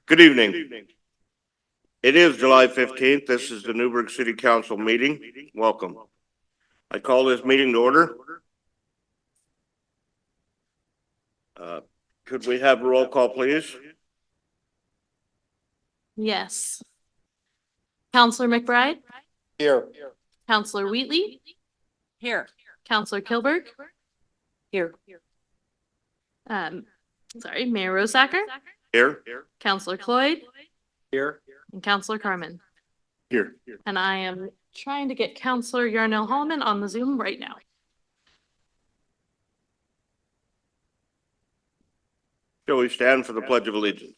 Good evening. It is July 15th. This is the Newberg City Council meeting. Welcome. I call this meeting to order. Could we have a roll call, please? Yes. Counselor McBride? Here. Counselor Wheatley? Here. Counselor Kilberg? Here. Mayor Rosacker? Here. Counselor Cloyd? Here. And Counselor Carmen. Here. And I am trying to get Counselor Yarnell Holloman on the Zoom right now. Shall we stand for the Pledge of Allegiance?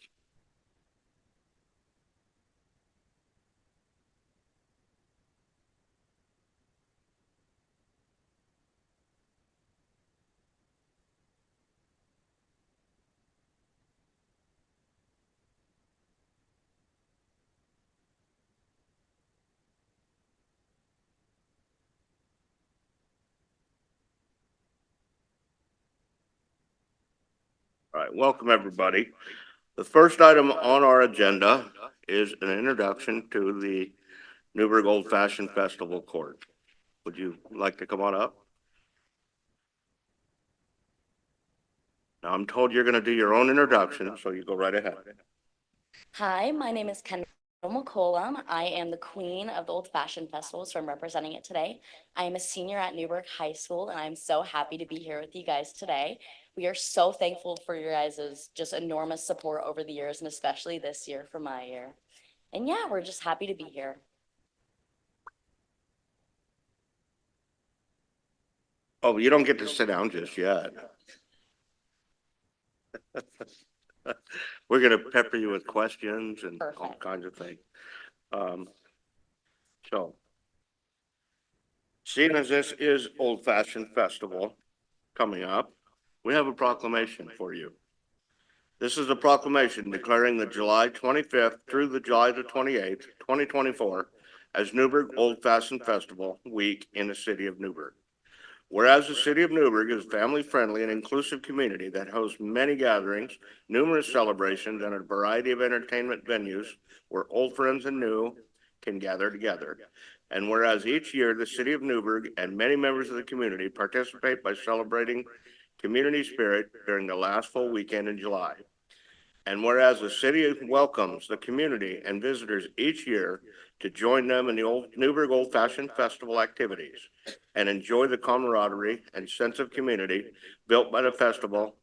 All right, welcome everybody. The first item on our agenda is an introduction to the Newberg Old Fashioned Festival Court. Would you like to come on up? Now I'm told you're going to do your own introduction, so you go right ahead. Hi, my name is Kendall McCollum. I am the queen of the Old Fashioned Festival, so I'm representing it today. I am a senior at Newberg High School, and I'm so happy to be here with you guys today. We are so thankful for your guys' just enormous support over the years, and especially this year for my year. And yeah, we're just happy to be here. Oh, you don't get to sit down just yet. We're going to pepper you with questions and all Perfect. kinds of things. So, seeing as this is Old Fashioned Festival coming up, we have a proclamation for you. This is a proclamation declaring the July 25th through the July the 28th, 2024 as Newberg Old Fashioned Festival Week in the city of Newberg. Whereas the city of Newberg is a family-friendly and inclusive community that hosts many gatherings, numerous celebrations, and a variety of entertainment venues where old friends and new can gather together. And whereas each year the city of Newberg and many members of the community participate by celebrating community spirit during the last full weekend in July. And whereas the city welcomes the community and visitors each year to join them in the Newberg Old Fashioned Festival activities and enjoy the camaraderie and sense of community built by the festival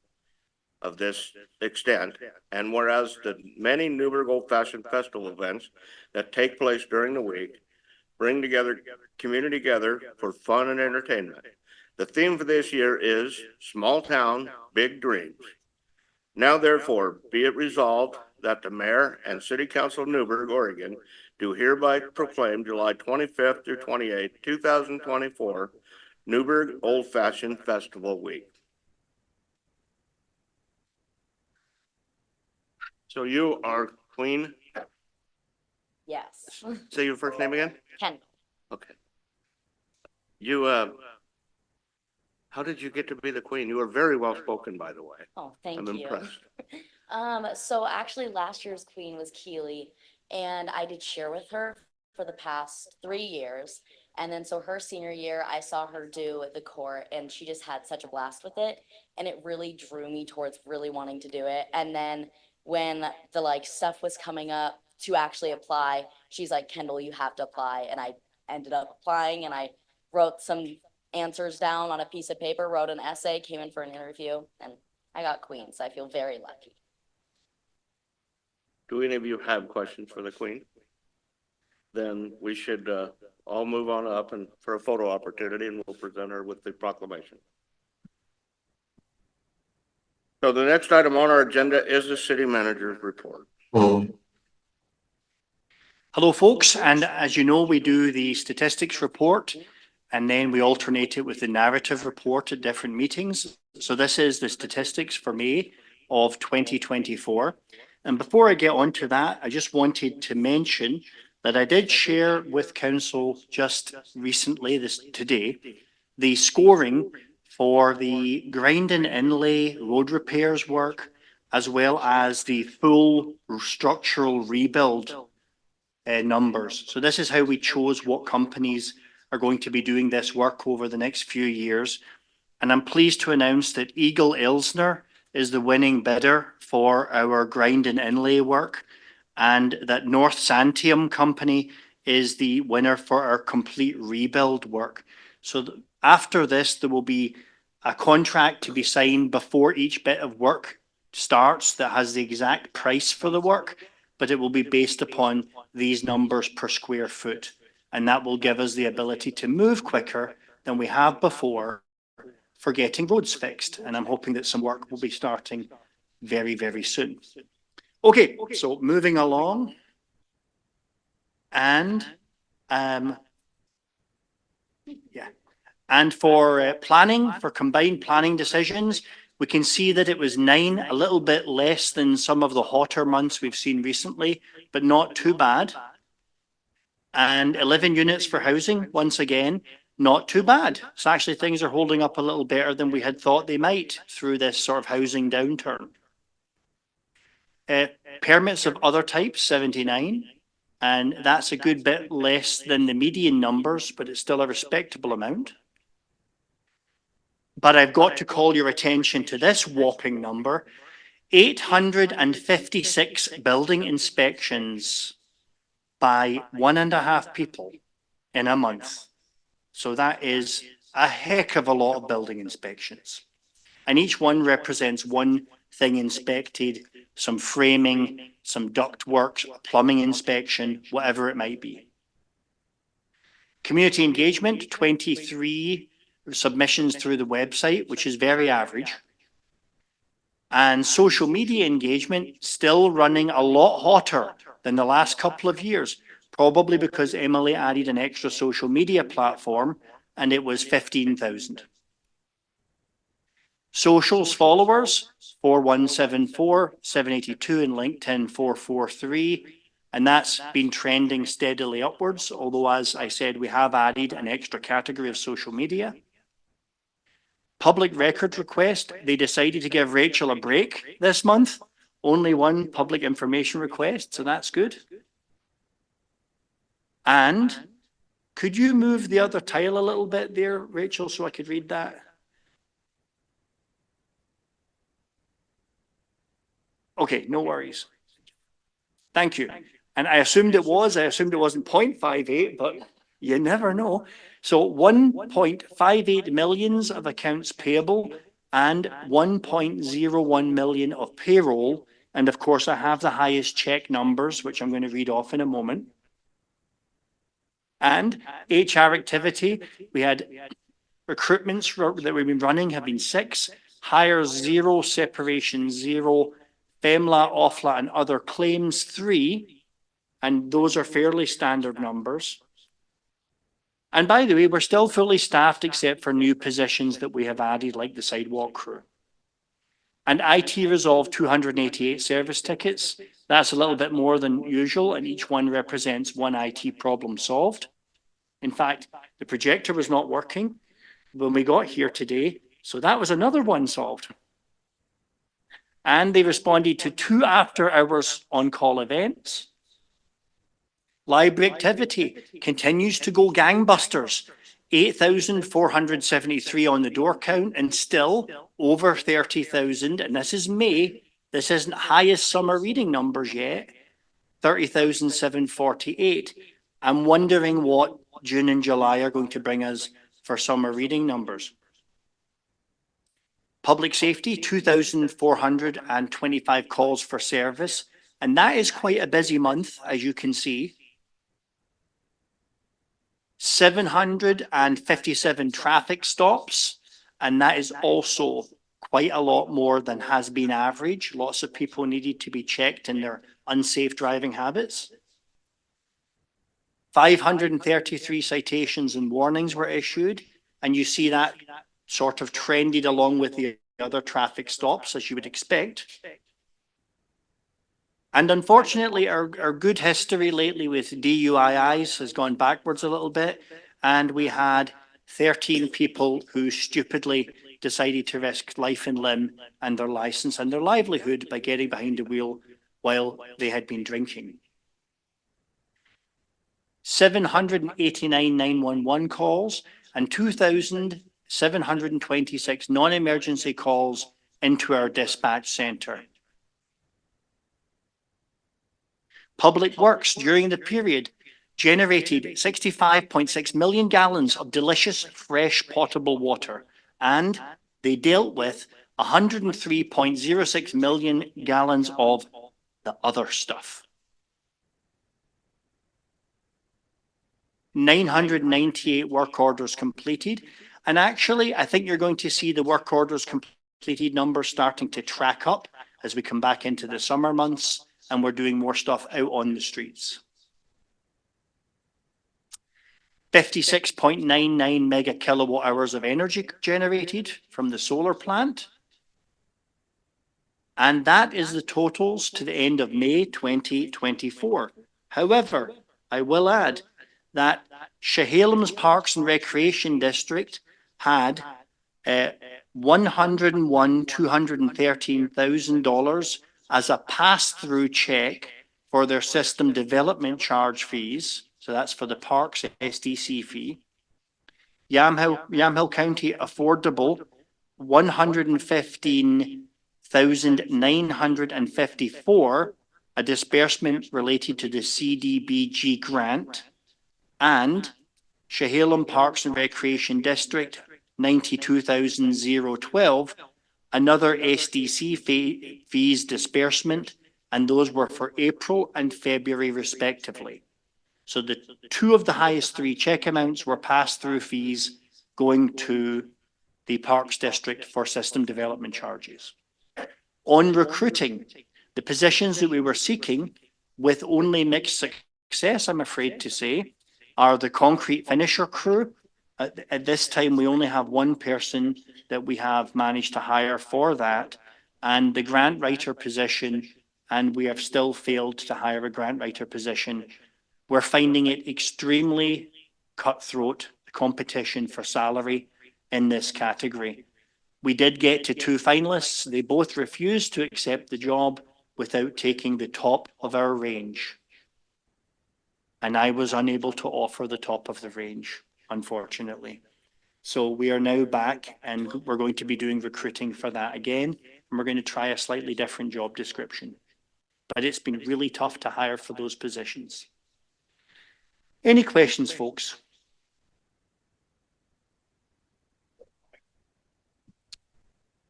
of this extent. And whereas the many Newberg Old Fashioned Festival events that take place during the week bring together community together for fun and entertainment. The theme for this year is Small Town, Big Dreams. Now, therefore, be it resolved that the Mayor and City Council of Newberg, Oregon, do hereby proclaim July 25th through 28th, 2024, Newberg Old Fashioned Festival Week. So you are Queen? Yes. Say your first name again? Kendall. Okay. You, how did you get to be the queen? You were very well spoken, by the way. Oh, thank I'm you. impressed. So actually last year's queen was Keely, and I did cheer with her for the past 3 years. And then so her senior year, I saw her do the court, and she just had such a blast with it. And it really drew me towards really wanting to do it. And then when the stuff was coming up to actually apply, she's like, Kendall, you have to apply. And I ended up applying, and I wrote some answers down on a piece of paper, wrote an essay, came in for an interview, and I got queen. So I feel very lucky. Do any of you have questions for the queen? Then we should all move on up and for a photo opportunity, and we'll present her with the proclamation. So the next item on our agenda is the city manager's report. Hello, folks. And as you know, we do the statistics report, and then we alternate it with the narrative report at different meetings. So this is the statistics for May of 2024. And before I get on to that, I just wanted to mention that I did share with council just recently, today, the scoring for the Grindon Inlay road repairs work as well as the full structural rebuild numbers. So this is how we chose what companies are going to be doing this work over the next few years. And I'm pleased to announce that Eagle Ilsner is the winning bidder for our grind and inlay work, and that North Santium Company is the winner for our complete rebuild work. So after this, there will be a contract to be signed before each bit of work starts that has the exact price for the work, but it will be based upon these numbers per square foot. And that will give us the ability to move quicker than we have before for getting roads fixed. And I'm hoping that some work will be starting very, very soon. Okay, so moving along. And and for planning, for combined planning decisions, we can see that it was 9, a little bit less than some of the hotter months we've seen recently, but not too bad. And 11 units for housing, once again, not too bad. So actually things are holding up a little better than we had thought they might through this sort of housing downturn. Permits of other types, 79. And that's a good bit less than the median numbers, but it's still a respectable amount. But I've got to call your attention to this whopping number, 856 building inspections by 1.5 people in a month. So that is a heck of a lot of building inspections. And each one represents one thing inspected, some framing, some duct work, plumbing inspection, whatever it might be. Community engagement, 23 submissions through the website, which is very average. And social media engagement still running a lot hotter than the last couple of years, probably because Emily added an extra social media platform and it was 15,000. Socials followers, 4174, 782, and LinkedIn 443. And that's been trending steadily upwards, although as I said, we have added an extra category of social media. Public record request, they decided to give Rachel a break this month. Only one public information request, so that's good. And could you move the other tile a little bit there, Rachel, so I could read that? Okay, no worries. Thank you. And I assumed it wasn't 0.58, but you never know. So 1.58 millions of accounts payable and 1.01 million of payroll. And of course, I have the highest check numbers, which I'm going to read off in a moment. And HR activity, we had recruitments that we've been running have been 6, hires 0, separation 0, FEMLA, OFLA, and other claims 3. And those are fairly standard numbers. And by the way, we're still fully staffed except for new positions that we have added, like the sidewalk crew. And IT resolved 288 service tickets. That's a little bit more than usual, and each one represents one IT problem solved. In fact, the projector was not working when we got here today, so that was another one solved. And they responded to 2 after-hours on-call events. Library activity continues to go gangbusters. 8,473 on the door count and still over 30,000. And this is May. This isn't highest summer reading numbers yet. 30,748. I'm wondering what June and July are going to bring us for summer reading numbers. Public safety, 2,425 calls for service. And that is quite a busy month, as you can see. 757 traffic stops, and that is also quite a lot more than has been average. Lots of people needed to be checked in their unsafe driving habits. 533 citations and warnings were issued, and you see that sort of trended along with the other traffic stops, as you would expect. And unfortunately, our good history lately with DUIs has gone backwards a little bit. And we had 13 people who stupidly decided to risk life and limb and their license and their livelihood by getting behind the wheel while they had been drinking. 789 911 calls and 2,726 non-emergency calls into our dispatch centre. Public Works during the period generated 65.6 million gallons of delicious fresh potable water, and they dealt with 103.06 million gallons of the other stuff. 998 work orders completed. And actually, I think you're going to see the work orders completed numbers starting to track up as we come back into the summer months and we're doing more stuff out on the streets. 56.99 mega kilowatt hours of energy generated from the solar plant. And that is the totals to the end of May 2024. However, I will add that Chehallem's Parks and Recreation District had $101,213,000 as a pass-through check for their system development charge fees. So that's for the parks SDC fee. Yamhill County Affordable, $115,954, a disbursement related to the CDBG grant, and Chehalem Parks and Recreation District, $92,012, another SDC fees disbursement, and those were for April and February respectively. So the two of the highest three check amounts were pass-through fees going to the Parks District for system development charges. On recruiting, the positions that we were seeking with only mixed success, I'm afraid to say, are the concrete finisher crew. At this time, we only have one person that we have managed to hire for that, and the grant writer position, and we have still failed to hire a grant writer position. We're finding it extremely cutthroat, the competition for salary in this category. We did get to two finalists. They both refused to accept the job without taking the top of our range. And I was unable to offer the top of the range, unfortunately. So we are now back and we're going to be doing recruiting for that again. And we're going to try a slightly different job description. But it's been really tough to hire for those positions. Any questions, folks?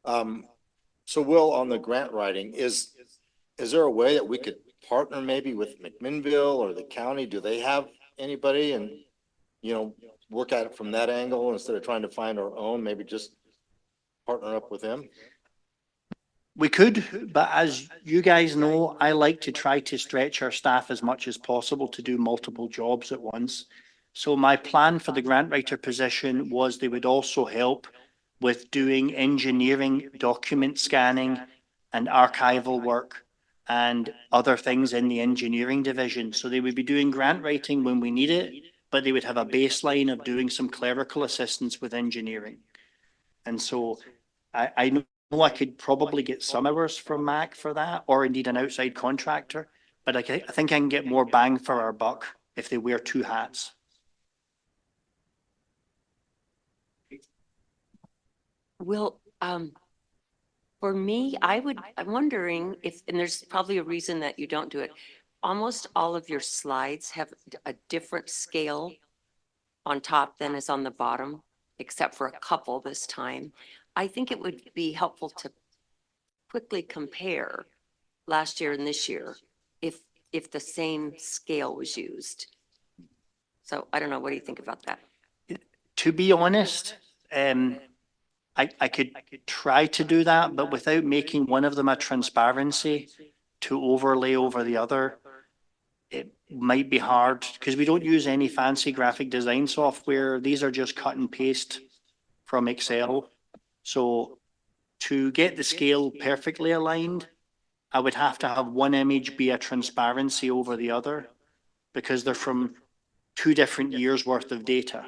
So Will, on the grant writing, is there a way that we could partner maybe with McMinnville or the county? Do they have anybody and, work at it from that angle instead of trying to find our own, maybe just partner up with them? We could, but as you guys know, I like to try to stretch our staff as much as possible to do multiple jobs at once. So my plan for the grant writer position was they would also help with doing engineering, document scanning, and archival work and other things in the engineering division. So they would be doing grant writing when we need it, but they would have a baseline of doing some clerical assistance with engineering. And so I know I could probably get some hours from Mac for that, or indeed an outside contractor, but I think I can get more bang for our buck if they wear two hats. Will, for me, I'm wondering if, and there's probably a reason that you don't do it. Almost all of your slides have a different scale on top than is on the bottom, except for a couple this time. I think it would be helpful to quickly compare last year and this year if the same scale was used. So I don't know, what do you think about that? To be honest, I could try to do that, but without making one of them a transparency to overlay over the other, it might be hard because we don't use any fancy graphic design software. These are just cut and paste from Excel. So to get the scale perfectly aligned, I would have to have one image be a transparency over the other because they're from 2 different years worth of data.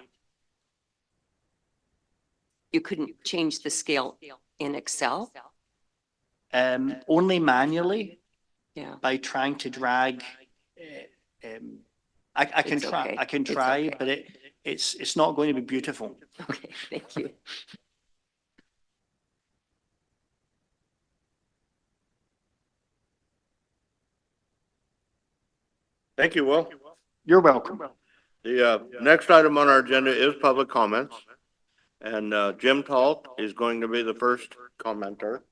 You couldn't change the scale in Excel? Only manually Yeah. by trying to drag, I can It's try, okay. I can It's try, okay. but it's not going to be beautiful. Okay, thank you. Thank you, Will. You're welcome. The next item on our agenda is public comments. And Jim Talt is going to be the first commenter.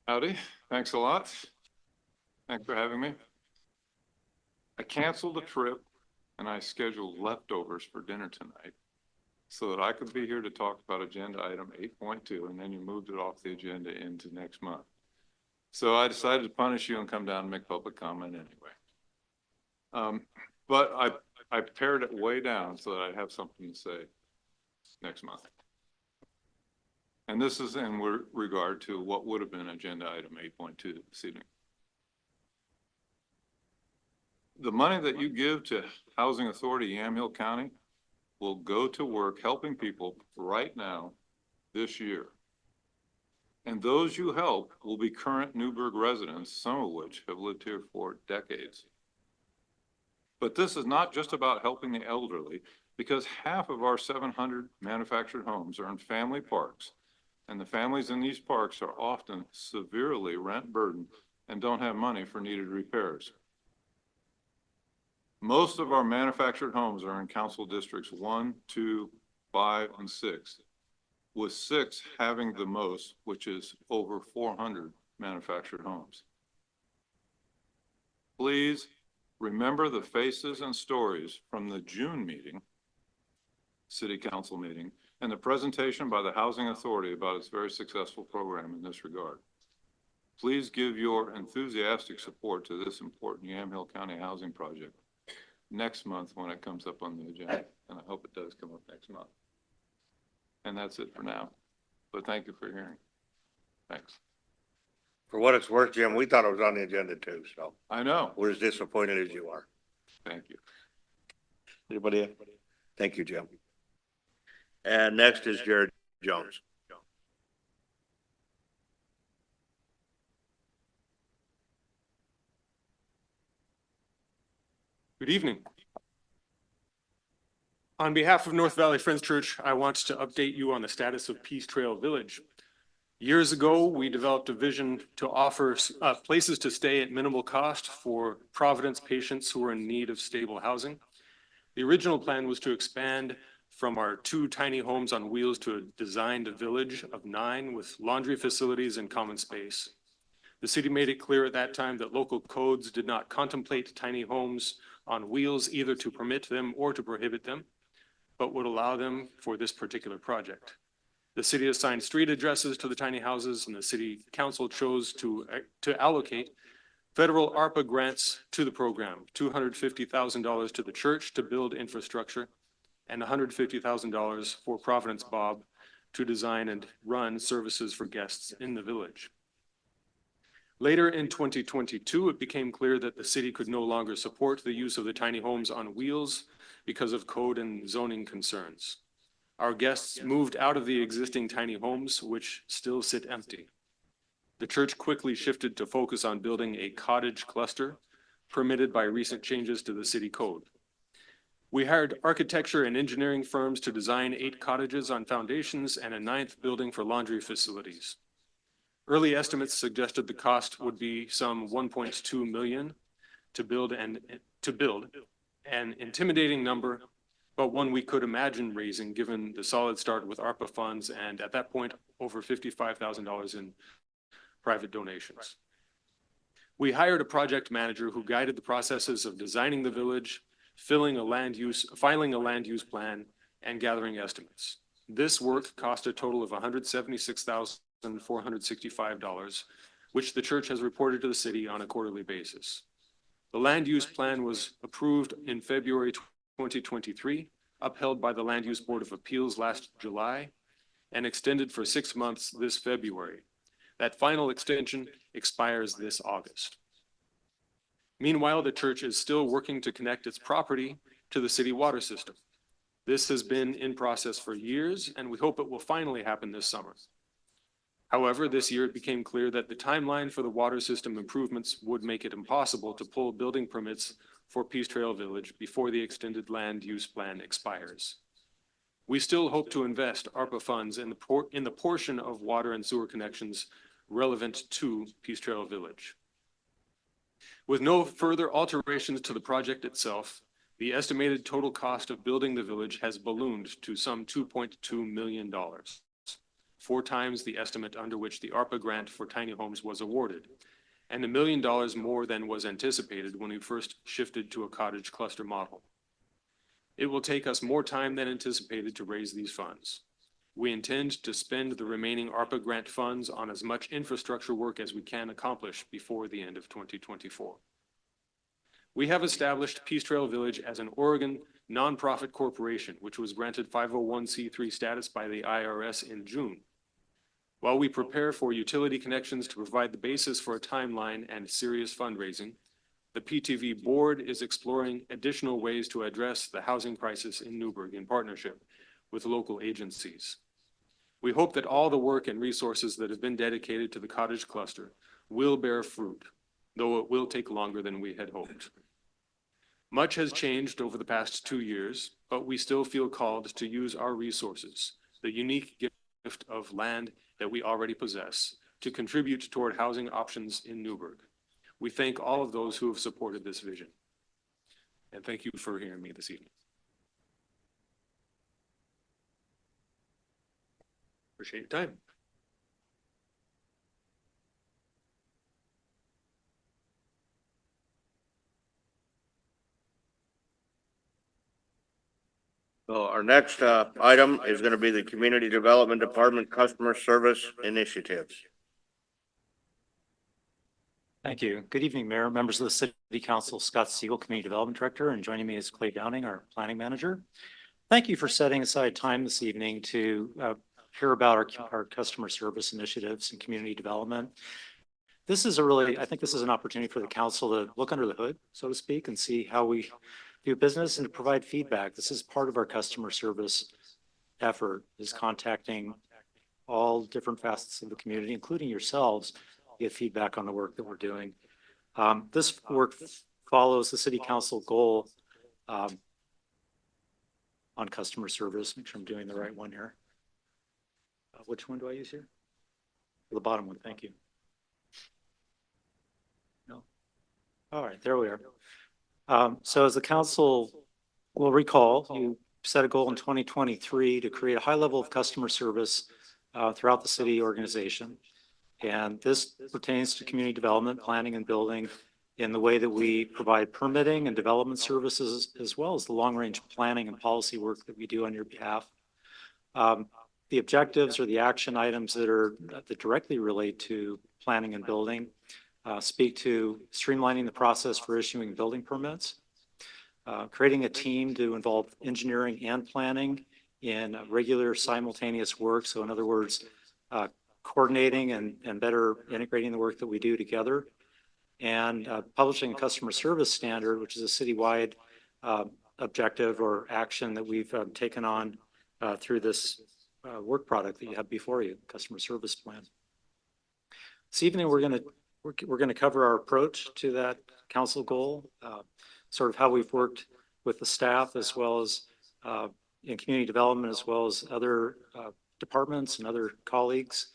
Howdy, thanks a lot. Thanks for having me. I canceled a trip and I scheduled leftovers for dinner tonight so that I could be here to talk about agenda item 8.2, and then you moved it off the agenda into next month. So I decided to punish you and come down and make public comment anyway. But I pared it way down so that I have something to say next month. And this is in regard to what would have been agenda item 8.2 this evening. The money that you give to Housing Authority Yamhill County will go to work helping people right now this year. And those you help will be current Newberg residents, some of which have lived here for decades. But this is not just about helping the elderly, because half of our 700 manufactured homes are in family parks, and the families in these parks are often severely rent burdened and don't have money for needed repairs. Most of our manufactured homes are in council districts 1, 2, 5, and 6, with 6 having the most, which is over 400 manufactured homes. Please remember the faces and stories from the June meeting, city council meeting, and the presentation by the Housing Authority about its very successful program in this regard. Please give your enthusiastic support to this important Yamhill County housing project next month when it comes up on the agenda, and I hope it does come up next month. And that's it for now, but thank you for hearing. Thanks. For what it's worth, Jim, we thought it was on the agenda too, so I know. we're as disappointed as you are. Thank you. Anybody? Thank you, Jim. And next is Jared Jones. Good evening. On behalf of North Valley Friends Church, I want to update you on the status of Peace Trail Village. Years ago, we developed a vision to offer places to stay at minimal cost for Providence patients who are in need of stable housing. The original plan was to expand from our 2 tiny homes on wheels to a designed village of 9 with laundry facilities and common space. The city made it clear at that time that local codes did not contemplate tiny homes on wheels either to permit them or to prohibit them, but would allow them for this particular project. The city assigned street addresses to the tiny houses, and the city council chose to allocate federal ARPA grants to the program, $250,000 to the church to build infrastructure, and $150,000 for Providence Bob to design and run services for guests in the village. Later in 2022, it became clear that the city could no longer support the use of the tiny homes on wheels because of code and zoning concerns. Our guests moved out of the existing tiny homes, which still sit empty. The church quickly shifted to focus on building a cottage cluster permitted by recent changes to the city code. We hired architecture and engineering firms to design 8 cottages on foundations and a 9th building for laundry facilities. Early estimates suggested the cost would be some 1.2 million to build, an intimidating number, but one we could imagine raising given the solid start with ARPA funds and at that point over $55,000 in private donations. We hired a project manager who guided the processes of designing the village, filing a land use plan, and gathering estimates. This work cost a total of $176,465, which the church has reported to the city on a quarterly basis. The land use plan was approved in February 2023, upheld by the Land Use Board of Appeals last July and extended for 6 months this February. That final extension expires this August. Meanwhile, the church is still working to connect its property to the city water system. This has been in process for years, and we hope it will finally happen this summer. However, this year it became clear that the timeline for the water system improvements would make it impossible to pull building permits for Peace Trail Village before the extended land use plan expires. We still hope to invest ARPA funds in the portion of water and sewer connections relevant to Peace Trail Village. With no further alterations to the project itself, the estimated total cost of building the village has ballooned to some $2.2 million, 4 times the estimate under which the ARPA grant for tiny homes was awarded, and $1 million more than was anticipated when we first shifted to a cottage cluster model. It will take us more time than anticipated to raise these funds. We intend to spend the remaining ARPA grant funds on as much infrastructure work as we can accomplish before the end of 2024. We have established Peace Trail Village as an Oregon nonprofit corporation, which was granted 501c3 status by the IRS in June. While we prepare for utility connections to provide the basis for a timeline and serious fundraising, the PTV board is exploring additional ways to address the housing crisis in Newberg in partnership with local agencies. We hope that all the work and resources that have been dedicated to the cottage cluster will bear fruit, though it will take longer than we had hoped. Much has changed over the past 2 years, but we still feel called to use our resources, the unique gift of land that we already possess, to contribute toward housing options in Newberg. We thank all of those who have supported this vision. And thank you for hearing me this evening. Appreciate your time. So our next item is going to be the Community Development Department Customer Service Initiatives. Thank you. Good evening, Mayor, members of the City Council. Scott Siegel, Community Development Director, and joining me is Clay Downing, our Planning Manager. Thank you for setting aside time this evening to hear about our customer service initiatives and community development. This is I think this is an opportunity for the council to look under the hood, so to speak, and see how we do business and to provide feedback. This is part of our customer service effort, is contacting all different facets of the community, including yourselves, to get feedback on the work that we're doing. This work follows the City Council goal on customer service. Make sure I'm doing the right one here. Which one do I use here? The bottom one, thank you. No. All right, there we are. So as the council will recall, you set a goal in 2023 to create a high level of customer service throughout the city organization. And this pertains to community development, planning and building in the way that we provide permitting and development services, as well as the long-range planning and policy work that we do on your behalf. The objectives or the action items that directly relate to planning and building speak to streamlining the process for issuing building permits, creating a team to involve engineering and planning in regular simultaneous work. So in other words, coordinating and better integrating the work that we do together, and publishing a customer service standard, which is a citywide objective or action that we've taken on through this work product that you have before you, customer service plan. This evening, we're going to cover our approach to that council goal, sort of how we've worked with the staff, as well as in community development, as well as other departments and other colleagues,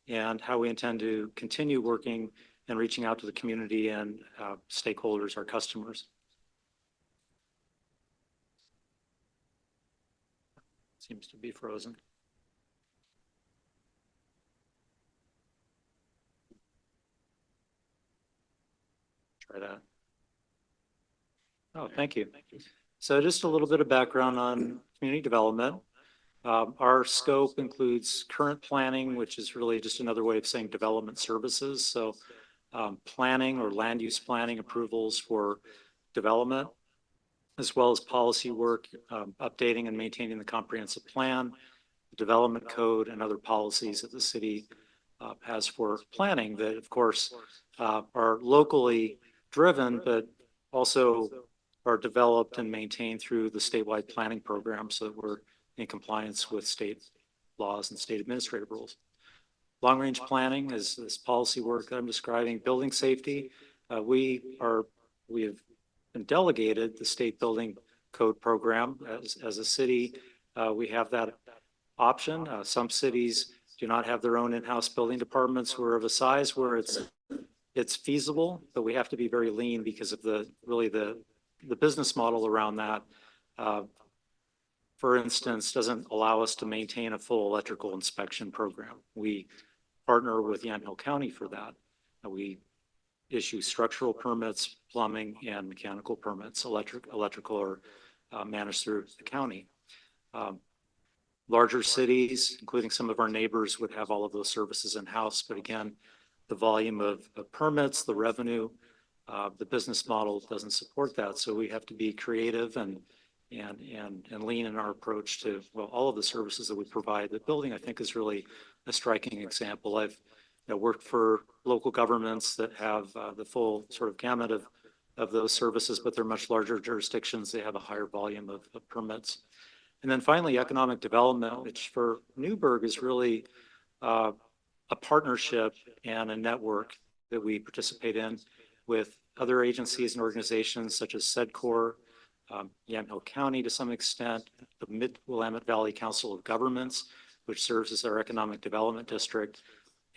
and how we intend to continue working and reaching out to the community and stakeholders, our customers. Seems to be frozen. Try that. Oh, thank you. So just a little bit of background on community development. Our scope includes current planning, which is really just another way of saying development services. So planning or land use planning approvals for development, as well as policy work, updating and maintaining the comprehensive plan, the development code, and other policies that the city has for planning that, of course, are locally driven, but also are developed and maintained through the statewide planning program so that we're in compliance with state laws and state administrative rules. Long-range planning is this policy work that I'm describing. Building safety, we have been delegated the state building code program. As a city, we have that option. Some cities do not have their own in-house building departments who are of a size where it's feasible, but we have to be very lean because of the business model around that. For instance, doesn't allow us to maintain a full electrical inspection program. We partner with Yamhill County for that. We issue structural permits, plumbing, and mechanical permits. Electrical are managed through the county. Larger cities, including some of our neighbors, would have all of those services in-house. But again, the volume of permits, the revenue, the business model doesn't support that. So we have to be creative and lean in our approach to, well, all of the services that we provide. The building, I think, is really a striking example. I've worked for local governments that have the full sort of gamut of those services, but they're much larger jurisdictions. They have a higher volume of permits. And then finally, economic development, which for Newberg is really a partnership and a network that we participate in with other agencies and organizations such as SEDCOR, Yamhill County to some extent, the Mid-Willamette Valley Council of Governments, which serves as our economic development district,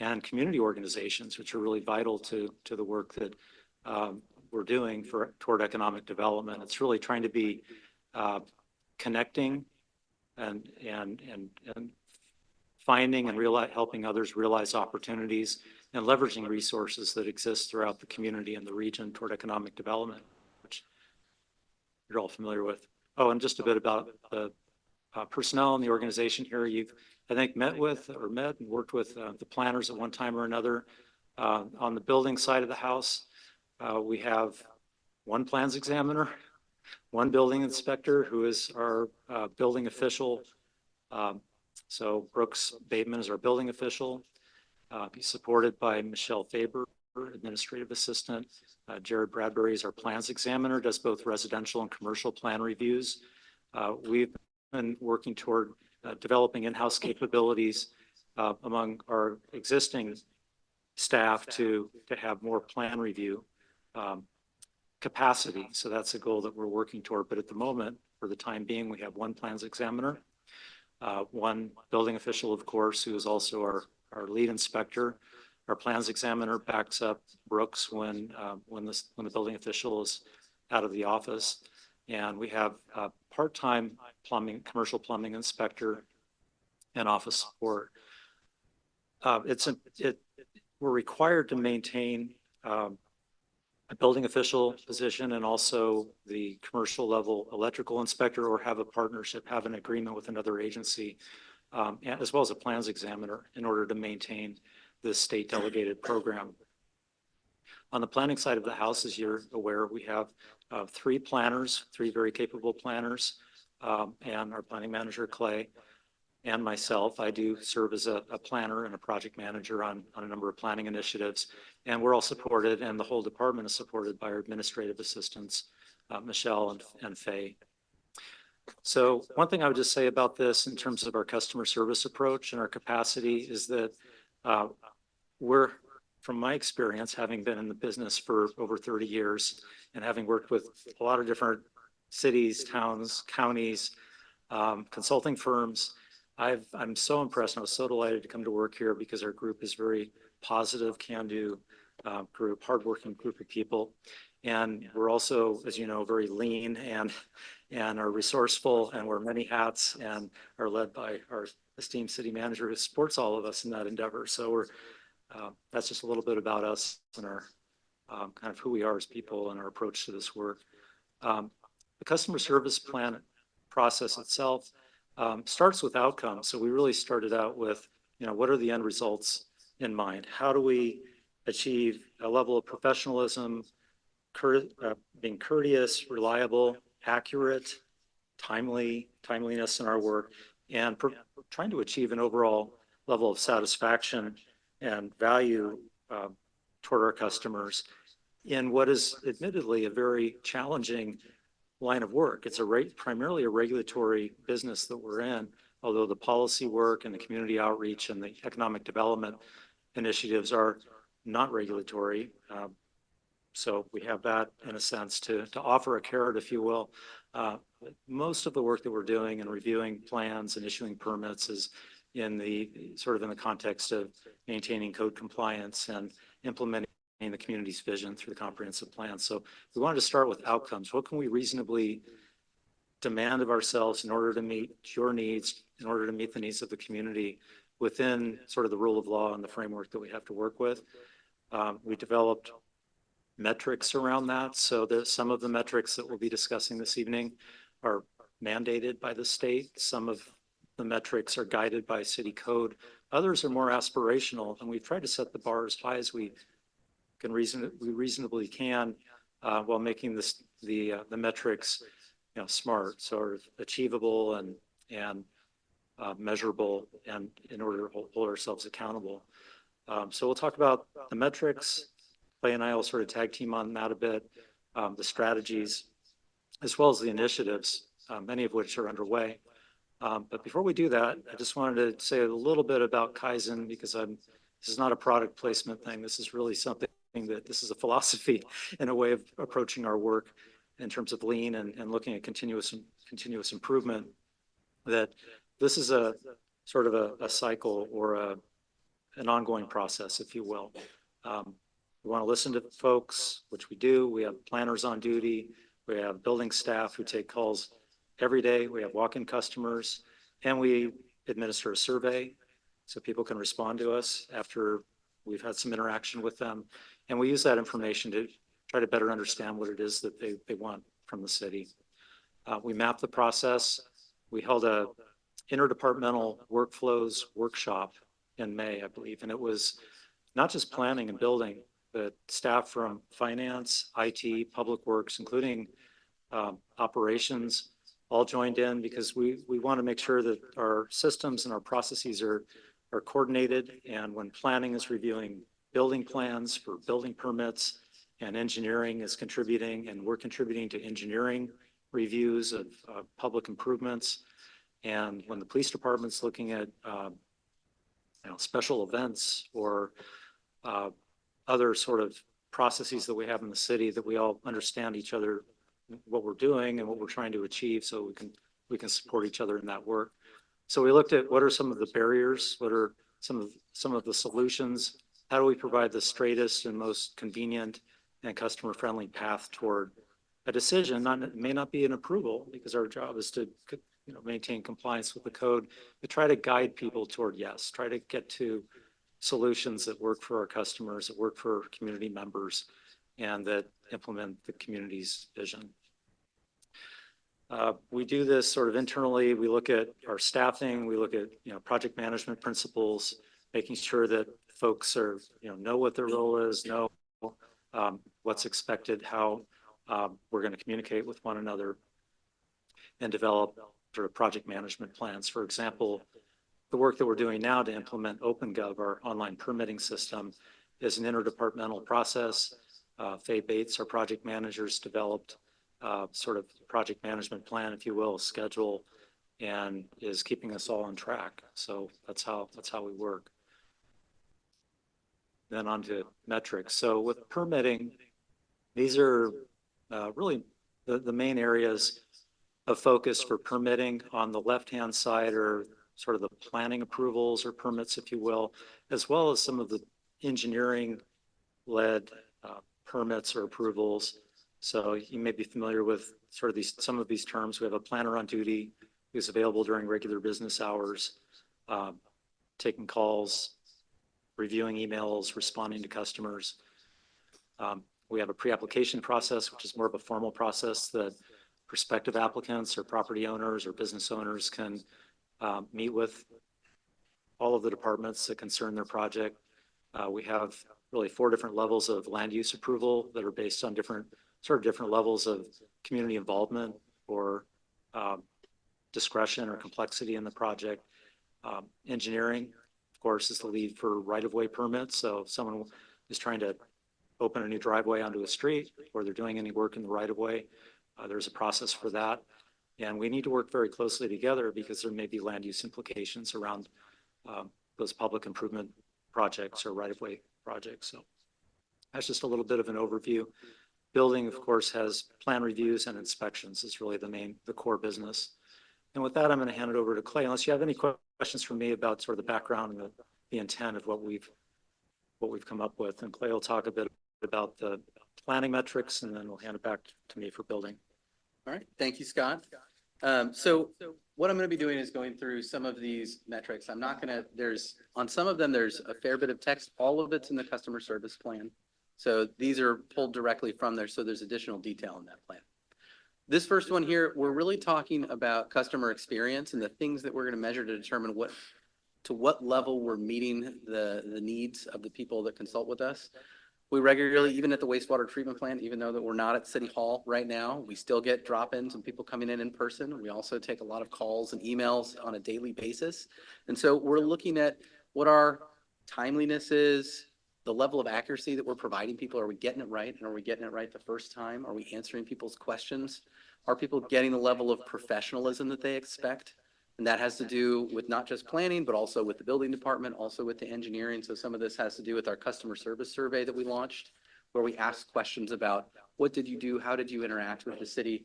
and community organizations, which are really vital to the work that we're doing toward economic development. It's really trying to be connecting and finding and helping others realize opportunities and leveraging resources that exist throughout the community and the region toward economic development, which you're all familiar with. Oh, and just a bit about the personnel in the organization here. You've, I think, met and worked with the planners at one time or another. On the building side of the house, we have one plans examiner, one building inspector who is our building official. So Brooks Bateman is our building official. He's supported by Michelle Faber, administrative assistant. Jared Bradbury is our plans examiner, does both residential and commercial plan reviews. We've been working toward developing in-house capabilities among our existing staff to have more plan review capacity. So that's a goal that we're working toward. But at the moment, for the time being, we have one plans examiner, one building official, of course, who is also our lead inspector. Our plans examiner backs up Brooks when the building official is out of the office. And we have a part-time commercial plumbing inspector and office support. We're required to maintain a building official position and also the commercial level electrical inspector, or have a partnership, have an agreement with another agency, as well as a plans examiner, in order to maintain this state delegated program. On the planning side of the house, as you're aware, we have three planners, three very capable planners, and our planning manager, Clay, and myself. I do serve as a planner and a project manager on a number of planning initiatives. And we're all supported, and the whole department is supported by our administrative assistants, Michelle and Faye. So one thing I would just say about this in terms of our customer service approach and our capacity is that we're, from my experience, having been in the business for over 30 years and having worked with a lot of different cities, towns, counties, consulting firms, I'm so impressed and I was so delighted to come to work here because our group is very positive, can-do group, hardworking group of people. And we're also, as you know, very lean and are resourceful and wear many hats and are led by our esteemed city manager who supports all of us in that endeavor. So that's just a little bit about us and our kind of who we are as people and our approach to this work. The customer service plan process itself starts with outcomes. So we really started out with, what are the end results in mind? How do we achieve a level of professionalism, being courteous, reliable, accurate, timeliness in our work, and trying to achieve an overall level of satisfaction and value toward our customers in what is admittedly a very challenging line of work. It's primarily a regulatory business that we're in, although the policy work and the community outreach and the economic development initiatives are not regulatory. So we have that in a sense to offer a carrot, if you will. Most of the work that we're doing and reviewing plans and issuing permits is in the context of maintaining code compliance and implementing the community's vision through the comprehensive plan. So we wanted to start with outcomes. What can we reasonably demand of ourselves in order to meet your needs, in order to meet the needs of the community within sort of the rule of law and the framework that we have to work with? We developed metrics around that. So there's some of the metrics that we'll be discussing this evening are mandated by the state. Some of the metrics are guided by city code. Others are more aspirational, and we've tried to set the bar as high as we reasonably can while making the metrics, smart, sort of achievable and measurable, and in order to hold ourselves accountable. So we'll talk about the metrics. Clay and I will sort of tag team on that a bit, the strategies, as well as the initiatives, many of which are underway. But before we do that, I just wanted to say a little bit about Kaizen, because this is not a product placement thing. This is really something this is a philosophy and a way of approaching our work in terms of lean and looking at continuous improvement, that this is a sort of a cycle or an ongoing process, if you will. We want to listen to folks, which we do. We have planners on duty. We have building staff who take calls every day. We have walk-in customers, and we administer a survey so people can respond to us after we've had some interaction with them. And we use that information to try to better understand what it is that they want from the city. We map the process. We held a interdepartmental workflows workshop in May, I believe, and it was not just planning and building, but staff from finance, IT, public works, including operations, all joined in, because we want to make sure that our systems and our processes are coordinated. And when planning is reviewing building plans for building permits, and engineering is contributing, and we're contributing to engineering reviews of public improvements. And when the police department's looking at special events or other sort of processes that we have in the city, that we all understand each other, what we're doing and what we're trying to achieve, so we can support each other in that work. So we looked at what are some of the barriers, what are some of the solutions, how do we provide the straightest and most convenient and customer-friendly path toward a decision. It may not be an approval, because our job is to maintain compliance with the code, but try to guide people toward yes, try to get to solutions that work for our customers, that work for community members, and that implement the community's vision. We do this sort of internally. We look at our staffing, we look at project management principles, making sure that folks are know what their role is, know what's expected, how we're going to communicate with one another, and develop sort of project management plans. For example, the work that we're doing now to implement OpenGov, our online permitting system, is an interdepartmental process. Faye Bates, our project managers, developed sort of project management plan, if you will, schedule, and is keeping us all on track. So that's how we work. Then on to metrics. So with permitting, these are really the main areas of focus for permitting. On the left-hand side are sort of the planning approvals or permits, if you will, as well as some of the engineering-led permits or approvals. So you may be familiar with sort of some of these terms. We have a planner on duty who's available during regular business hours, taking calls, reviewing emails, responding to customers. We have a pre-application process, which is more of a formal process that prospective applicants or property owners or business owners can meet with all of the departments that concern their project. We have really 4 different levels of land use approval that are based on different levels of community involvement or discretion or complexity in the project. Engineering, of course, is the lead for right-of-way permits. So if someone is trying to open a new driveway onto a street, or they're doing any work in the right-of-way, there's a process for that. And we need to work very closely together because there may be land use implications around those public improvement projects or right-of-way projects. So that's just a little bit of an overview. Building, of course, has plan reviews and inspections is really the core business. And with that, I'm going to hand it over to Clay, unless you have any questions for me about sort of the background and the intent of what we've come up with. And Clay will talk a bit about the planning metrics, and then we'll hand it back to me for building. All right, thank you, Scott. So what I'm going to be doing is going through some of these metrics. I'm not going to, on some of them, there's a fair bit of text. All of it's in the customer service plan. So these are pulled directly from there. So there's additional detail in that plan. This first one here, we're really talking about customer experience and the things that we're going to measure to determine to what level we're meeting the needs of the people that consult with us. We regularly, even at the wastewater treatment plant, even though that we're not at City Hall right now, we still get drop-ins and people coming in person. We also take a lot of calls and emails on a daily basis. And so we're looking at what our timeliness is, the level of accuracy that we're providing people. Are we getting it right? And are we getting it right the first time? Are we answering people's questions? Are people getting the level of professionalism that they expect? And that has to do with not just planning, but also with the building department, also with the engineering. So some of this has to do with our customer service survey that we launched, where we asked questions about what did you do? How did you interact with the city?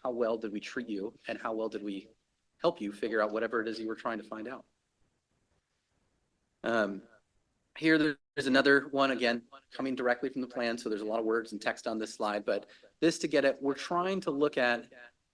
How well did we treat you? And how well did we help you figure out whatever it is you were trying to find out? Here, there's another one, again, coming directly from the plan. So there's a lot of words and text on this slide, but this to get it, we're trying to look at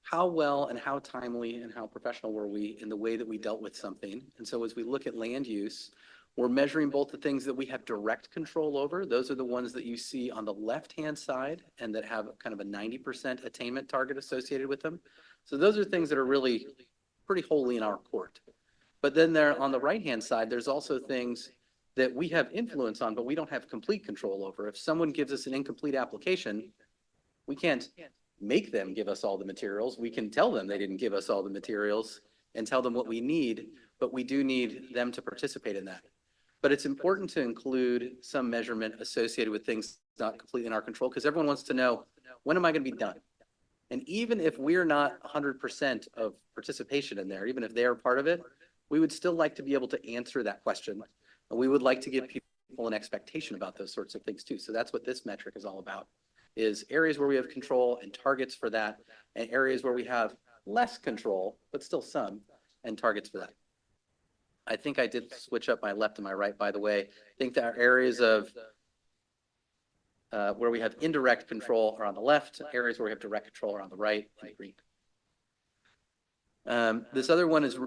how well and how timely and how professional were we in the way that we dealt with something. And so as we look at land use, we're measuring both the things that we have direct control over. Those are the ones that you see on the left-hand side and that have kind of a 90% attainment target associated with them. So those are things that are really pretty wholly in our court. But then there on the right-hand side, there's also things that we have influence on, but we don't have complete control over. If someone gives us an incomplete application, we can't make them give us all the materials. We can tell them they didn't give us all the materials and tell them what we need, but we do need them to participate in that. But it's important to include some measurement associated with things not completely in our control, because everyone wants to know, when am I going to be done? And even if we're not 100% of participation in there, even if they are part of it, we would still like to be able to answer that question. And we would like to give people an expectation about those sorts of things too. So that's what this metric is all about, is areas where we have control and targets for that, and areas where we have less control, but still some, and targets for that. I think I did switch up my left and my right, by the way. I think there are areas of where we have indirect control are on the left, areas where we have direct control are on the right, in green. This other one is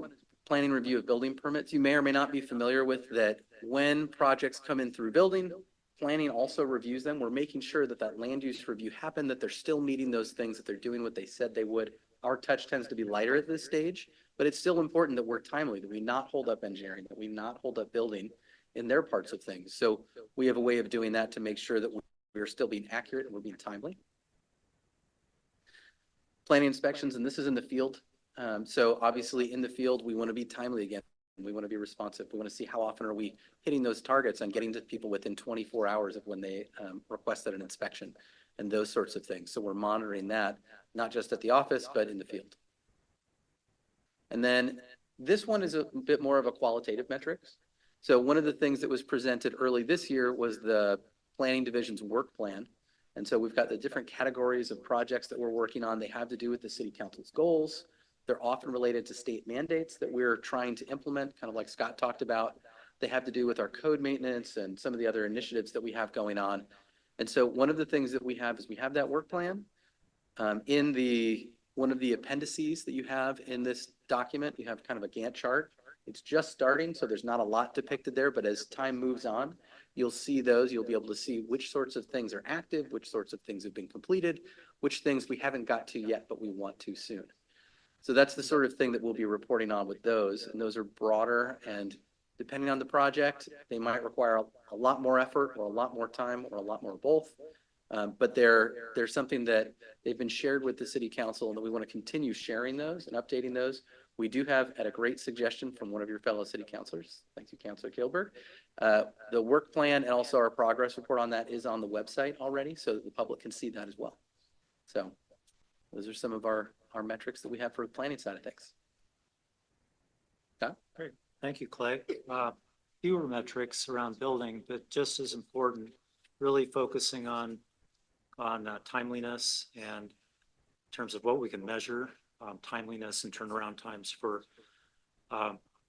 planning review of building permits. You may or may not be familiar with that. When projects come in through building, planning also reviews them. We're making sure that that land use review happened, that they're still meeting those things, that they're doing what they said they would. Our touch tends to be lighter at this stage, but it's still important that we're timely, that we not hold up engineering, that we not hold up building in their parts of things. So we have a way of doing that to make sure that we're still being accurate and we're being timely. Planning inspections, and this is in the field. So obviously in the field, we want to be timely again. We want to be responsive. We want to see how often are we hitting those targets and getting to people within 24 hours of when they requested an inspection and those sorts of things. So we're monitoring that, not just at the office, but in the field. And then this one is a bit more of a qualitative metrics. So one of the things that was presented early this year was the planning division's work plan. And so we've got the different categories of projects that we're working on. They have to do with the city council's goals. They're often related to state mandates that we're trying to implement, kind of like Scott talked about. They have to do with our code maintenance and some of the other initiatives that we have going on. And so one of the things that we have is we have that work plan. In one of the appendices that you have in this document, you have kind of a Gantt chart. It's just starting, so there's not a lot depicted there, but as time moves on, you'll see those. You'll be able to see which sorts of things are active, which sorts of things have been completed, which things we haven't got to yet, but we want to soon. So that's the sort of thing that we'll be reporting on with those. And those are broader, and depending on the project, they might require a lot more effort or a lot more time or a lot more both. But they're something that they've been shared with the city council and that we want to continue sharing those and updating those. We do have, at a great suggestion from one of your fellow city councilors, thank you, Councilor Kilberg, the work plan and also our progress report on that is on the website already, so that the public can see that as well. So those are some of our metrics that we have for the planning side of things. Great. Thank you, Clay. Fewer metrics around building, but just as important, really focusing on timeliness and in terms of what we can measure, timeliness and turnaround times for,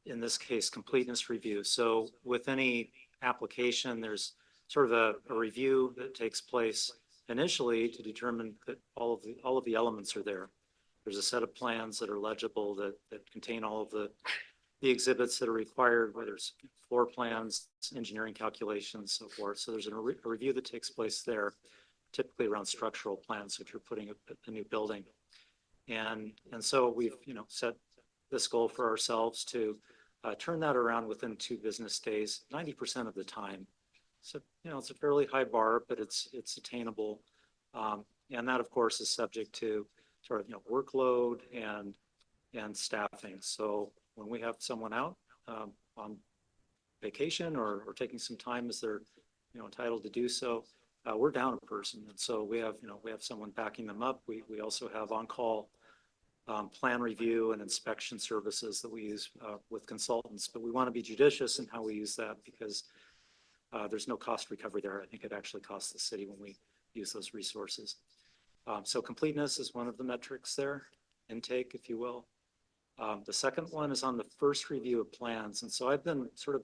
in this case, completeness review. So with any application, there's sort of a review that takes place initially to determine that all of the elements are there. There's a set of plans that are legible that contain all of the exhibits that are required, whether it's floor plans, engineering calculations, so forth. So there's a review that takes place there, typically around structural plans if you're putting a new building. And so we've, set this goal for ourselves to turn that around within 2 business days, 90% of the time. So, it's a fairly high bar, but it's attainable. And that, of course, is subject to sort of, workload and staffing. So when we have someone out on vacation or taking some time as they're, entitled to do so, we're down a person. And so we have someone backing them up. We also have on-call plan review and inspection services that we use with consultants, but we want to be judicious in how we use that because there's no cost recovery there. I think it actually costs the city when we use those resources. So completeness is one of the metrics there, intake, if you will. The second one is on the first review of plans. And so I've been sort of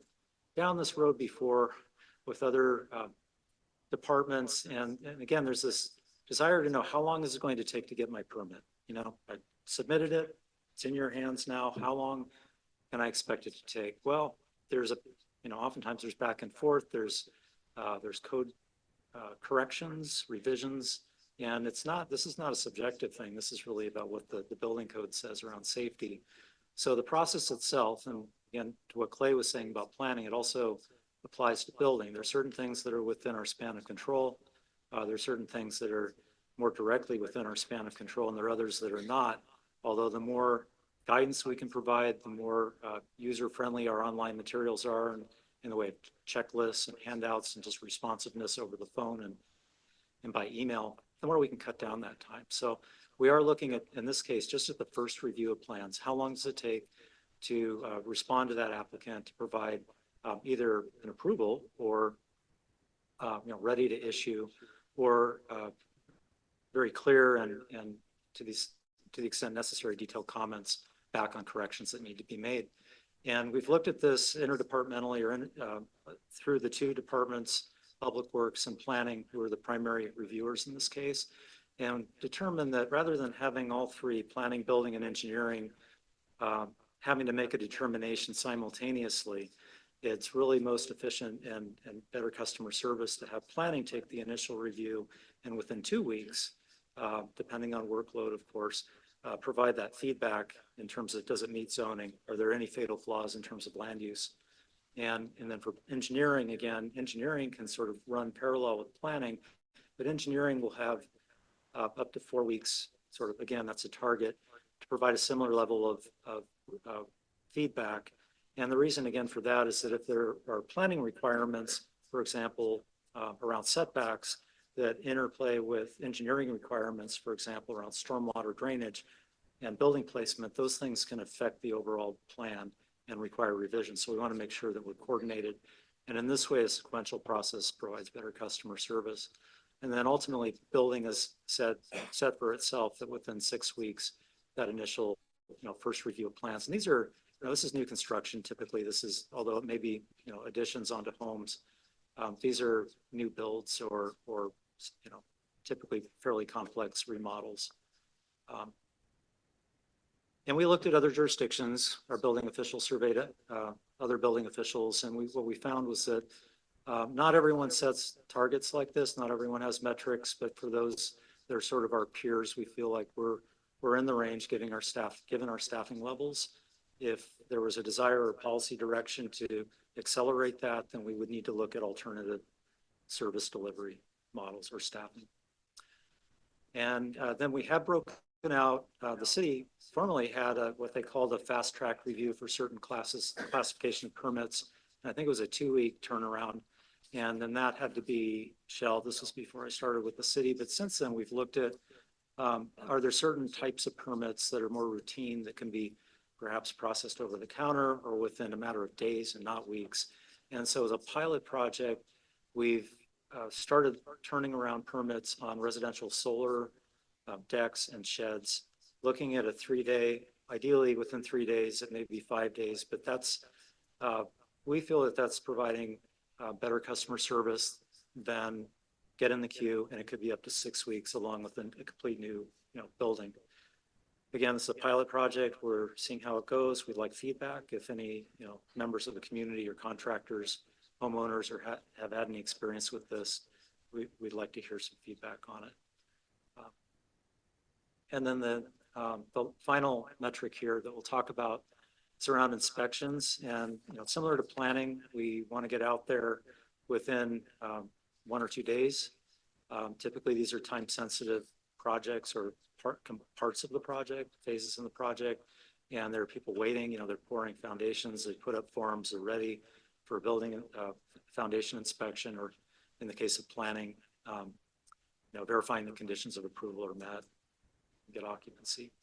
down this road before with other departments. And again, there's this desire to know how long is it going to take to get my permit? I submitted it. It's in your hands now. How long can I expect it to take? Well, there's oftentimes there's back and forth. There's code corrections, revisions, and this is not a subjective thing. This is really about what the building code says around safety. So the process itself, and again, to what Clay was saying about planning, it also applies to building. There are certain things that are within our span of control. There are certain things that are more directly within our span of control, and there are others that are not. Although the more guidance we can provide, the more user-friendly our online materials are in the way of checklists and handouts and just responsiveness over the phone and by email, the more we can cut down that time. So we are looking at, in this case, just at the first review of plans. How long does it take to respond to that applicant to provide either an approval or ready to issue, or very clear and to the extent necessary, detailed comments back on corrections that need to be made. And we've looked at this interdepartmentally or through the 2 departments, Public Works and Planning, who are the primary reviewers in this case, and determined that rather than having all 3, planning, building, and engineering, having to make a determination simultaneously, it's really most efficient and better customer service to have planning take the initial review and within 2 weeks, depending on workload, of course, provide that feedback in terms of does it meet zoning? Are there any fatal flaws in terms of land use? And then for engineering, again, engineering can sort of run parallel with planning, but engineering will have up to 4 weeks, sort of, again, that's a target, to provide a similar level of feedback. And the reason, again, for that is that if there are planning requirements, for example, around setbacks that interplay with engineering requirements, for example, around stormwater drainage and building placement, those things can affect the overall plan and require revision. So we want to make sure that we're coordinated. And in this way, a sequential process provides better customer service. And then ultimately, building is set for itself that within 6 weeks, that initial first review of plans. And these are, this is new construction. Typically, this is, although it may be, additions onto homes, these are new builds or typically fairly complex remodels. And we looked at other jurisdictions. Our building official surveyed other building officials, and what we found was that not everyone sets targets like this. Not everyone has metrics, but for those that are sort of our peers, we feel like we're in the range, given our staffing levels. If there was a desire or policy direction to accelerate that, then we would need to look at alternative service delivery models or staffing. And then we have broken out, the city formerly had what they called a fast track review for certain classes, classification of permits. And I think it was a 2-week turnaround. And then that had to be shelved. This was before I started with the city. But since then, we've looked at, are there certain types of permits that are more routine that can be perhaps processed over the counter or within a matter of days and not weeks? And so as a pilot project, we've started turning around permits on residential solar decks and sheds, looking at a 3-day, ideally within 3 days, it may be 5 days, but that's, we feel that that's providing better customer service than get in the queue, and it could be up to 6 weeks along with a complete new, building. Again, this is a pilot project. We're seeing how it goes. We'd like feedback. If any, members of the community or contractors, homeowners, or have had any experience with this, we'd like to hear some feedback on it. And then the final metric here that we'll talk about is around inspections. And similar to planning, we want to get out there within 1 or 2 days. Typically, these are time-sensitive projects or parts of the project, phases in the project, and there are people waiting. They're pouring foundations. They put up forms. They're ready for building foundation inspection, or in the case of planning, verifying the conditions of approval are met. Get occupancy.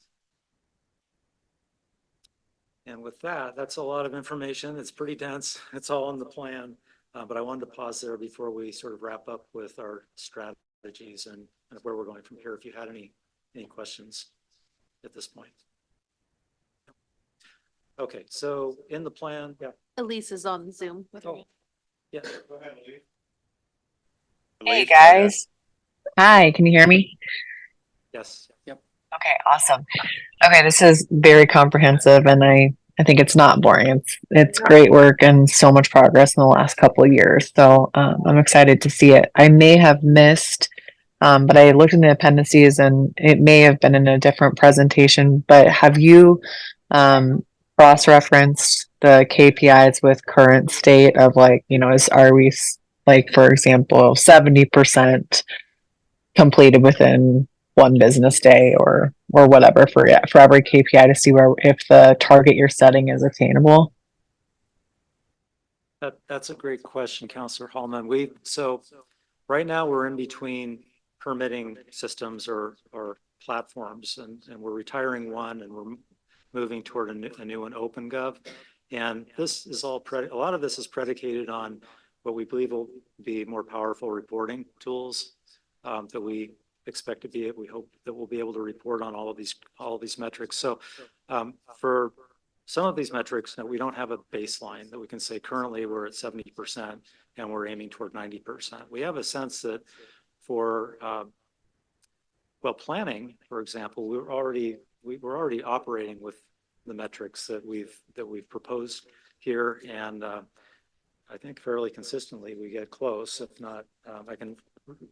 And with that, that's a lot of information. It's pretty dense. It's all in the plan. But I wanted to pause there before we sort of wrap up with our strategies and where we're going from here. If you had any questions at this point. Okay, so in the plan, yeah. Elise is on Zoom with me. Yeah. Go ahead, Elise. Hey Elise, go ahead. guys. Hi, can you hear me? Yes. Yep. Okay, awesome. Okay, this is very comprehensive and I think it's not boring. It's great work and so much progress in the last couple of years. So I'm excited to see it. I may have missed, but I looked in the appendices and it may have been in a different presentation, but have you cross-referenced the KPIs with current state of are we like, for example, 70% completed within 1 business day or whatever for every KPI to see if the target you're setting is attainable? That's a great question, Councilor Hallman. So right now we're in between permitting systems or platforms, and we're retiring one and we're moving toward a new one, OpenGov. And this is all a lot of this is predicated on what we believe will be more powerful reporting tools that we expect to be. We hope that we'll be able to report on all of these metrics. So for some of these metrics, we don't have a baseline that we can say currently we're at 70% and we're aiming toward 90%. We have a sense that for planning, for example, we're already operating with the metrics that we've proposed here, and I think fairly consistently we get close. If not, I can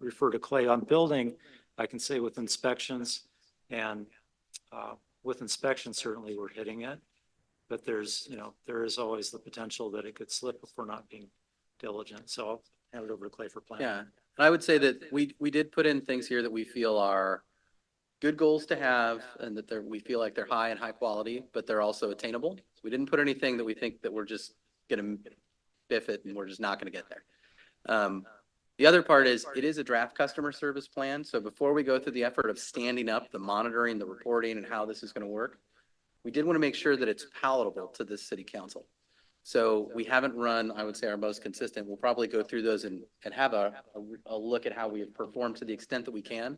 refer to Clay on building. I can say with inspections and certainly we're hitting it, but there is always the potential that it could slip if we're not being diligent. So I'll hand it over to Clay for planning. Yeah, and I would say that we did put in things here that we feel are good goals to have, and that we feel like they're high and high quality, but they're also attainable. We didn't put anything that we think that we're just gonna biff it and we're just not gonna get there. The other part is it is a draft customer service plan. So before we go through the effort of standing up the monitoring, the reporting, and how this is going to work, we did want to make sure that it's palatable to this city council. So we haven't run, I would say, our most consistent. We'll probably go through those and have a look at how we have performed to the extent that we can.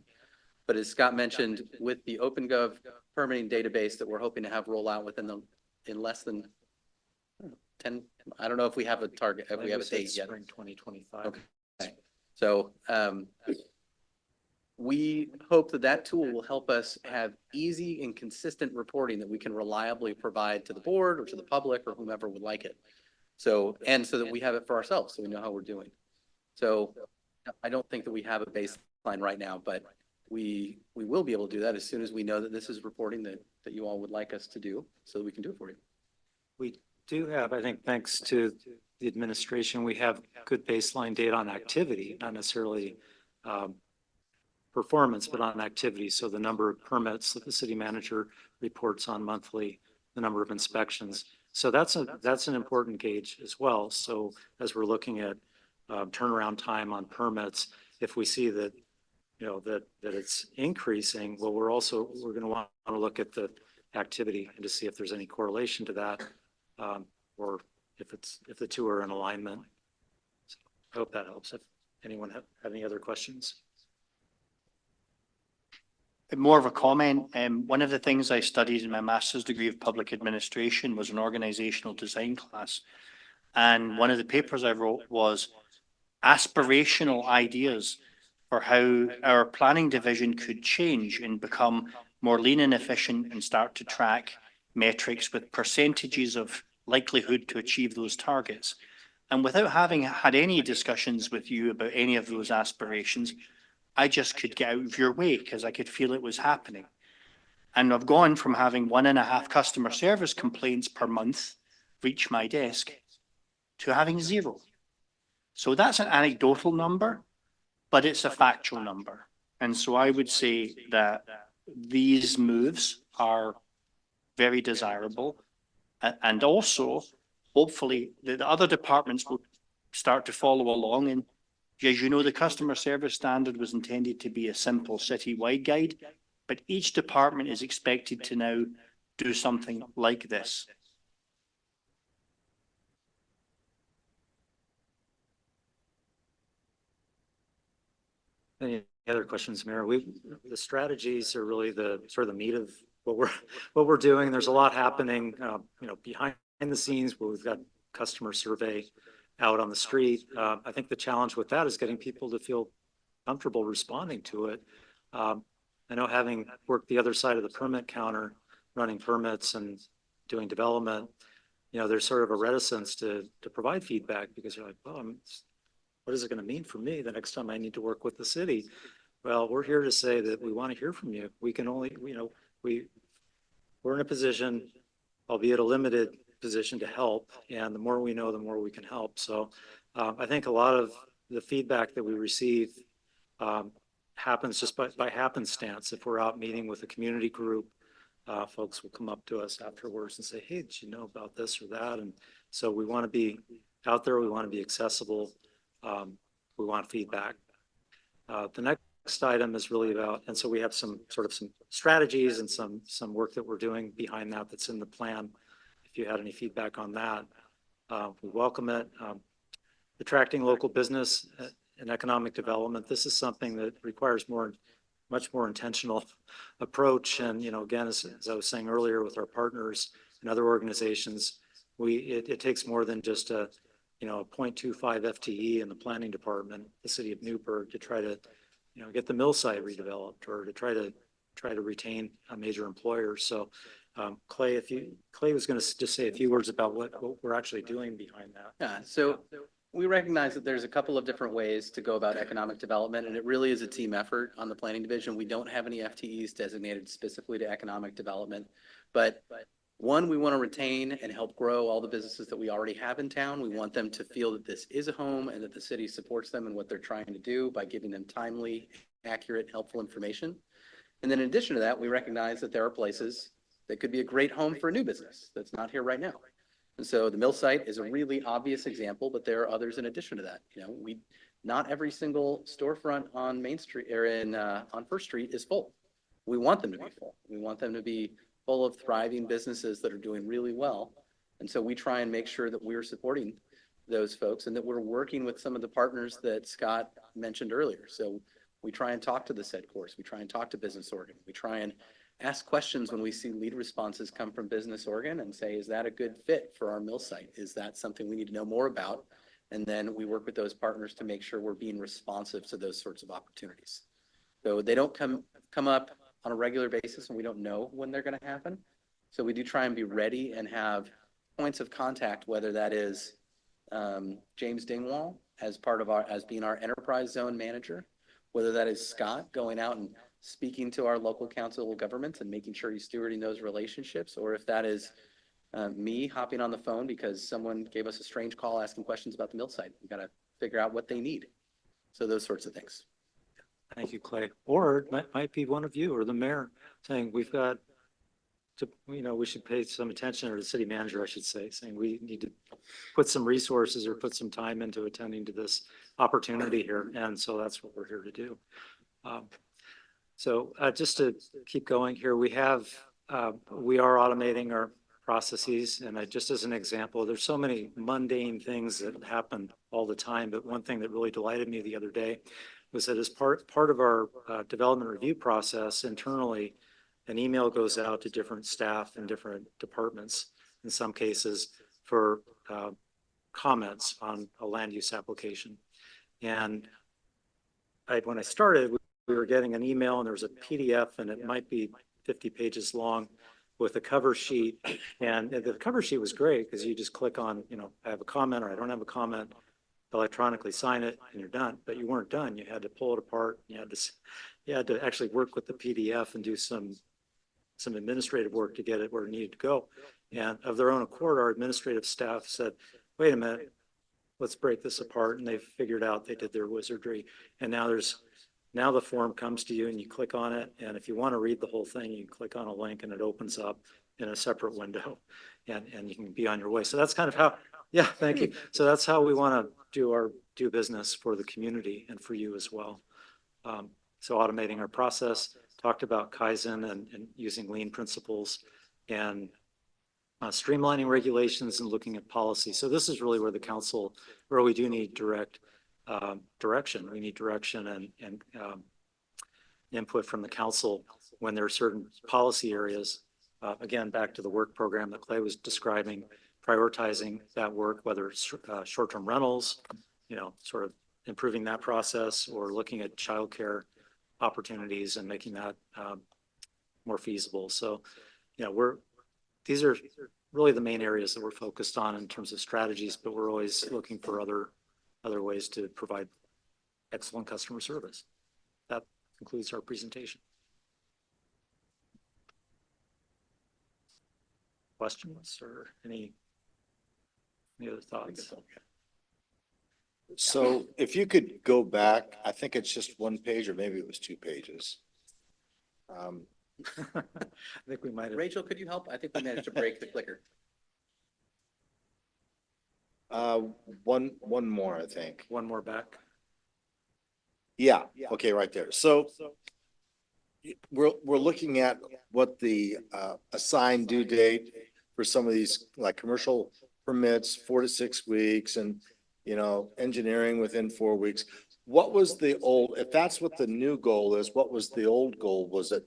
But as Scott mentioned, with the OpenGov permitting database that we're hoping to have roll out in less than 10, I don't know if we have a target, if we have a date yet. Spring 2025. Okay. So we hope that tool will help us have easy and consistent reporting that we can reliably provide to the board or to the public or whomever would like it. So that we have it for ourselves, so we know how we're doing. So I don't think that we have a baseline right now, but we will be able to do that as soon as we know that this is reporting that you all would like us to do, so that we can do it for you. We do have, I think, thanks to the administration, we have good baseline data on activity, not necessarily performance, but on activity. So the number of permits that the city manager reports on monthly, the number of inspections. So that's an important gauge as well. So as we're looking at turnaround time on permits, if we see that, that it's increasing, well, we're going to want to look at the activity and to see if there's any correlation to that, or if the two are in alignment. So I hope that helps. If anyone have any other questions? More of a comment. One of the things I studied in my master's degree of public administration was an organizational design class. And one of the papers I wrote was aspirational ideas for how our planning division could change and become more lean and efficient and start to track metrics with percentages of likelihood to achieve those targets. And without having had any discussions with you about any of those aspirations, I just could get out of your way because I could feel it was happening. And I've gone from having 1.5 customer service complaints per month reach my desk to having 0. So that's an anecdotal number, but it's a factual number. And so I would say that these moves are very desirable. And also, hopefully, the other departments will start to follow along. And as you know, the customer service standard was intended to be a simple citywide guide, but each department is expected to now do something like this. Any other questions, Mayor? The strategies are really the sort of the meat of what we're doing. There's a lot happening, behind the scenes where we've got customer survey out on the street. I think the challenge with that is getting people to feel comfortable responding to it. I know, having worked the other side of the permit counter, running permits and doing development, there's sort of a reticence to provide feedback because you're like, well, what is it going to mean for me the next time I need to work with the city? Well, we're here to say that we want to hear from you. We can only, we're in a position, albeit a limited position, to help. And the more we know, the more we can help. So I think a lot of the feedback that we receive happens just by happenstance. If we're out meeting with a community group, folks will come up to us afterwards and say, hey, did you know about this or that? And so we want to be out there. We want to be accessible. We want feedback. The next item is really about, and so we have some strategies and some work that we're doing behind that that's in the plan. If you had any feedback on that, we welcome it. Attracting local business and economic development. This is something that requires much more intentional approach. And, again, as I was saying earlier, with our partners and other organizations, it takes more than just a 0.25 FTE in the planning department, the city of Newberg, to try to, get the mill site redeveloped, or to try to retain a major employer. So, Clay was going to just say a few words about what we're actually doing behind that. Yeah, so we recognize that there's a couple of different ways to go about economic development, and it really is a team effort on the planning division. We don't have any FTEs designated specifically to economic development, but one, we want to retain and help grow all the businesses that we already have in town. We want them to feel that this is a home and that the city supports them in what they're trying to do by giving them timely, accurate, helpful information. And then in addition to that, we recognize that there are places that could be a great home for a new business that's not here right now. And so the mill site is a really obvious example, but there are others in addition to that. Not every single storefront on Main Street or on First Street is full. We want them to be full. We want them to be full of thriving businesses that are doing really well. And so we try and make sure that we're supporting those folks and that we're working with some of the partners that Scott mentioned earlier. So we try and talk to the said course. We try and talk to Business Oregon. We try and ask questions when we see lead responses come from Business Oregon and say, is that a good fit for our mill site? Is that something we need to know more about? And then we work with those partners to make sure we're being responsive to those sorts of opportunities. So they don't come up on a regular basis, and we don't know when they're going to happen. So we do try and be ready and have points of contact, whether that is James Dingwall as being our enterprise zone manager, whether that is Scott going out and speaking to our local council of governments and making sure he's stewarding those relationships, or if that is me hopping on the phone because someone gave us a strange call asking questions about the mill site. We've got to figure out what they need. So those sorts of things. Thank you, Clay. Or it might be one of you or the mayor saying, we've got to, we should pay some attention, or the city manager, I should say, saying we need to put some resources or put some time into attending to this opportunity here. And so that's what we're here to do. So just to keep going here, we are automating our processes. And just as an example, there's so many mundane things that happen all the time. But one thing that really delighted me the other day was that as part of our development review process internally, an email goes out to different staff and different departments, in some cases, for comments on a land use application. And when I started, we were getting an email and there was a PDF, and it might be 50 pages long with a cover sheet. And the cover sheet was great because you just click on, I have a comment or I don't have a comment, electronically sign it, and you're done. But you weren't done. You had to pull it apart. You had to actually work with the PDF and do some administrative work to get it where it needed to go. And of their own accord, our administrative staff said, wait a minute, let's break this apart. And they figured out, they did their wizardry. And now the form comes to you and you click on it. And if you want to read the whole thing, you click on a link and it opens up in a separate window, and you can be on your way. So that's kind of how, yeah, thank you. So that's how we want to do business for the community and for you as well. So automating our process, talked about Kaizen and using lean principles, and streamlining regulations and looking at policy. So this is really where the council, where we do need direction. We need direction and input from the council when there are certain policy areas. Again, back to the work program that Clay was describing, prioritizing that work, whether it's short-term rentals, sort of improving that process, or looking at childcare opportunities and making that more feasible. So, these are really the main areas that we're focused on in terms of strategies, but we're always looking for other ways to provide excellent customer service. That concludes our presentation. Questions or any other thoughts? So if you could go back, I think it's just one page, or maybe it was 2 pages. I think we might have. Rachel, could you help? I think we managed to break the clicker. One more, I think. One more back. Yeah, okay, right there. So we're looking at what the assigned due date for some of these, like commercial permits, 4 to 6 weeks, and engineering within 4 weeks. What was the old, if that's what the new goal is, what was the old goal? Was it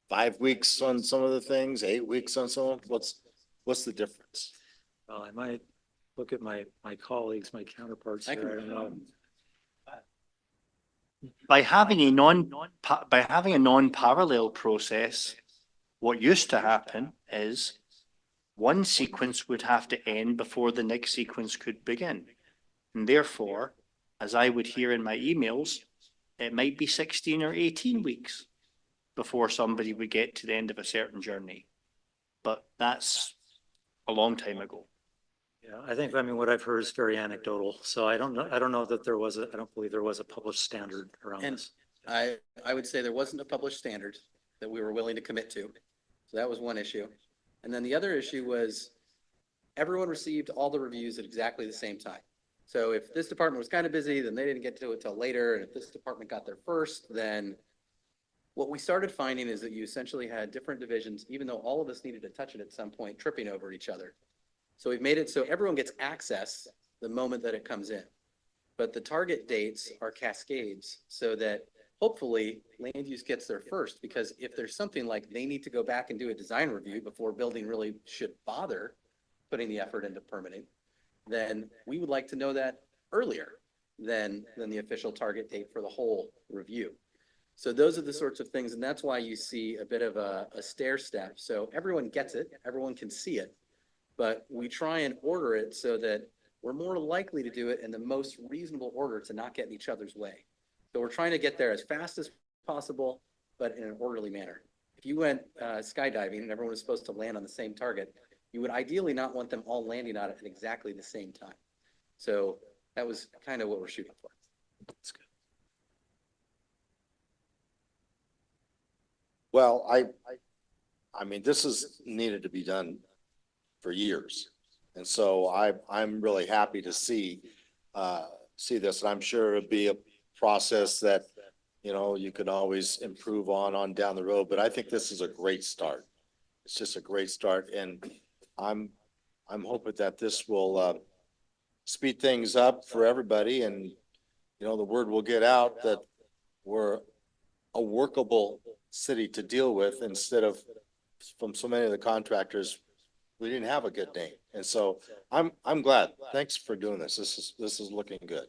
5 weeks on some of the things, 8 weeks on some of them? What's the difference? Well, I might look at my colleagues, my counterparts I here. I can- don't know. By having a non-parallel process, what used to happen is one sequence would have to end before the next sequence could begin. And therefore, as I would hear in my emails, it might be 16 or 18 weeks before somebody would get to the end of a certain journey. But that's a long time ago. Yeah, I mean, what I've heard is very anecdotal. So I don't know that I don't believe there was a published standard around And this. I would say there wasn't a published standard that we were willing to commit to. So that was one issue. And then the other issue was everyone received all the reviews at exactly the same time. So if this department was kind of busy, then they didn't get to it till later. And if this department got there first, then what we started finding is that you essentially had different divisions, even though all of us needed to touch it at some point, tripping over each other. So we've made it so everyone gets access the moment that it comes in. But the target dates are cascades so that hopefully land use gets there first, because if there's something like they need to go back and do a design review before building really should bother putting the effort into permitting, then we would like to know that earlier than the official target date for the whole review. So those are the sorts of things, and that's why you see a bit of a stair step. So everyone gets it, everyone can see it, but we try and order it so that we're more likely to do it in the most reasonable order to not get in each other's way. So we're trying to get there as fast as possible, but in an orderly manner. If you went skydiving and everyone was supposed to land on the same target, you would ideally not want them all landing on it at exactly the same time. So that was kind of what we're shooting for. That's good. Well, I mean, this is needed to be done for years. And so I'm really happy to see this. And I'm sure it'll be a process that, you know, you can always improve on down the road, but I think this is a great start. It's just a great start, and I'm hoping that this will speed things up for everybody, and, you know, the word will get out that we're a workable city to deal with, instead of from so many of the contractors, we didn't have a good name. And so I'm glad. Thanks for doing this. This is looking good.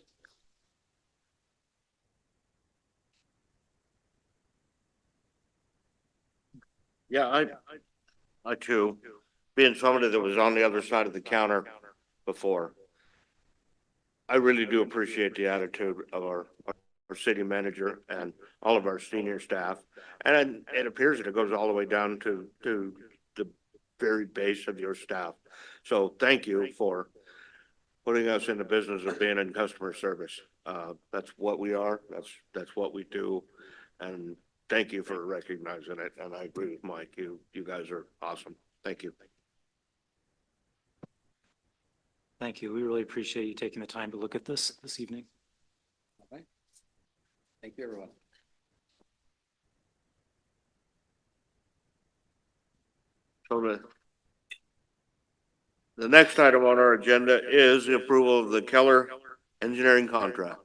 Yeah, I too, being somebody that was on the other side of the counter before, I really do appreciate the attitude of our city manager and all of our senior staff. And it appears that it goes all the way down to the very base of your staff. So thank you for putting us in the business of being in customer service. That's what we are. That's what we do. And thank you for recognizing it. And I agree with Mike. You guys are awesome. Thank you. Thank you. We really appreciate you taking the time to look at this evening. All right. Thank you, everyone. So the next item on our agenda is the approval of the Keller engineering contract.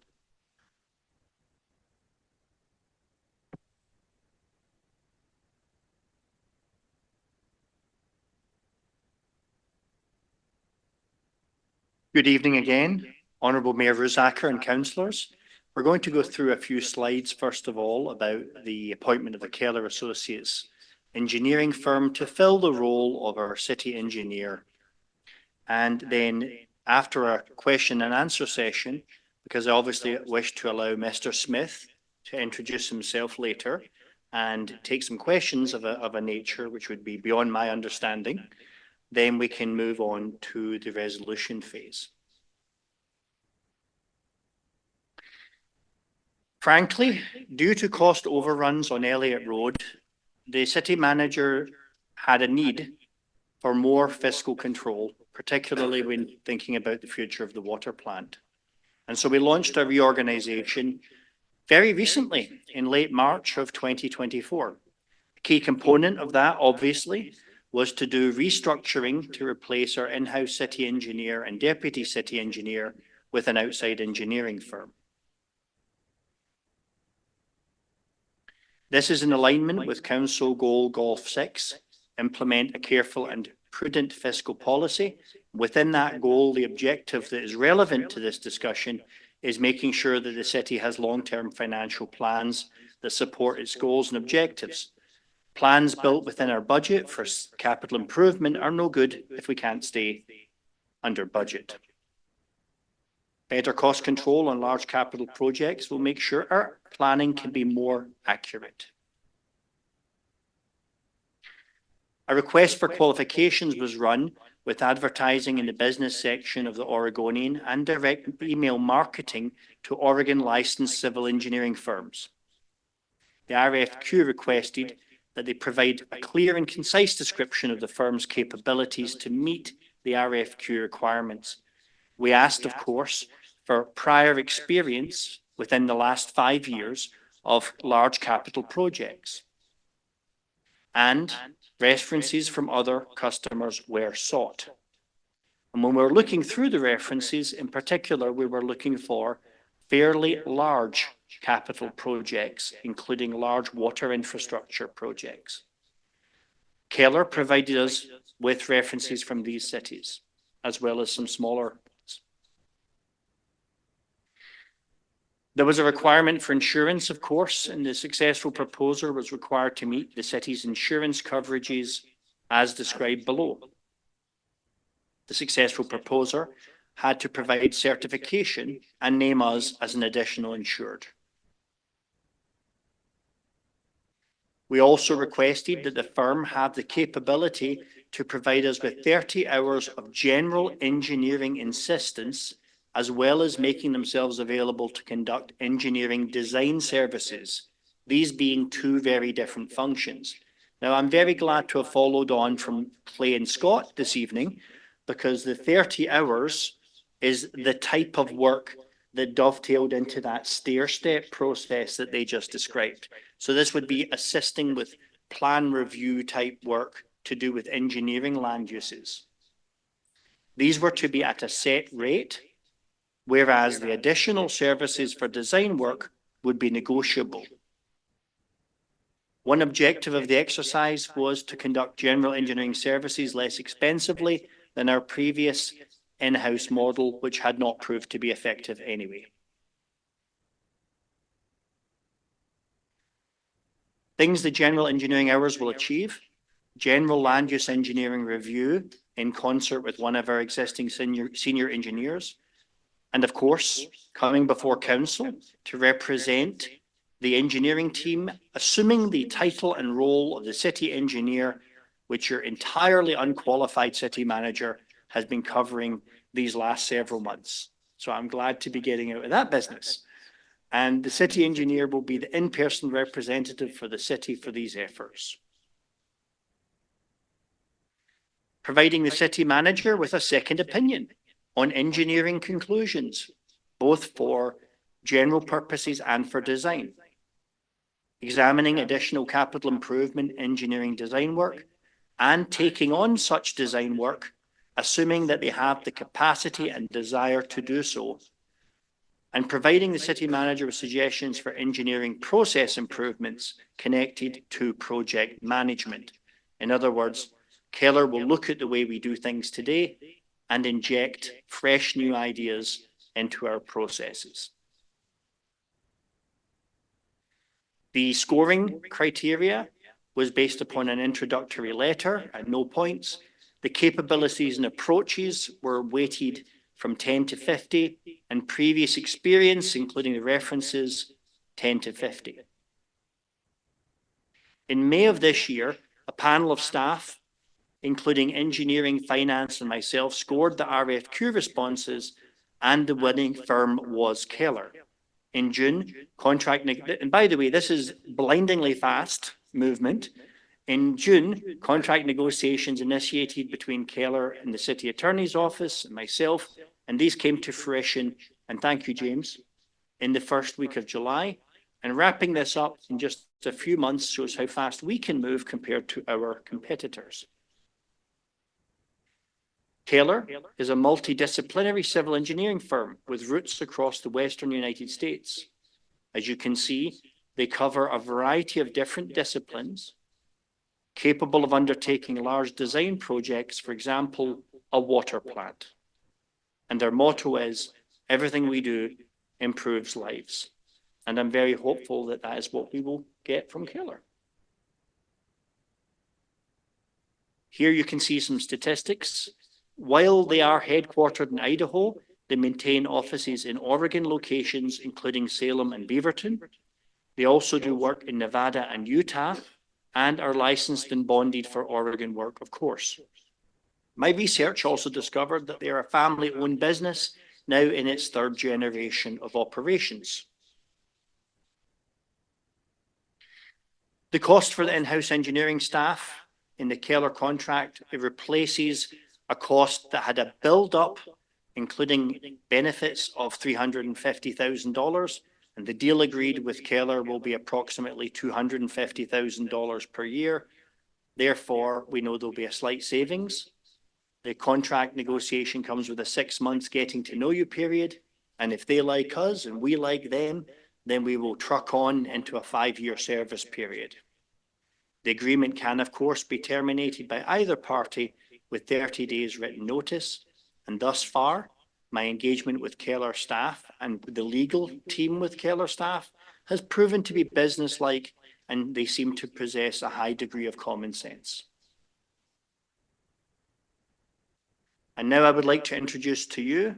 Good evening again, Honourable Mayor Rusacker and councillors. We're going to go through a few slides, first of all, about the appointment of the Keller Associates engineering firm to fill the role of our city engineer. And then after a question and answer session, because I obviously wish to allow Mr. Smith to introduce himself later and take some questions of a nature which would be beyond my understanding, then we can move on to the resolution phase. Frankly, due to cost overruns on Elliott Road, the city manager had a need for more fiscal control, particularly when thinking about the future of the water plant. And so we launched a reorganization very recently in late March of 2024. A key component of that, obviously, was to do restructuring to replace our in-house city engineer and deputy city engineer with an outside engineering firm. This is in alignment with Council Goal Golf 6, implement a careful and prudent fiscal policy. Within that goal, the objective that is relevant to this discussion is making sure that the city has long-term financial plans that support its goals and objectives. Plans built within our budget for capital improvement are no good if we can't stay under budget. Better cost control on large capital projects will make sure our planning can be more accurate. A request for qualifications was run with advertising in the business section of the Oregonian and direct email marketing to Oregon licensed civil engineering firms. The RFQ requested that they provide a clear and concise description of the firm's capabilities to meet the RFQ requirements. We asked, of course, for prior experience within the last 5 years of large capital projects. And references from other customers were sought. And when we were looking through the references, in particular, we were looking for fairly large capital projects, including large water infrastructure projects. Keller provided us with references from these cities, as well as some smaller ones. There was a requirement for insurance, of course, and the successful proposer was required to meet the city's insurance coverages as described below. The successful proposer had to provide certification and name us as an additional insured. We also requested that the firm have the capability to provide us with 30 hours of general engineering assistance, as well as making themselves available to conduct engineering design services these being two very different functions. Now, I'm very glad to have followed on from Clay and Scott this evening, because the 30 hours is the type of work that dovetailed into that stair-step process that they just described. So this would be assisting with plan review type work to do with engineering land uses. These were to be at a set rate, whereas the additional services for design work would be negotiable. One objective of the exercise was to conduct general engineering services less expensively than our previous in-house model, which had not proved to be effective anyway. Things the general engineering hours will achieve: general land use engineering review in concert with one of our existing senior engineers, and of course, coming before council to represent the engineering team, assuming the title and role of the city engineer, which your entirely unqualified city manager has been covering these last several months. So I'm glad to be getting out of that business. And the city engineer will be the in-person representative for the city for these efforts. Providing the city manager with a second opinion on engineering conclusions, both for general purposes and for design. Examining additional capital improvement engineering design work and taking on such design work, assuming that they have the capacity and desire to do so. And providing the city manager with suggestions for engineering process improvements connected to project management. In other words, Keller will look at the way we do things today and inject fresh new ideas into our processes. The scoring criteria was based upon an introductory letter at no points. The capabilities and approaches were weighted from 10 to 50, and previous experience, including the references, 10 to 50. In May of this year, a panel of staff, including engineering, finance, and myself, scored the RFQ responses, and the winning firm was Keller. In June, and by the way, this is blindingly fast movement. In June, contract negotiations initiated between Keller and the City Attorney's Office and myself, and these came to fruition, and thank you, James, in the first week of July. And wrapping this up in just a few months shows how fast we can move compared to our competitors. Keller is a multidisciplinary civil engineering firm with roots across the Western United States. As you can see, they cover a variety of different disciplines, capable of undertaking large design projects, for example, a water plant. And their motto is, everything we do improves lives. And I'm very hopeful that that is what we will get from Keller. Here you can see some statistics. While they are headquartered in Idaho, they maintain offices in Oregon locations, including Salem and Beaverton. They also do work in Nevada and Utah, and are licensed and bonded for Oregon work, of course. My research also discovered that they are a family-owned business, now in its third generation of operations. The cost for the in-house engineering staff in the Keller contract, it replaces a cost that had a build-up, including benefits of $350,000, and the deal agreed with Keller will be approximately $250,000 per year. Therefore, we know there'll be a slight savings. The contract negotiation comes with a 6 months getting to know you period, and if they like us and we like them, then we will truck on into a 5-year service period. The agreement can, of course, be terminated by either party with 30 days written notice, and thus far, my engagement with Keller staff and the legal team with Keller staff has proven to be businesslike, and they seem to possess a high degree of common sense. And now I would like to introduce to you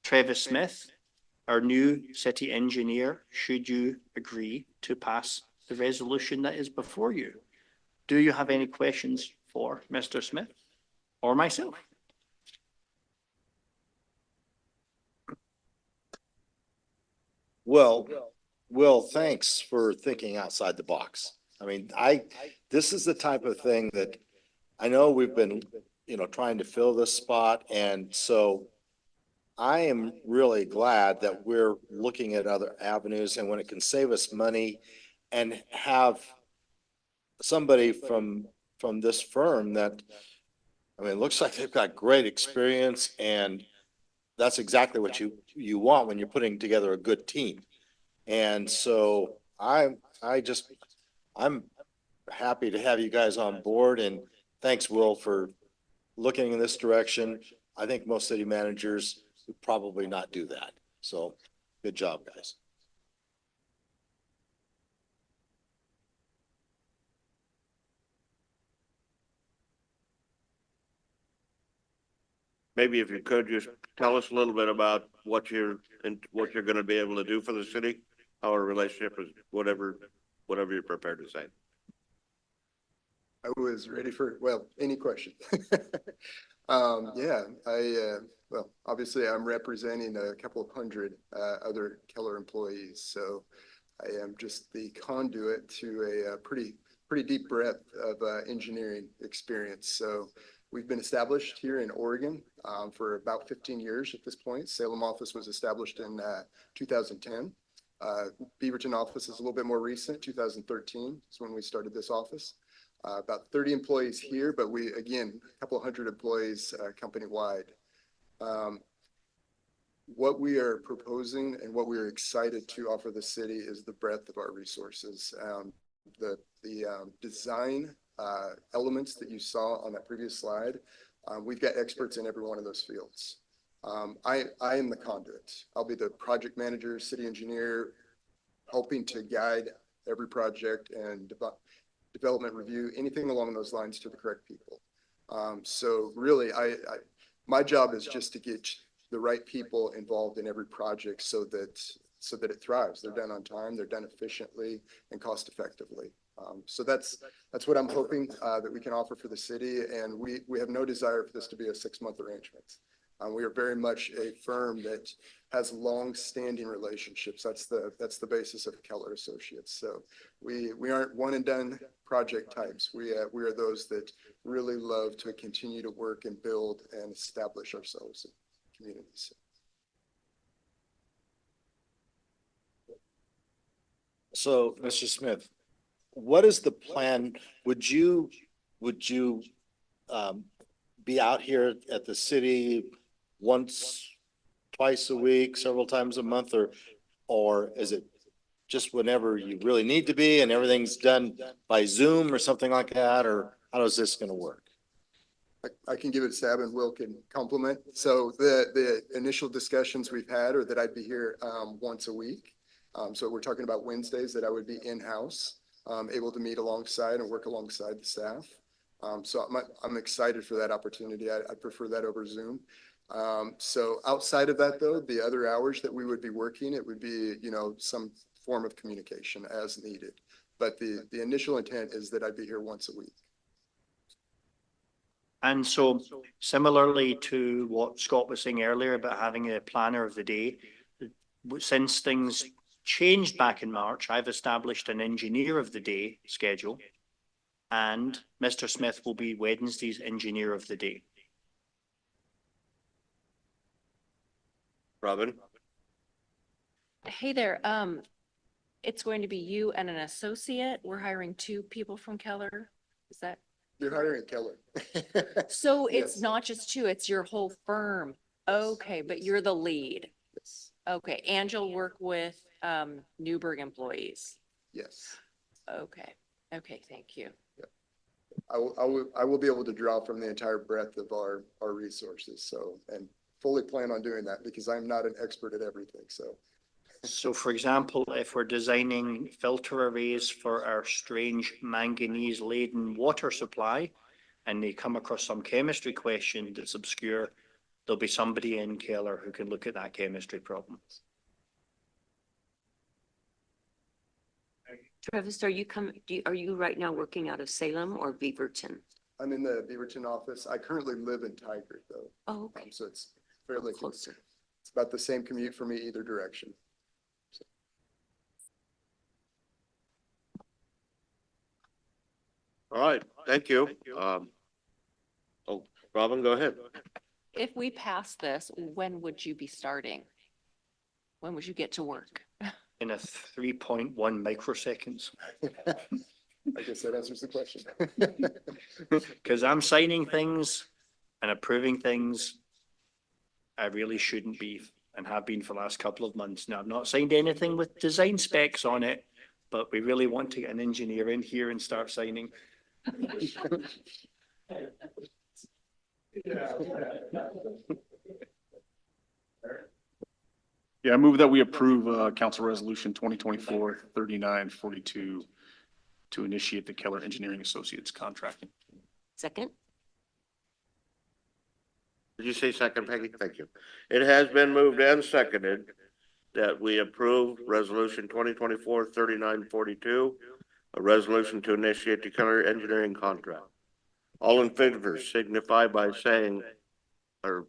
Travis Smith, our new city engineer, should you agree to pass the resolution that is before you. Do you have any questions for Mr. Smith or myself? Well, Will, thanks for thinking outside the box. I mean, this is the type of thing that I know we've been, trying to fill this spot, and so I am really glad that we're looking at other avenues, and when it can save us money and have somebody from this firm that, I mean, it looks like they've got great experience, and that's exactly what you want when you're putting together a good team. And so I'm happy to have you guys on board, and thanks, Will, for looking in this direction. I think most city managers would probably not do that. So good job, guys. Maybe if you could just tell us a little bit about what you're gonna be able to do for the city, how our relationship is, whatever you're prepared to say. I was ready for, well, any question. Yeah, well, obviously I'm representing a couple of hundred, other Keller employees. So I am just the conduit to a pretty deep breadth of, engineering experience. So we've been established here in Oregon, for about 15 years at this point. Salem office was established in, 2010. Beaverton office is a little bit more recent, 2013 is when we started this office. About 30 employees here, but we, again, a couple of hundred employees, company-wide. What we are proposing and what we are excited to offer the city is the breadth of our resources. The design elements that you saw on that previous slide, we've got experts in every one of those fields. I am the conduit. I'll be the project manager, city engineer, helping to guide every project and development review, anything along those lines to the correct people. So really, my job is just to get the right people involved in every project so that it thrives. They're done on time, they're done efficiently and cost effectively. So that's what I'm hoping that we can offer for the city. And we have no desire for this to be a 6-month arrangement. We are very much a firm that has long-standing relationships. That's the basis of Keller Associates. So we aren't one and done project types. We are those that really love to continue to work and build and establish ourselves in communities. So, Mr. Smith, what is the plan? Would you be out here at the city once, twice a week, several times a month, or is it just whenever you really need to be and everything's done by Zoom or something like that? Or how is this going to work? I can give it a stab and Will can complement. So the initial discussions we've had are that I'd be here once a week. So we're talking about Wednesdays that I would be in-house, able to meet alongside and work alongside the staff. So I'm excited for that opportunity. I prefer that over Zoom. So outside of that, though, the other hours that we would be working, it would be, some form of communication as needed. But the initial intent is that I'd be here once a week. And so similarly to what Scott was saying earlier about having a planner of the day, since things changed back in March, I've established an engineer of the day schedule, and Mr. Smith will be Wednesday's engineer of the day. Robin? Hey there, it's going to be you and an associate. We're hiring 2 people from Keller. Is that? You're hiring Keller. So it's Yes. not just 2, it's your whole firm. Okay, but you're the lead. Yes. Okay, and you'll work with, Newberg employees. Yes. Okay, thank you. I will be able to draw from the entire breadth of our resources. So, and fully plan on doing that because I'm not an expert at everything. So for example, if we're designing filter arrays for our strange manganese laden water supply and they come across some chemistry question that's obscure, there'll be somebody in Keller who can look at that chemistry problem. Travis, are you right now working out of Salem or Beaverton? I'm in the Beaverton office. I currently live in Tigard though. Oh, okay. So it's fairly Closer. It's about the same commute for me either direction. All right, thank you. Oh, Robin, go ahead. If we pass this, when would you be starting? When would you get to work? In a 3.1 microseconds. I guess that answers the question. Because I'm signing things and approving things I really shouldn't be and have been for the last couple of months. Now, I've not signed anything with design specs on it, but we really want to get an engineer in here and start signing. Yeah, I move that we approve, Council Resolution 2024-3942 to initiate the Keller Engineering Associates contracting. Second? Did you say second, Peggy? Thank you. It has been moved and seconded that we approve resolution 2024-3942, a resolution to initiate the Keller Engineering contract. All in favor signify by saying, or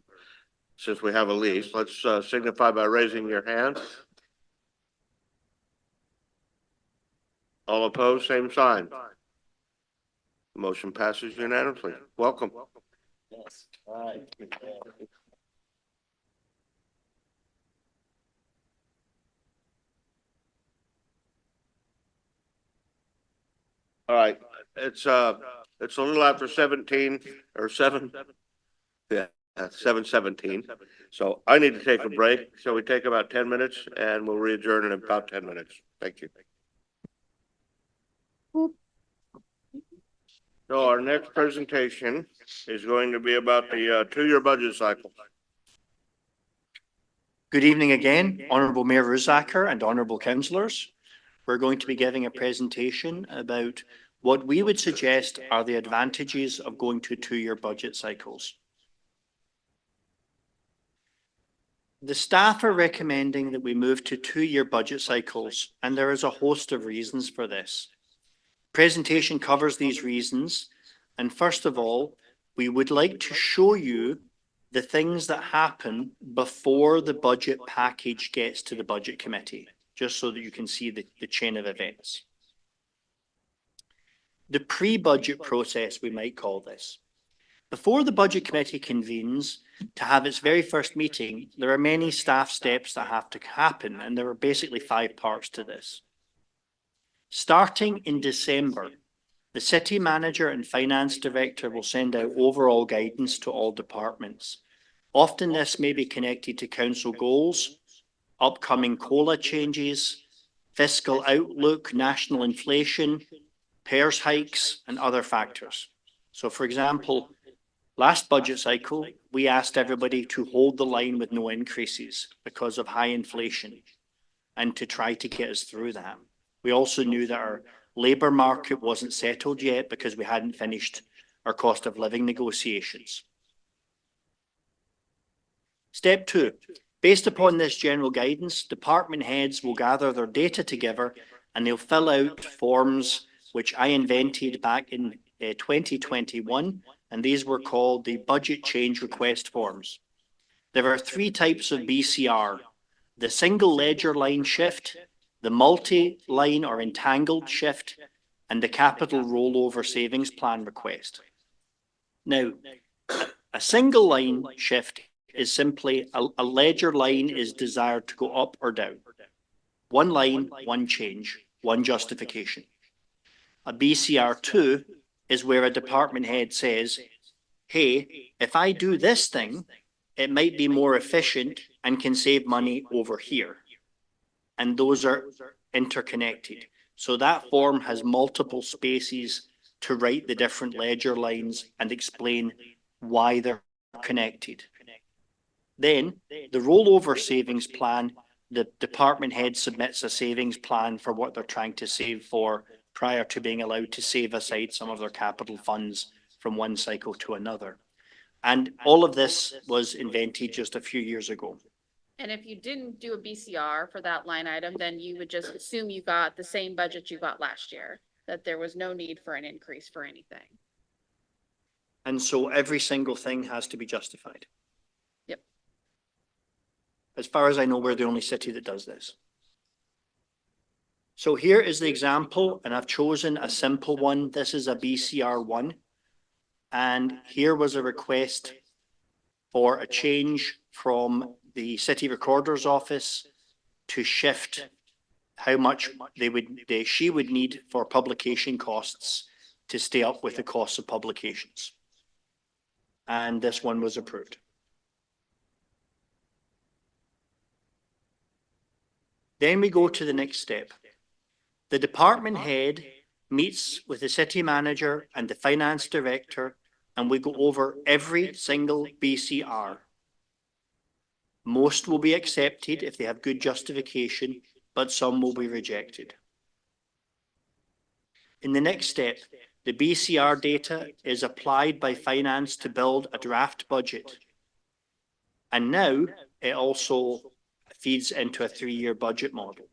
since we have a lease, let's signify by raising your hand. All opposed, same sign. Motion passes unanimously. Welcome. Yes, all right. All right, it's a little after 17 or 7. Yeah, 7:17. So I need to take a break. So we take about 10 minutes and we'll re-adjourn in about 10 minutes. Thank you. So our next presentation is going to be about the 2-year budget cycle. Good evening again, Honourable Mayor Ruzacker and Honourable Councillors. We're going to be giving a presentation about what we would suggest are the advantages of going to 2-year budget cycles. The staff are recommending that we move to 2-year budget cycles, and there is a host of reasons for this. Presentation covers these reasons, and first of all, we would like to show you the things that happen before the budget package gets to the budget committee, just so that you can see the chain of events. The pre-budget process, we might call this. Before the budget committee convenes to have its very first meeting, there are many staff steps that have to happen, and there are basically 5 parts to this. Starting in December, the city manager and finance director will send out overall guidance to all departments. Often this may be connected to council goals, upcoming COLA changes, fiscal outlook, national inflation, PERS hikes, and other factors. So for example, last budget cycle, we asked everybody to hold the line with no increases because of high inflation and to try to get us through that. We also knew that our labour market wasn't settled yet because we hadn't finished our cost of living negotiations. Step 2, based upon this general guidance, department heads will gather their data together and they'll fill out forms which I invented back in 2021, and these were called the budget change request forms. There are 3 types of BCR: the single ledger line shift, the multi-line or entangled shift, and the capital rollover savings plan request. Now, a single line shift is simply a ledger line is desired to go up or down. One line, one change, one justification. A BCR2 is where a department head says, hey, if I do this thing, it might be more efficient and can save money over here. And those are interconnected. So that form has multiple spaces to write the different ledger lines and explain why they're connected. Then the rollover savings plan, the department head submits a savings plan for what they're trying to save for prior to being allowed to save aside some of their capital funds from one cycle to another. And all of this was invented just a few years ago. And if you didn't do a BCR for that line item, then you would just assume you got the same budget you got last year, that there was no need for an increase for anything. And so every single thing has to be justified. Yep. As far as I know, we're the only city that does this. So here is the example, and I've chosen a simple one. This is a BCR1. And here was a request for a change from the city recorder's office to shift how much she would need for publication costs to stay up with the costs of publications. And this one was approved. Then we go to the next step. The department head meets with the city manager and the finance director, and we go over every single BCR. Most will be accepted if they have good justification, but some will be rejected. In the next step, the BCR data is applied by finance to build a draft budget. And now it also feeds into a 3-year budget model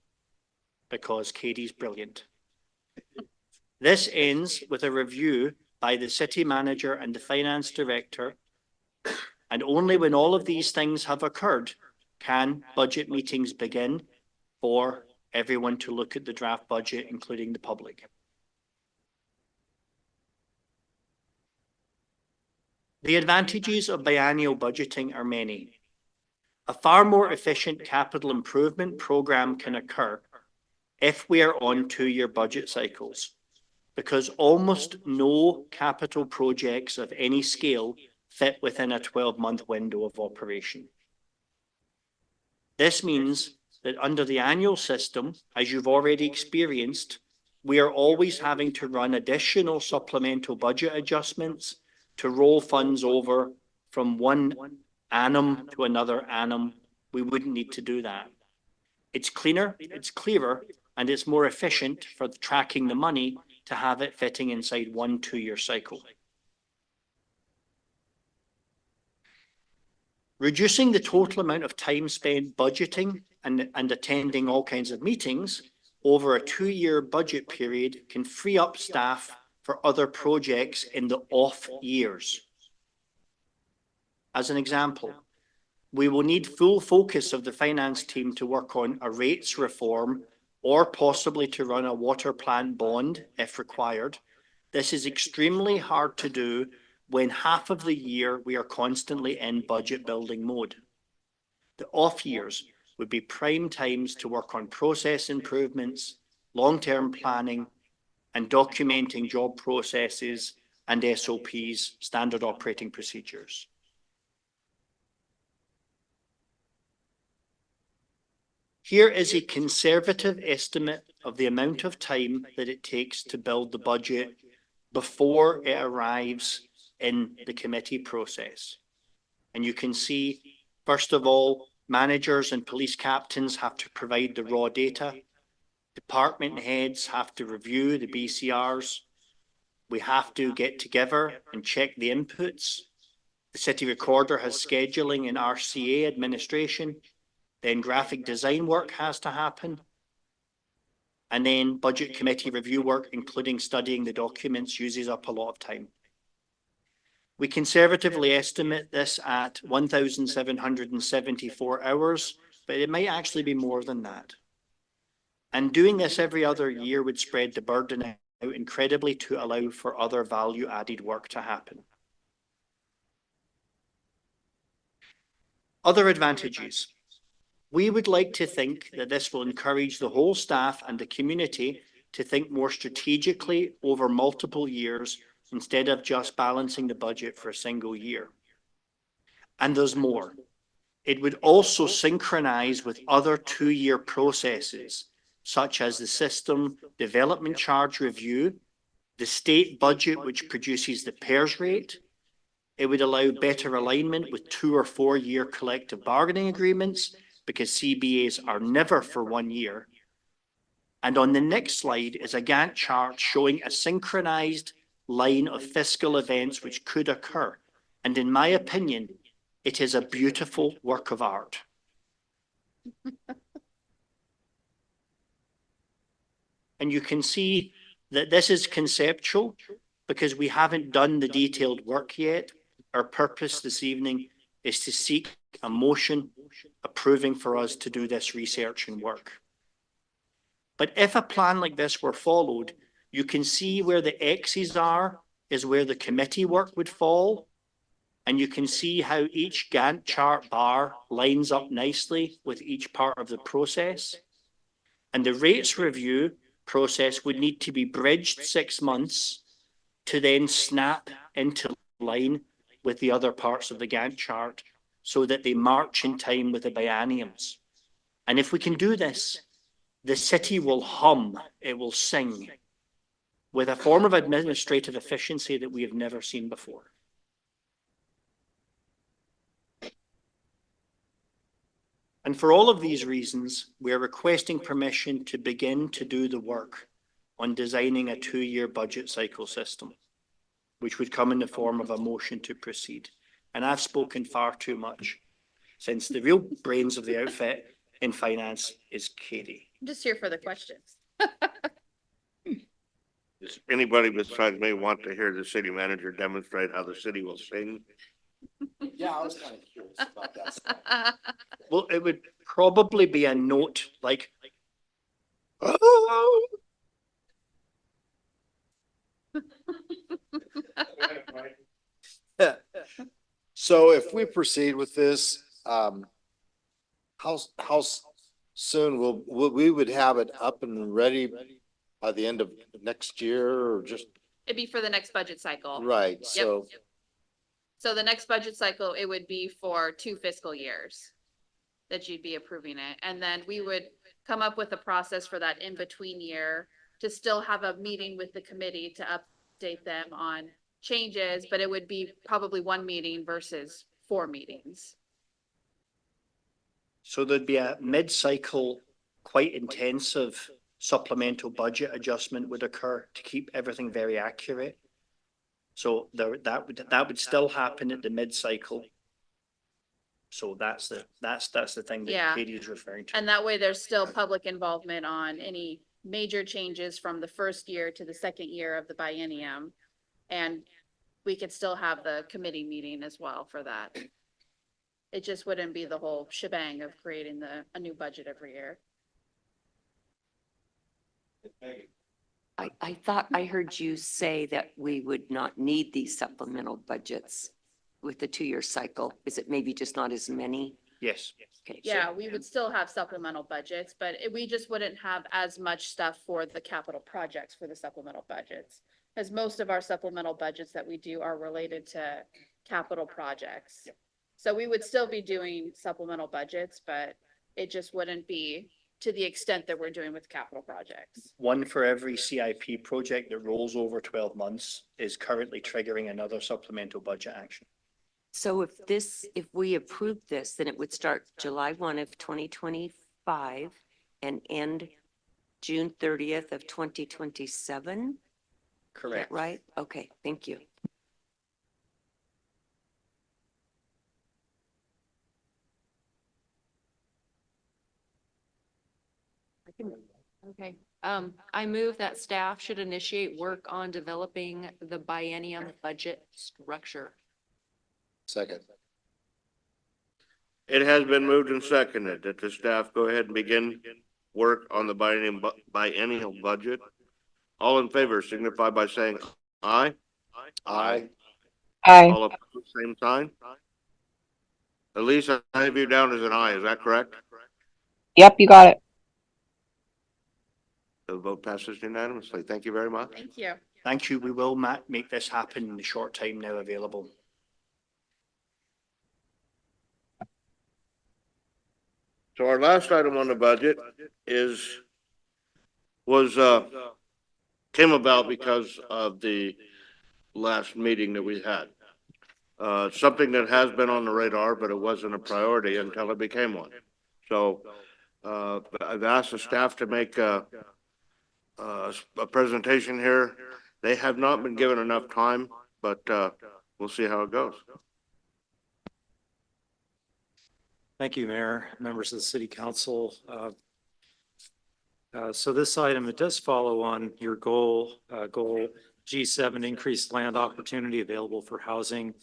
because Katie's brilliant. This ends with a review by the city manager and the finance director. And only when all of these things have occurred can budget meetings begin for everyone to look at the draft budget, including the public. The advantages of biennial budgeting are many. A far more efficient capital improvement program can occur if we are on 2-year budget cycles, because almost no capital projects of any scale fit within a 12-month window of operation. This means that under the annual system, as you've already experienced, we are always having to run additional supplemental budget adjustments to roll funds over from one annum to another annum. We wouldn't need to do that. It's cleaner, it's clearer, and it's more efficient for tracking the money to have it fitting inside 1 2-year cycle. Reducing the total amount of time spent budgeting and attending all kinds of meetings over a 2-year budget period can free up staff for other projects in the off years. As an example, we will need full focus of the finance team to work on a rates reform or possibly to run a water plant bond if required. This is extremely hard to do when half of the year we are constantly in budget building mode. The off years would be prime times to work on process improvements, long-term planning, and documenting job processes and SOPs, standard operating procedures. Here is a conservative estimate of the amount of time that it takes to build the budget before it arrives in the committee process. And you can see, first of all, managers and police captains have to provide the raw data. Department heads have to review the BCRs. We have to get together and check the inputs. The city recorder has scheduling and RCA administration. Then graphic design work has to happen. And then budget committee review work, including studying the documents, uses up a lot of time. We conservatively estimate this at 1,774 hours, but it might actually be more than that. And doing this every other year would spread the burden out incredibly to allow for other value-added work to happen. Other advantages. We would like to think that this will encourage the whole staff and the community to think more strategically over multiple years instead of just balancing the budget for a single year. And there's more. It would also synchronize with other 2-year processes, such as the system development charge review, the state budget, which produces the PERS rate. It would allow better alignment with 2- or 4-year collective bargaining agreements, because CBAs are never for 1 year. And on the next slide is a Gantt chart showing a synchronized line of fiscal events which could occur. And in my opinion, it is a beautiful work of art. And you can see that this is conceptual because we haven't done the detailed work yet. Our purpose this evening is to seek a motion approving for us to do this research and work. But if a plan like this were followed, you can see where the X's are is where the committee work would fall. And you can see how each Gantt chart bar lines up nicely with each part of the process. And the rates review process would need to be bridged 6 months to then snap into line with the other parts of the Gantt chart so that they march in time with the bienniums. And if we can do this, the city will hum, it will sing with a form of administrative efficiency that we have never seen before. And for all of these reasons, we are requesting permission to begin to do the work on designing a 2-year budget cycle system, which would come in the form of a motion to proceed. And I've spoken far too much, since the real brains of the outfit in finance is Katie. I'm just here for the questions. Does anybody besides me want to hear the city manager demonstrate how the city will sing? Yeah, I was kind of curious about that. Well, it would probably be a note like, oh. So if we proceed with this, how soon will we would have it up and ready by the end of next year or just, It'd be for the next budget cycle. right, so. So the next budget cycle, it would be for 2 fiscal years that you'd be approving it. And then we would come up with a process for that in-between year to still have a meeting with the committee to update them on changes, but it would be probably 1 meeting versus 4 meetings. So there'd be a mid-cycle, quite intensive supplemental budget adjustment would occur to keep everything very accurate. So that would still happen at the mid-cycle. So that's the thing Yeah. that Katie is referring to. And that way there's still public involvement on any major changes from the first year to the second year of the biennium. And we could still have the committee meeting as well for that. It just wouldn't be the whole shebang of creating a new budget every year. I thought I heard you say that we would not need these supplemental budgets with the 2-year cycle. Is it maybe just not as many? Yes. Okay. Yeah, we would still have supplemental budgets, but we just wouldn't have as much stuff for the capital projects for the supplemental budgets. As most of our supplemental budgets that we do are related to capital projects. So we would still be doing supplemental budgets, but it just wouldn't be to the extent that we're doing with capital projects. One for every CIP project that rolls over 12 months is currently triggering another supplemental budget action. So if we approve this, then it would start July 1 of 2025 and end June 30th of 2027? Is Correct. that right? Okay, thank you. Okay, I move that staff should initiate work on developing the biennium budget structure. Second. It has been moved and seconded that the staff go ahead and begin work on the biennial budget. All in favor signify by saying aye. Aye. Aye. All opposed, same sign. Elise, I have you down as an aye, is that correct? Yep, you got it. The vote passes unanimously. Thank you very much. Thank you. Thank you. We will make this happen in the short time now available. So our last item on the budget came about because of the last meeting that we had. Something that has been on the radar, but it wasn't a priority until it became one. So, I've asked the staff to make a presentation here. They have not been given enough time, but, we'll see how it goes. Thank you, Mayor, members of the City Council. So this item, it does follow on your goal G7, increased land opportunity available for housing.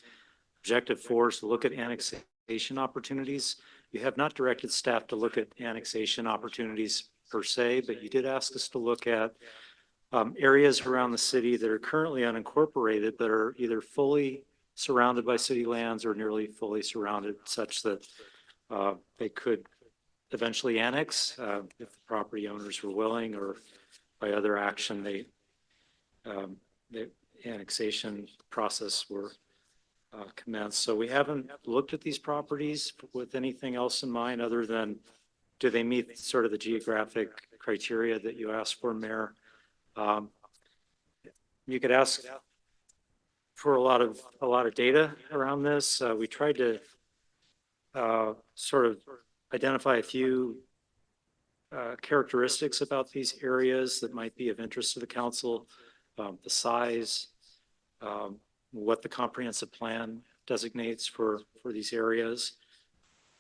Objective 4 is to look at annexation opportunities. You have not directed staff to look at annexation opportunities per se, but you did ask us to look at areas around the city that are currently unincorporated, but are either fully surrounded by city lands or nearly fully surrounded such that they could eventually annex if the property owners were willing, or by other action, the annexation process were commenced. So we haven't looked at these properties with anything else in mind other than, do they meet sort of the geographic criteria that you asked for, Mayor? You could ask for a lot of data around this. We tried to sort of identify a few characteristics about these areas that might be of interest to the council, the size, what the comprehensive plan designates for these areas,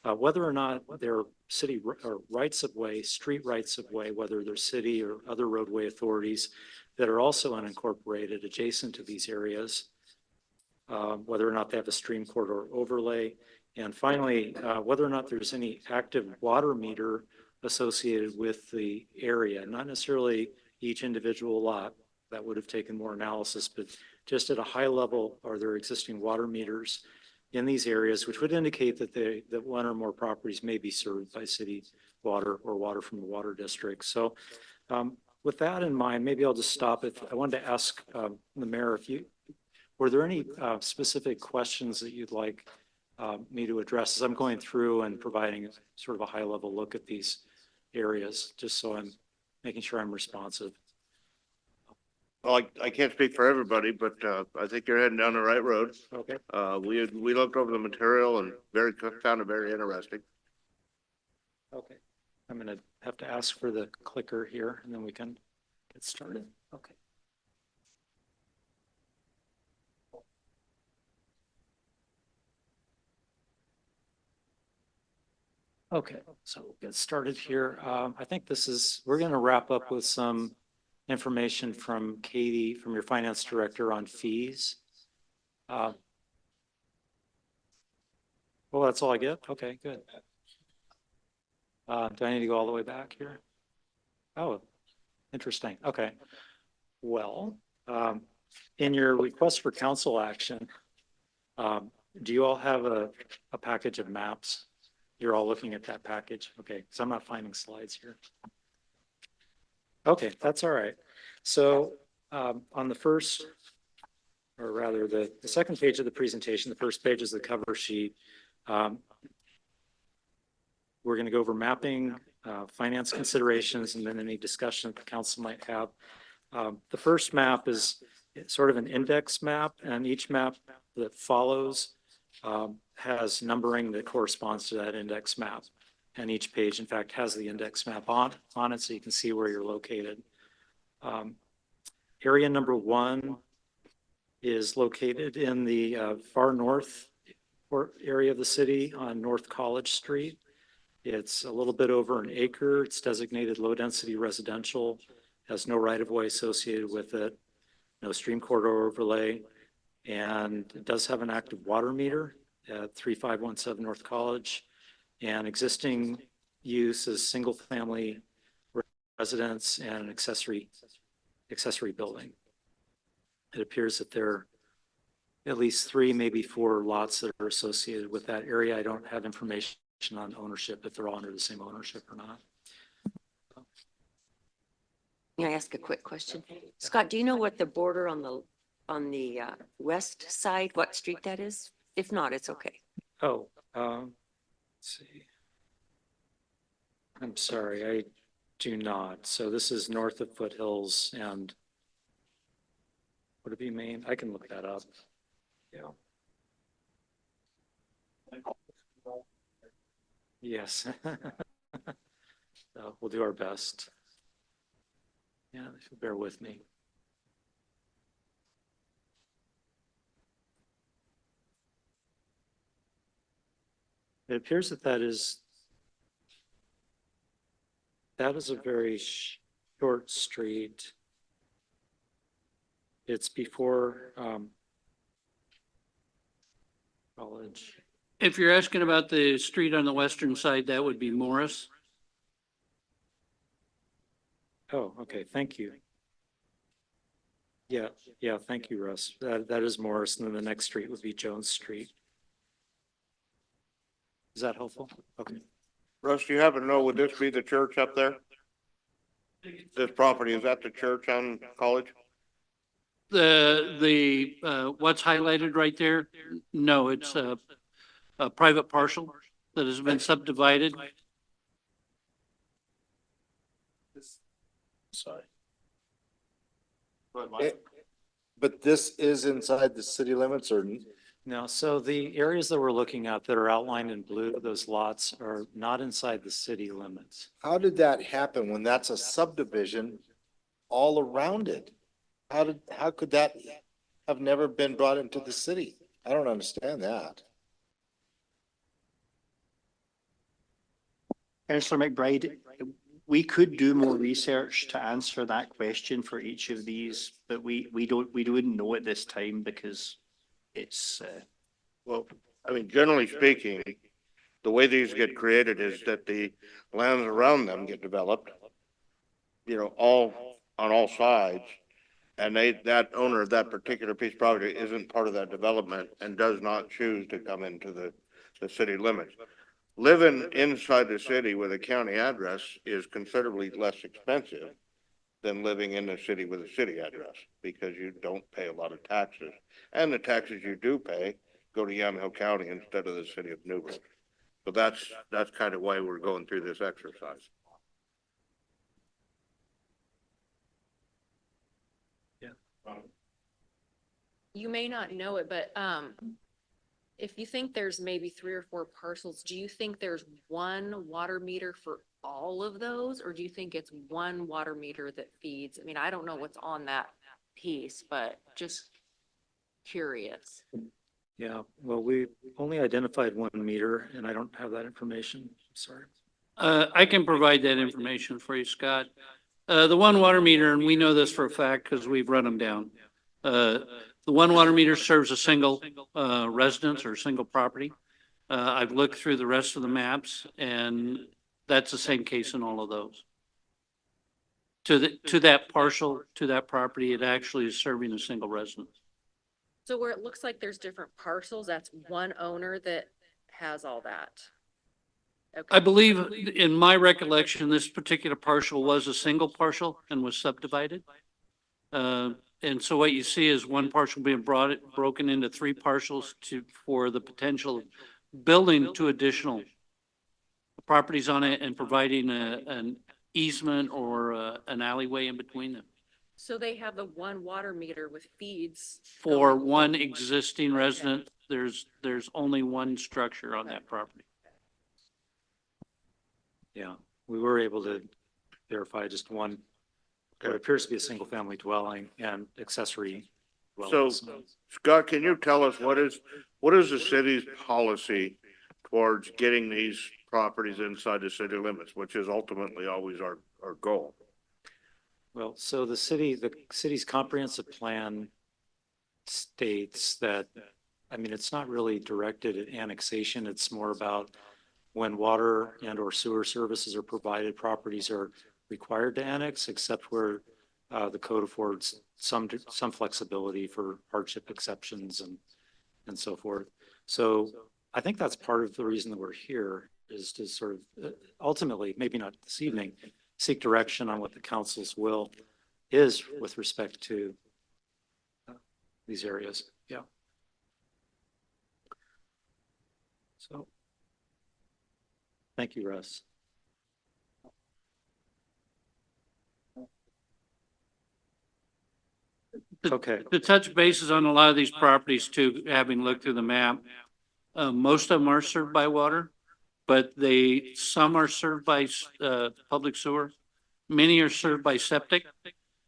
whether or not they're city or rights of way, street rights of way, whether they're city or other roadway authorities that are also unincorporated adjacent to these areas, whether or not they have a stream corridor overlay, and finally, whether or not there's any active water meter associated with the area, not necessarily each individual lot. That would have taken more analysis, but just at a high level, are there existing water meters in these areas, which would indicate that that one or more properties may be served by city water or water from the water district. So with that in mind, maybe I'll just stop it. I wanted to ask the mayor, were there any specific questions that you'd like me to address as I'm going through and providing sort of a high level look at these areas, just so I'm making sure I'm responsive? Well, I can't speak for everybody, but I think you're heading down the right road. Okay. We looked over the material and found it very interesting. Okay. I'm going to have to ask for the clicker here and then we can get started. Okay. Okay, so we'll get started here. I think we're going to wrap up with some information from Katie, from your finance director, on fees. Well, that's all I get? Okay, good. Do I need to go all the way back here? Oh, interesting. Okay. Well, in your request for council action, do you all have a package of maps? You're all looking at that package? Okay, because I'm not finding slides here. Okay, that's all right. So on the first, or rather the second page of the presentation, the first page is the cover sheet. We're going to go over mapping, finance considerations, and then any discussion that the council might have. The first map is sort of an index map, and each map that follows has numbering that corresponds to that index map. And each page, in fact, has the index map on it, so you can see where you're located. Area number 1 is located in the far north area of the city on North College Street. It's a little bit over an acre. It's designated low density residential, has no right of way associated with it, no stream corridor overlay, and it does have an active water meter at 3517 North College, and existing use is single family residence and an accessory building. It appears that there are at least 3, maybe 4 lots that are associated with that area. I don't have information on ownership, if they're all under the same ownership or not. May I ask a quick question? Scott, do you know what the border on the west side, what street that is? If not, it's okay. Oh, let's see. I'm sorry, I do not. So this is north of Foothills, and would it be Maine? I can look that up. Yeah. Yes. So we'll do our best. Yeah, if you'll bear with me. It appears that that is a very short street. It's before College. If you're asking about the street on the western side, that would be Morris. Oh, okay, thank you. Yeah, yeah, thank you, Russ. That is Morris, and then the next street would be Jones Street. Is that helpful? Okay. Russ, do you happen to know, would this be the church up there? This property, is that the church on College? What's highlighted right there? No, it's a private parcel that has been subdivided. Sorry. But this is inside the city limits or? No, so the areas that we're looking at that are outlined in blue, those lots are not inside the city limits. How did that happen when that's a subdivision all around it? How could that have never been brought into the city? I don't understand that. Councillor McBride, we could do more research to answer that question for each of these, but we wouldn't know at this time because it's, Well, I mean, generally speaking, the way these get created is that the lands around them get developed, you know, on all sides. And that owner of that particular piece of property isn't part of that development and does not choose to come into the city limits. Living inside the city with a county address is considerably less expensive than living in the city with a city address, because you don't pay a lot of taxes. And the taxes you do pay go to Yamhill County instead of the city of Newberg. So that's kind of why we're going through this exercise. You may not know it, but if you think there's maybe 3 or 4 parcels, do you think there's one water meter for all of those? Or do you think it's one water meter that feeds? I mean, I don't know what's on that piece, but just curious. Yeah, well, we only identified 1 meter and I don't have that information. Sorry. I can provide that information for you, Scott. The one water meter, and we know this for a fact because we've run them down. The one water meter serves a single residence or single property. I've looked through the rest of the maps and that's the same case in all of those. To that parcel, to that property, it actually is serving a single residence. So where it looks like there's different parcels, that's one owner that has all that. I believe in my recollection, this particular parcel was a single parcel and was subdivided. And so what you see is one parcel being broken into 3 parcels for the potential of building 2 additional properties on it and providing an easement or an alleyway in between them. So they have the one water meter with feeds. For one existing resident, there's only one structure on that property. Yeah, we were able to verify just one, what appears to be a single family dwelling and accessory So, dwellings. Scott, can you tell us what is the city's policy towards getting these properties inside the city limits, which is ultimately always our goal? Well, so the city's comprehensive plan states that, I mean, it's not really directed at annexation. It's more about when water and or sewer services are provided, properties are required to annex, except where the code affords some flexibility for hardship exceptions and so forth. So I think that's part of the reason that we're here, is to sort of ultimately, maybe not this evening, seek direction on what the council's will is with respect to these areas. Yeah. So, thank you, Russ. Okay. To touch bases on a lot of these properties too, having looked through the map, most of them are served by water, but some are served by public sewer. Many are served by septic,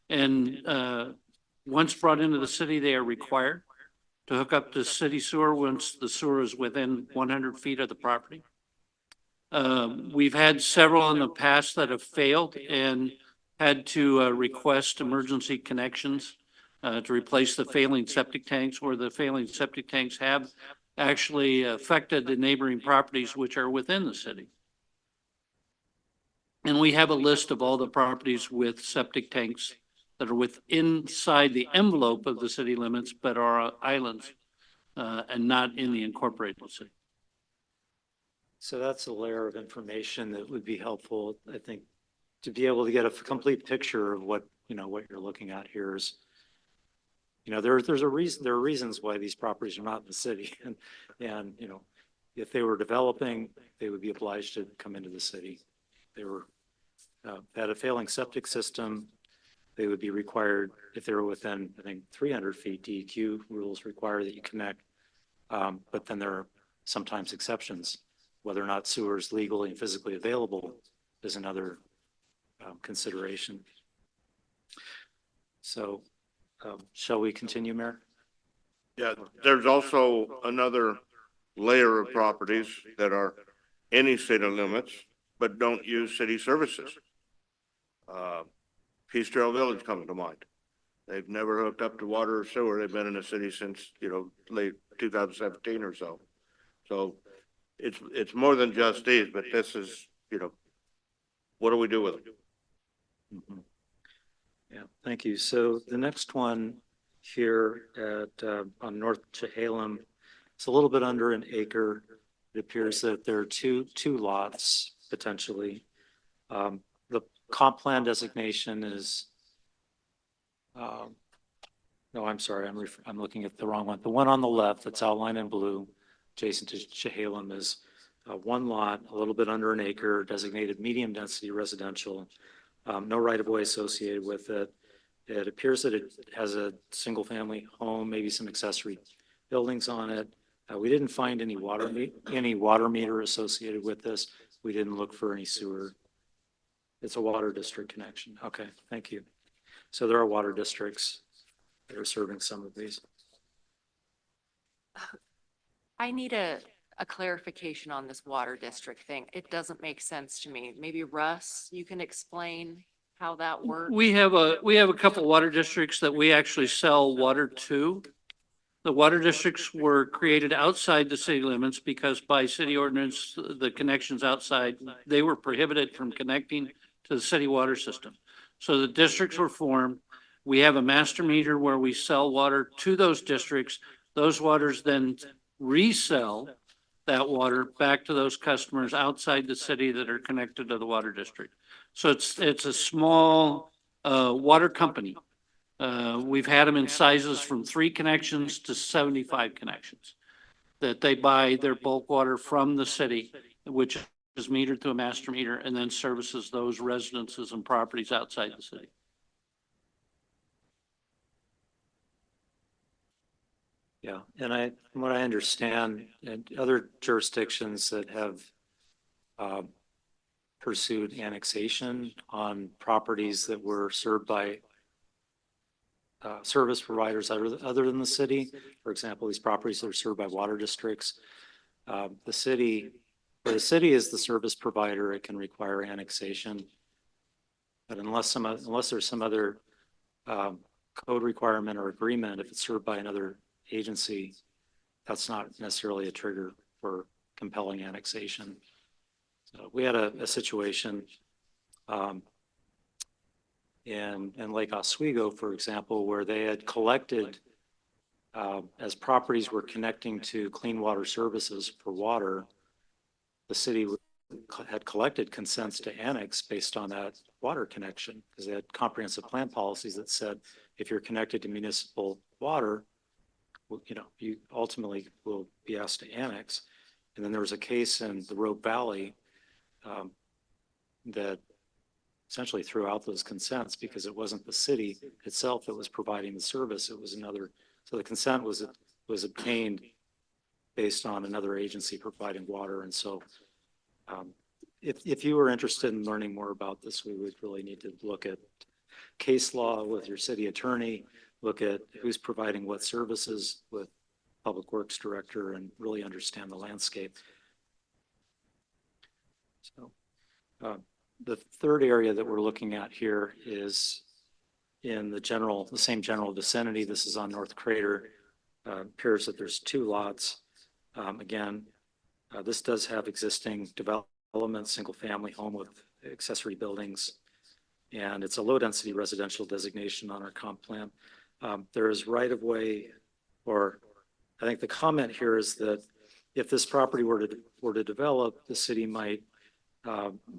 and once brought into the city, they are required to hook up to city sewer once the sewer is within 100 feet of the property. We've had several in the past that have failed and had to request emergency connections to replace the failing septic tanks, where the failing septic tanks have actually affected the neighboring properties which are within the city. And we have a list of all the properties with septic tanks that are inside the envelope of the city limits, but are islands, and not in the incorporated city. So that's a layer of information that would be helpful, I think, to be able to get a complete picture of what, what you're looking at here is, there's a reason, there are reasons why these properties are not in the city. And, if they were developing, they would be obliged to come into the city. They were, had a failing septic system, they would be required, if they were within, I think, 300 feet, DEQ rules require that you connect. But then there are sometimes exceptions. Whether or not sewer is legally and physically available is another consideration. So shall we continue, Mayor? Yeah, there's also another layer of properties that are any city limits, but don't use city services. Peace Trail Village comes to mind. They've never hooked up to water or sewer. They've been in the city since, late 2017 or so. So it's more than just these, but this is, what do we do with them? Mhm. Yeah, thank you. So the next one here on North Chehalem, it's a little bit under an acre. It appears that there are two lots potentially. The comp plan designation is, no, I'm sorry, I'm looking at the wrong one. The one on the left that's outlined in blue, adjacent to Chehalem, is one lot, a little bit under an acre, designated medium density residential. No right of way associated with it. It appears that it has a single family home, maybe some accessory buildings on it. We didn't find any water meter associated with this. We didn't look for any sewer. It's a water district connection. Okay, thank you. So there are water districts that are serving some of these. I need a clarification on this water district thing. It doesn't make sense to me. Maybe Russ, you can explain how that works? We have a couple water districts that we actually sell water to. The water districts were created outside the city limits because by city ordinance, the connections outside, they were prohibited from connecting to the city water system. So the districts were formed. We have a master meter where we sell water to those districts. Those waters then resell that water back to those customers outside the city that are connected to the water district. So it's a small water company. We've had them in sizes from 3 connections to 75 connections that they buy their bulk water from the city, which is metered to a master meter and then services those residences and properties outside the city. Yeah, and from what I understand, and other jurisdictions that have pursued annexation on properties that were served by service providers other than the city. For example, these properties that are served by water districts. Where the city is the service provider, it can require annexation. But unless there's some other code requirement or agreement, if it's served by another agency, that's not necessarily a trigger for compelling annexation. So we had a situation in Lake Oswego, for example, where they had collected, as properties were connecting to clean water services for water, the city had collected consents to annex based on that water connection, because they had comprehensive plan policies that said, if you're connected to municipal water, you ultimately will be asked to annex. And then there was a case in the Rogue Valley that essentially threw out those consents because it wasn't the city itself that was providing the service. It was another. So the consent was obtained based on another agency providing water. And so if you were interested in learning more about this, we would really need to look at case law with your city attorney, look at who's providing what services with Public Works Director, and really understand the landscape. So the third area that we're looking at here is in the same general vicinity. This is on North Crater. Appears that there's 2 lots. Again, this does have existing development, single family home with accessory buildings. And it's a low-density residential designation on our comp plan. There is right-of-way, or I think the comment here is that if this property were to develop, the city might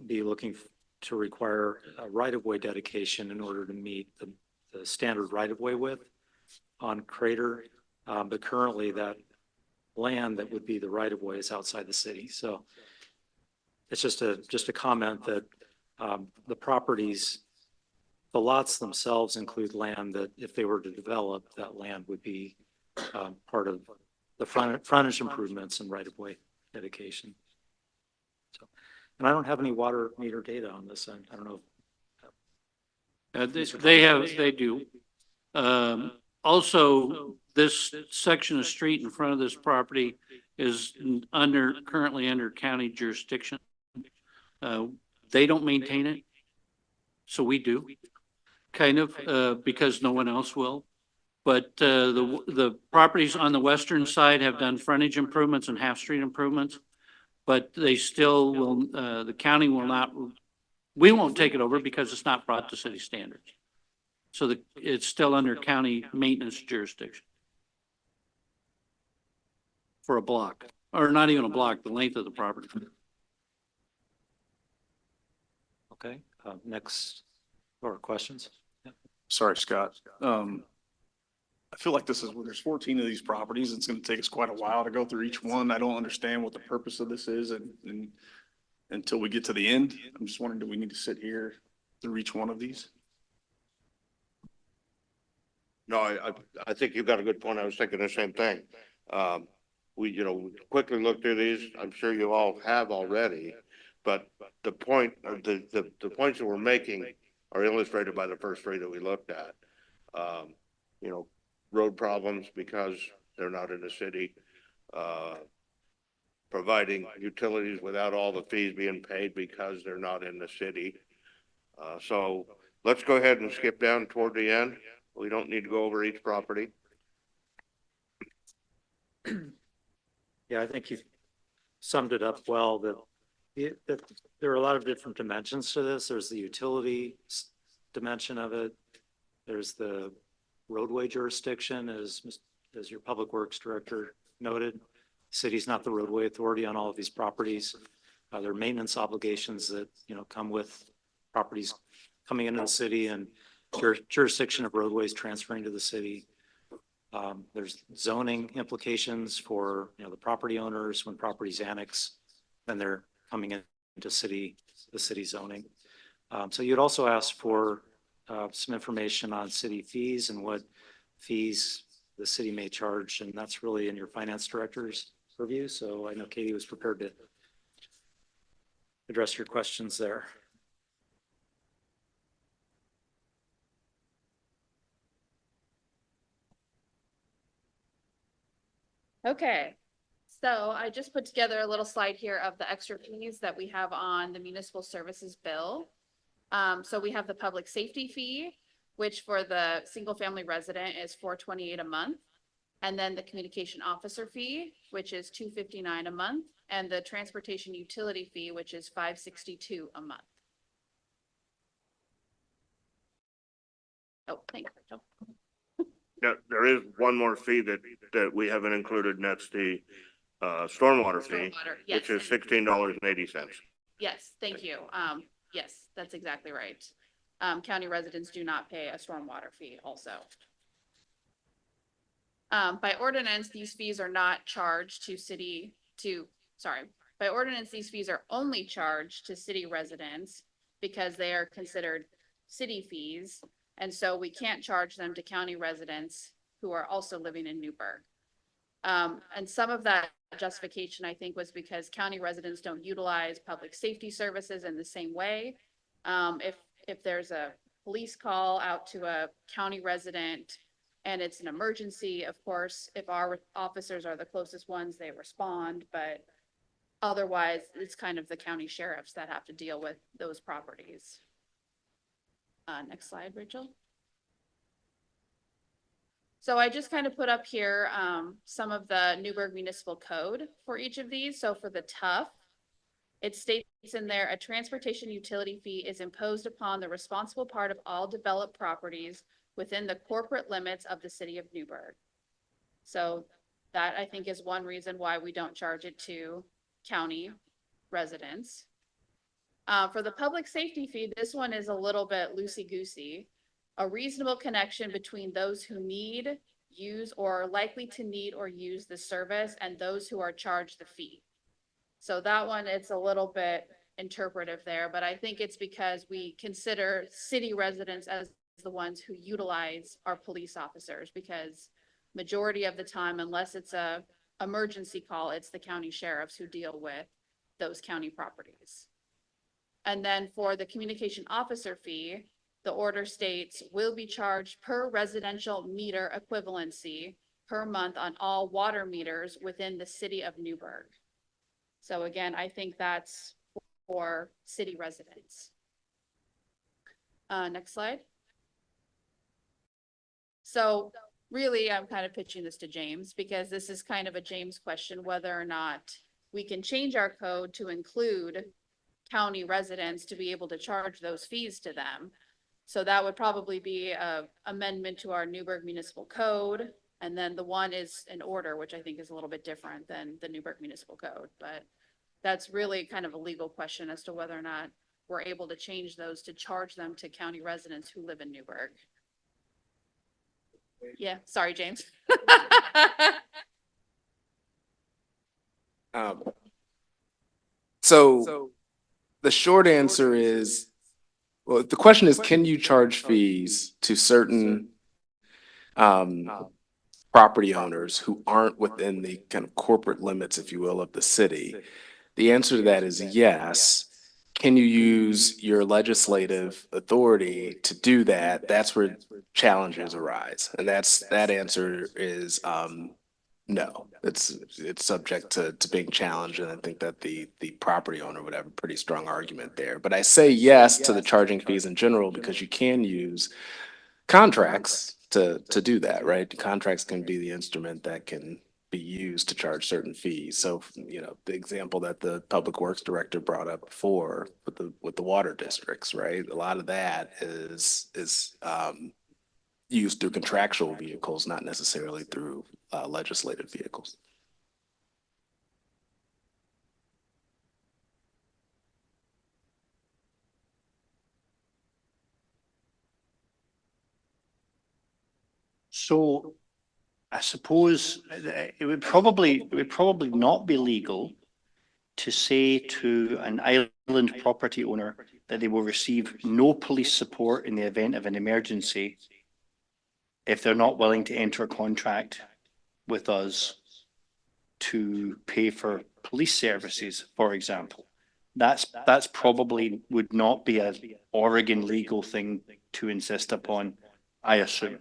be looking to require a right-of-way dedication in order to meet the standard right-of-way width on Crater. But currently that land that would be the right-of-way is outside the city. So it's just a comment that the properties, the lots themselves include land that if they were to develop, that land would be part of the frontage improvements and right-of-way dedication. So, and I don't have any water meter data on this. I don't know. They do. Also, this section of street in front of this property is currently under county jurisdiction. They don't maintain it. So we do, kind of, because no one else will. But the properties on the western side have done frontage improvements and half-street improvements. But they still will, the county will not, we won't take it over because it's not brought to city standards. So it's still under county maintenance jurisdiction. For a block, or not even a block, the length of the property. Okay, next, or questions? Sorry, Scott. I feel like there's 14 of these properties. It's gonna take us quite a while to go through each one. I don't understand what the purpose of this is and until we get to the end. I'm just wondering, do we need to sit here through each one of these? No, I think you got a good point. I was thinking the same thing. We quickly looked through these. I'm sure you all have already, but the point, the points that we're making are illustrated by the first three that we looked at. Road problems because they're not in the city, providing utilities without all the fees being paid because they're not in the city. So let's go ahead and skip down toward the end. We don't need to go over each property. Yeah, I think you've summed it up well, that there are a lot of different dimensions to this. There's the utility dimension of it. There's the roadway jurisdiction, as your public works director noted. City's not the roadway authority on all of these properties. There are maintenance obligations that, come with properties coming into the city, and jurisdiction of roadways transferring to the city. There's zoning implications for, the property owners when properties annex, then they're coming into the city zoning. So you'd also ask for some information on city fees and what fees the city may charge, and that's really in your finance director's purview. So I know Katie was prepared to address your questions there. Okay, so I just put together a little slide here of the extra fees that we have on the municipal services bill. So we have the public safety fee, which for the single family resident is $428 a month. And then the communication officer fee, which is $259 a month, and the transportation utility fee, which is $562 a month. Oh, thanks, Rachel. There is one more fee that we haven't included, and that's the stormwater fee, Yes, which is $16.80. yes, thank you. Yes, that's exactly right. County residents do not pay a stormwater fee also. By ordinance, these fees are not charged by ordinance, these fees are only charged to city residents because they are considered city fees. And so we can't charge them to county residents who are also living in Newberg. And some of that justification, I think, was because county residents don't utilize public safety services in the same way. If there's a police call out to a county resident and it's an emergency, of course, if our officers are the closest ones, they respond, but otherwise it's kind of the county sheriffs that have to deal with those properties. Next slide, Rachel. So I just kind of put up here some of the Newberg Municipal Code for each of these. So for the TUF, It states in there, a transportation utility fee is imposed upon the responsible part of all developed properties within the corporate limits of the city of Newberg. So that I think is one reason why we don't charge it to county residents. For the public safety fee, this one is a little bit loosey-goosey. A reasonable connection between those who need, use, or are likely to need or use the service and those who are charged the fee. So that one, it's a little bit interpretive there, but I think it's because we consider city residents as the ones who utilize our police officers, because majority of the time, unless it's a emergency call, it's the county sheriffs who deal with those county properties. And then for the communication officer fee, the order states will be charged per residential meter equivalency per month on all water meters within the city of Newberg. So again, I think that's for city residents. Next slide. So really, I'm kind of pitching this to James because this is kind of a James question, whether or not we can change our code to include county residents to be able to charge those fees to them. So that would probably be a amendment to our Newberg Municipal Code. And then the one is an order, which I think is a little bit different than the Newberg Municipal Code, but that's really kind of a legal question as to whether or not we're able to change those to charge them to county residents who live in Newberg. Yeah, sorry, James. So the short answer is, well, the question is, can you charge fees to certain property owners who aren't within the kind of corporate limits, if you will, of the city? The answer to that is yes. Can you use your legislative authority to do that? That's where challenges arise. And that answer is no. It's subject to being challenged, and I think that the property owner would have a pretty strong argument there. But I say yes to the charging fees in general because you can use contracts to do that, right? Contracts can be the instrument that can be used to charge certain fees. So, you know, the example that the Public Works Director brought up before with the water districts, right? A lot of that is used through contractual vehicles, not necessarily through legislative vehicles. So I suppose it would probably not be legal to say to an island property owner that they will receive no police support in the event of an emergency if they're not willing to enter a contract with us to pay for police services, for example. That's probably would not be an Oregon legal thing to insist upon, I assume.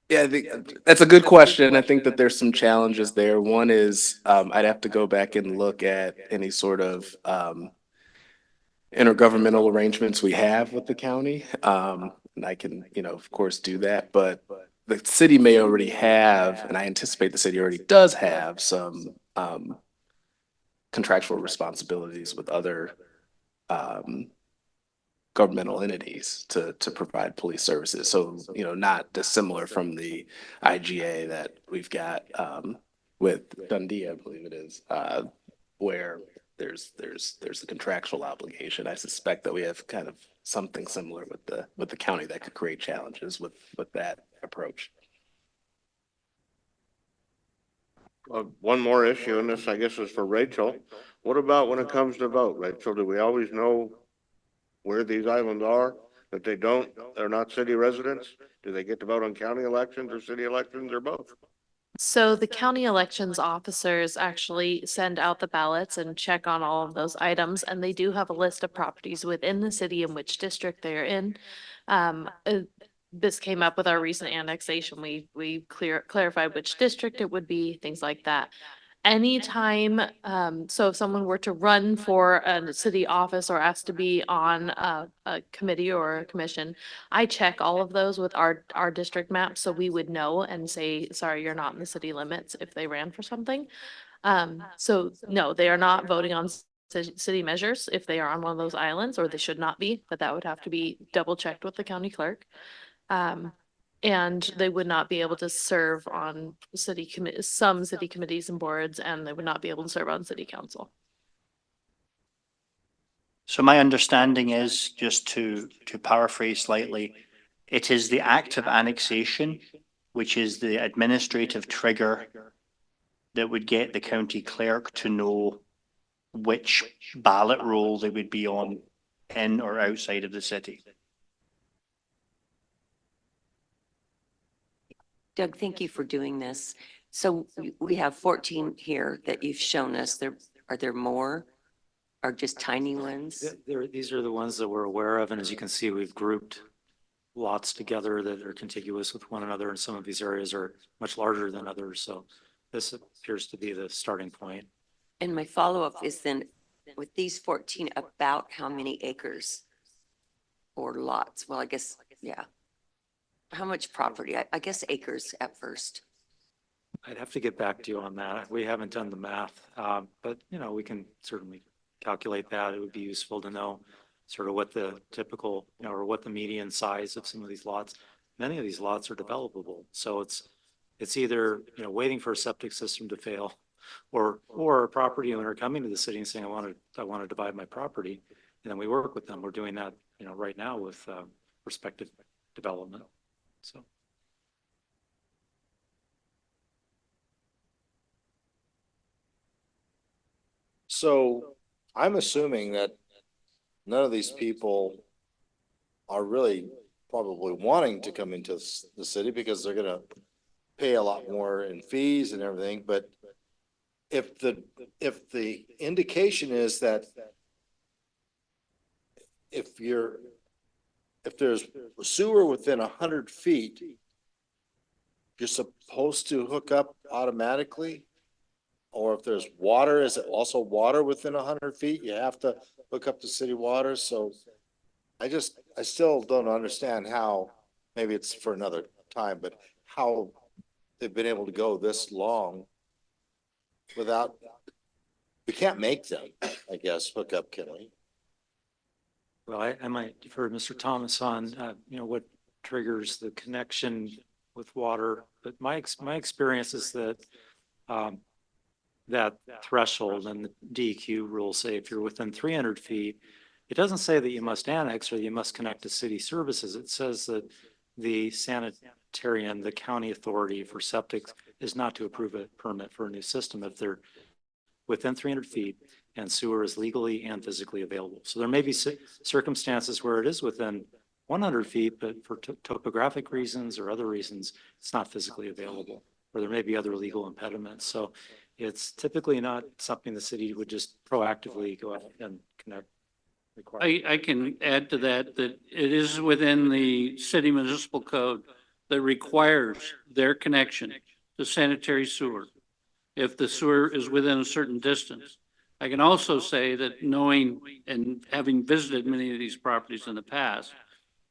Yeah, I think that's a good question. I think that there's some challenges there. One is I'd have to go back and look at any sort of intergovernmental arrangements we have with the county. And I can, you know, of course, do that, but the city may already have, and I anticipate the city already does have some contractual responsibilities with other governmental entities to provide police services. So, you know, not dissimilar from the IGA that we've got with Dundee, I believe it is, where there's a contractual obligation. I suspect that we have kind of something similar with the county that could create challenges with that approach. One more issue, and this, I guess, is for Rachel. What about when it comes to vote, Rachel? Do we always know where these islands are? That they're not city residents? Do they get to vote on county elections or city elections or both? So the county elections officers actually send out the ballots and check on all of those items, and they do have a list of properties within the city and which district they're in. This came up with our recent annexation. We clarified which district it would be, things like that. Anytime, so if someone were to run for a city office or asked to be on a committee or a commission, I check all of those with our district map, so we would know and say, sorry, you're not in the city limits if they ran for something. So no, they are not voting on city measures if they are on one of those islands, or they should not be, but that would have to be double checked with the county clerk. And they would not be able to serve on some city committees and boards, and they would not be able to serve on city council. So my understanding is, just to paraphrase slightly, it is the act of annexation, which is the administrative trigger that would get the county clerk to know which ballot roll they would be on in or outside of the city. Doug, thank you for doing this. So we have 14 here that you've shown us. Are there more? Or just tiny ones? These are the ones that we're aware of, and as you can see, we've grouped lots together that are contiguous with one another, and some of these areas are much larger than others, so this appears to be the starting point. And my follow-up is then, with these 14, about how many acres or lots? Well, I guess, yeah. How much property? I guess acres at first. I'd have to get back to you on that. We haven't done the math, but we can certainly calculate that. It would be useful to know sort of what the typical, or what the median size of some of these lots. Many of these lots are developable, so it's either, waiting for a septic system to fail, or a property owner coming to the city and saying, I want to divide my property, and then we work with them. We're doing that, right now with prospective development. So. So I'm assuming that none of these people are really probably wanting to come into the city because they're gonna pay a lot more in fees and everything, but if the indication is that if there's sewer within 100 feet, you're supposed to hook up automatically? Or if there's water, is it also water within 100 feet? You have to hook up to city water, so I still don't understand how, maybe it's for another time, but how they've been able to go this long without, we can't make them, I guess, hook up, can we? Well, I might defer to Mr. Thomas on, what triggers the connection with water, but my experience is that, that threshold and the DEQ rules say if you're within 300 feet, it doesn't say that you must annex or you must connect to city services. It says that the sanitarian, the county authority for septic, is not to approve a permit for a new system if they're within 300 feet and sewer is legally and physically available. So there may be circumstances where it is within 100 feet, but for topographic reasons or other reasons, it's not physically available, or there may be other legal impediments. So it's typically not something the city would just proactively go out and connect. I can add to that, that it is within the city municipal code that requires their connection to sanitary sewer if the sewer is within a certain distance. I can also say that, knowing and having visited many of these properties in the past,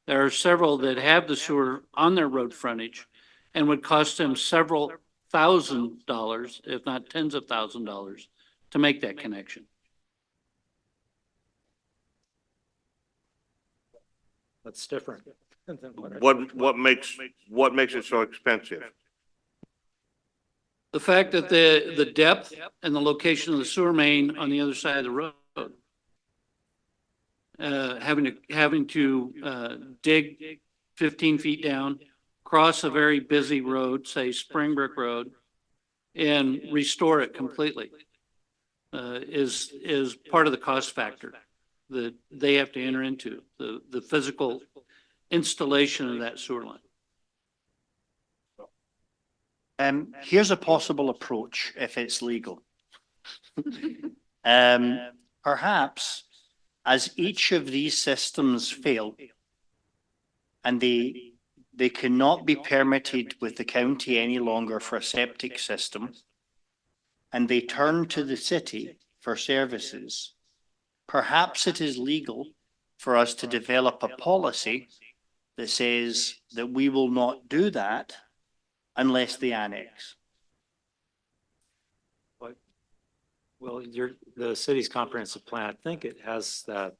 there are several that have the sewer on their road frontage and would cost them several $1,000s, if not tens of $1,000s, to make that connection. That's different. What makes it so expensive? The fact that the depth and the location of the sewer main on the other side of the road. Having to dig 15 feet down, cross a very busy road, say Springbrook Road, and restore it completely, is part of the cost factor that they have to enter into, the physical installation of that sewer line. Here's a possible approach if it's legal. Perhaps as each of these systems fail and they cannot be permitted with the county any longer for a septic system, and they turn to the city for services, perhaps it is legal for us to develop a policy that says that we will not do that unless they annex. Well, the city's comprehensive plan, I think it has that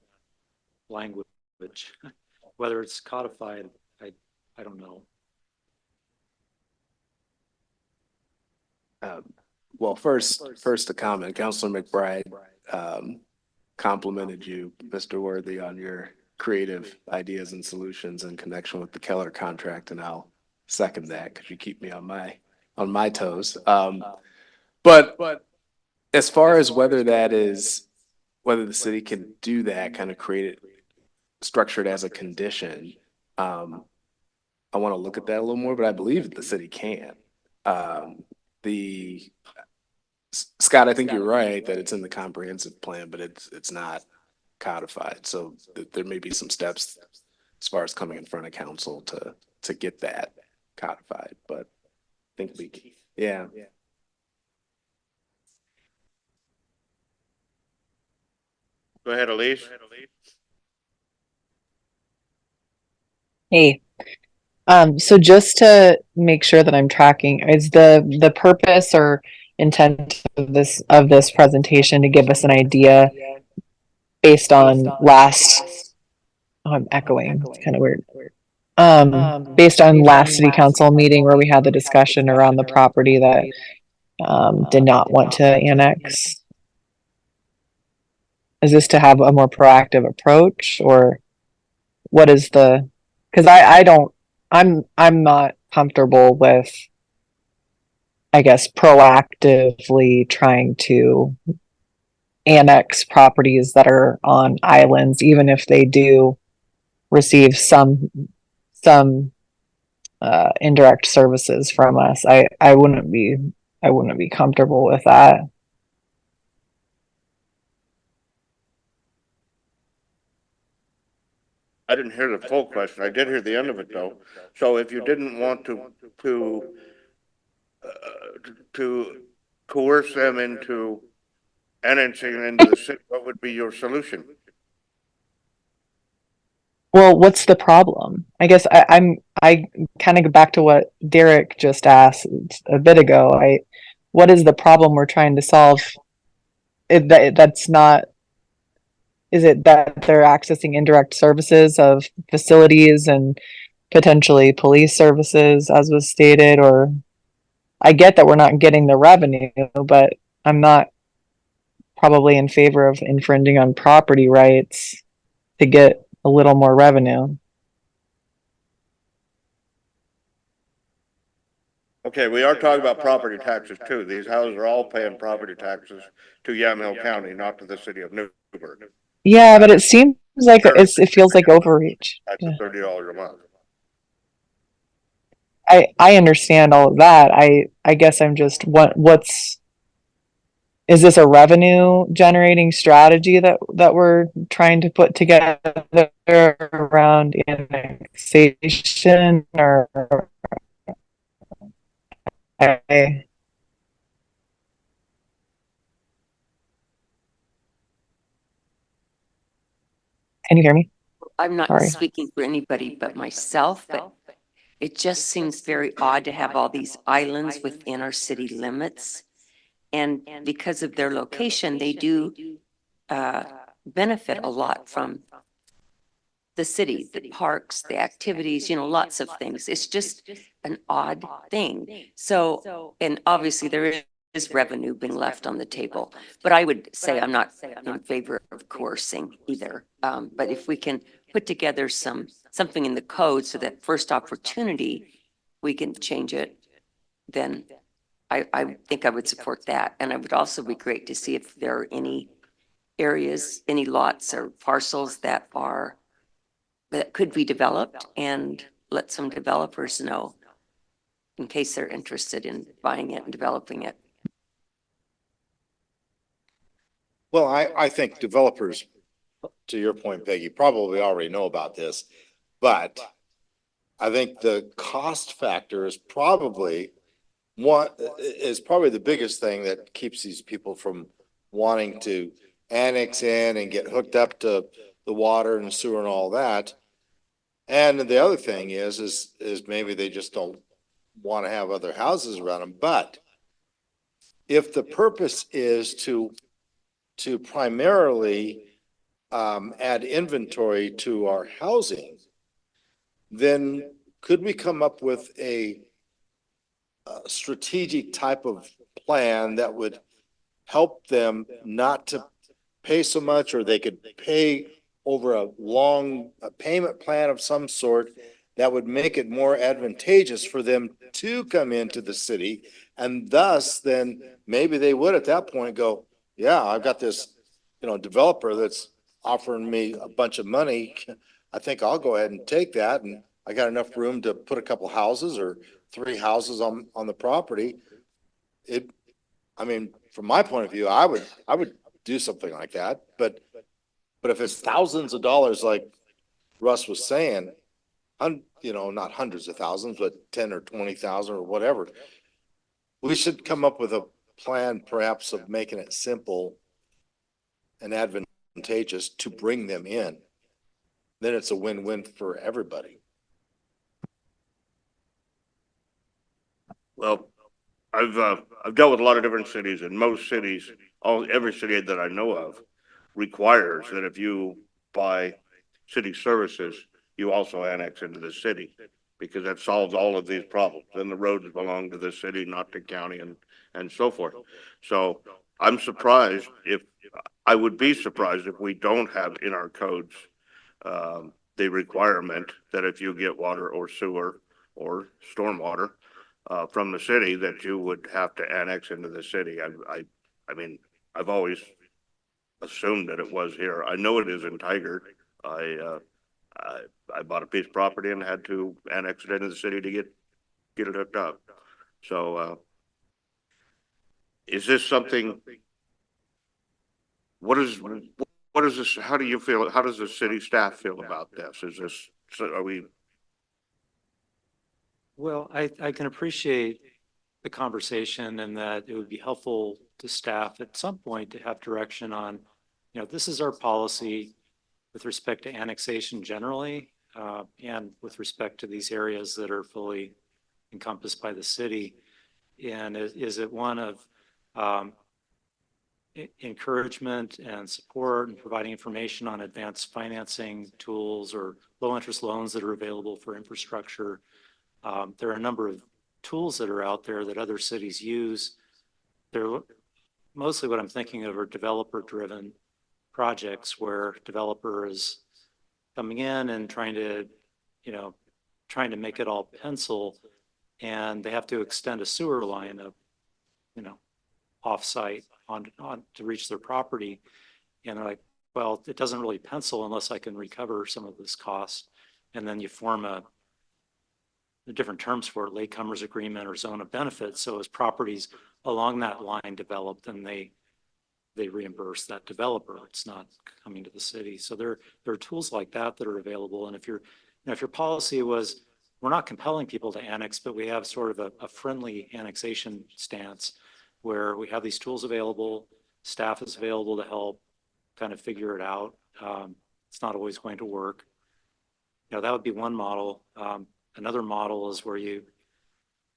language. Whether it's codified, I don't know. Well, first a comment, Counselor McBride, complimented you, Mr. Worthy, on your creative ideas and solutions in connection with the Keller contract, and I'll second that because you keep me on my toes. But as far as whether the city can do that, kind of create it structured as a condition, I want to look at that a little more, but I believe that the city can. The Scott, I think you're right that it's in the comprehensive plan, but it's not codified. So there may be some steps as far as coming in front of council to get that codified, but I think yeah. Go ahead, Elise. Hey, so just to make sure that I'm tracking, is the purpose or intent of this presentation to give us an idea based on last, oh, I'm echoing, it's kind of weird. Based on last city council meeting where we had the discussion around the property that did not want to annex? Is this to have a more proactive approach, or what is because I'm not comfortable with, I guess, proactively trying to annex properties that are on islands, even if they do receive some indirect services from us. I wouldn't be comfortable with that. I didn't hear the full question. I did hear the end of it though. So if you didn't want to coerce them into annexing into the city, what would be your solution? Well, what's the problem? I guess I kind of go back to what Derek just asked a bit ago. What is the problem we're trying to solve? That's not, is it that they're accessing indirect services of facilities and potentially police services, as was stated? Or I get that we're not getting the revenue, but I'm not probably in favor of infringing on property rights to get a little more revenue. Okay, we are talking about property taxes too. These houses are all paying property taxes to Yamhill County, not to the city of Newberg. Yeah, but it seems like it feels like overreach. That's $30 a month. I understand all of that. I guess I'm just is this a revenue generating strategy that we're trying to put together around annexation, or can you hear me? I'm not Sorry. speaking for anybody but myself, but it just seems very odd to have all these islands within our city limits. And because of their location, they do benefit a lot from the city, the parks, the activities, lots of things. It's just an odd thing. So, and obviously there is revenue being left on the table, but I would say I'm not in favor of coercing either. But if we can put together something in the code so that first opportunity, we can change it, then I think I would support that. And I would also be great to see if there are any areas, any lots or parcels that could be developed, and let some developers know in case they're interested in buying it and developing it. Well, I think developers, to your point, Peggy, probably already know about this, but I think the cost factor is probably the biggest thing that keeps these people from wanting to annex in and get hooked up to the water and sewer and all that. And the other thing is maybe they just don't want to have other houses around them. But if the purpose is to to primarily add inventory to our housing, then could we come up with a strategic type of plan that would help them not to pay so much, or they could pay over a payment plan of some sort that would make it more advantageous for them to come into the city? And thus, then maybe they would at that point go, yeah, I've got this, developer that's offering me a bunch of money. I think I'll go ahead and take that. And I got enough room to put a couple houses or 3 houses on the property. From my point of view, I would do something like that, but if it's thousands of dollars, like Russ was saying, not hundreds of thousands, but 10 or 20,000 or whatever, we should come up with a plan perhaps of making it simple and advantageous to bring them in. Then it's a win-win for everybody. Well, I've dealt with a lot of different cities, and most cities, every city that I know of requires that if you buy city services, you also annex into the city, because that solves all of these problems. Then the roads belong to the city, not the county, and so forth. So I would be surprised if we don't have in our codes, the requirement that if you get water or sewer or stormwater, from the city, that you would have to annex into the city. I've always assumed that it was here. I know it is in Tigard. I bought a piece of property and had to annex it into the city to get it hooked up. So, is this something, what is this, how do you feel, how does the city staff feel about this? Are we? Well, I can appreciate the conversation and that it would be helpful to staff at some point to have direction on, this is our policy with respect to annexation generally, and with respect to these areas that are fully encompassed by the city. And is it one of encouragement and support and providing information on advanced financing tools or low interest loans that are available for infrastructure? There are a number of tools that are out there that other cities use. They're mostly, what I'm thinking of, are developer-driven projects where developer is coming in and trying to make it all pencil, and they have to extend a sewer line of, off-site on to reach their property. And they're like, well, it doesn't really pencil unless I can recover some of this cost. And then you form the different terms for it, latecomers agreement or zone of benefits. So as properties along that line develop, then they reimburse that developer. It's not coming to the city. So there are tools like that that are available. And if your policy was, we're not compelling people to annex, but we have sort of a friendly annexation stance where we have these tools available, staff is available to help kind of figure it out. It's not always going to work. That would be one model. Another model is where you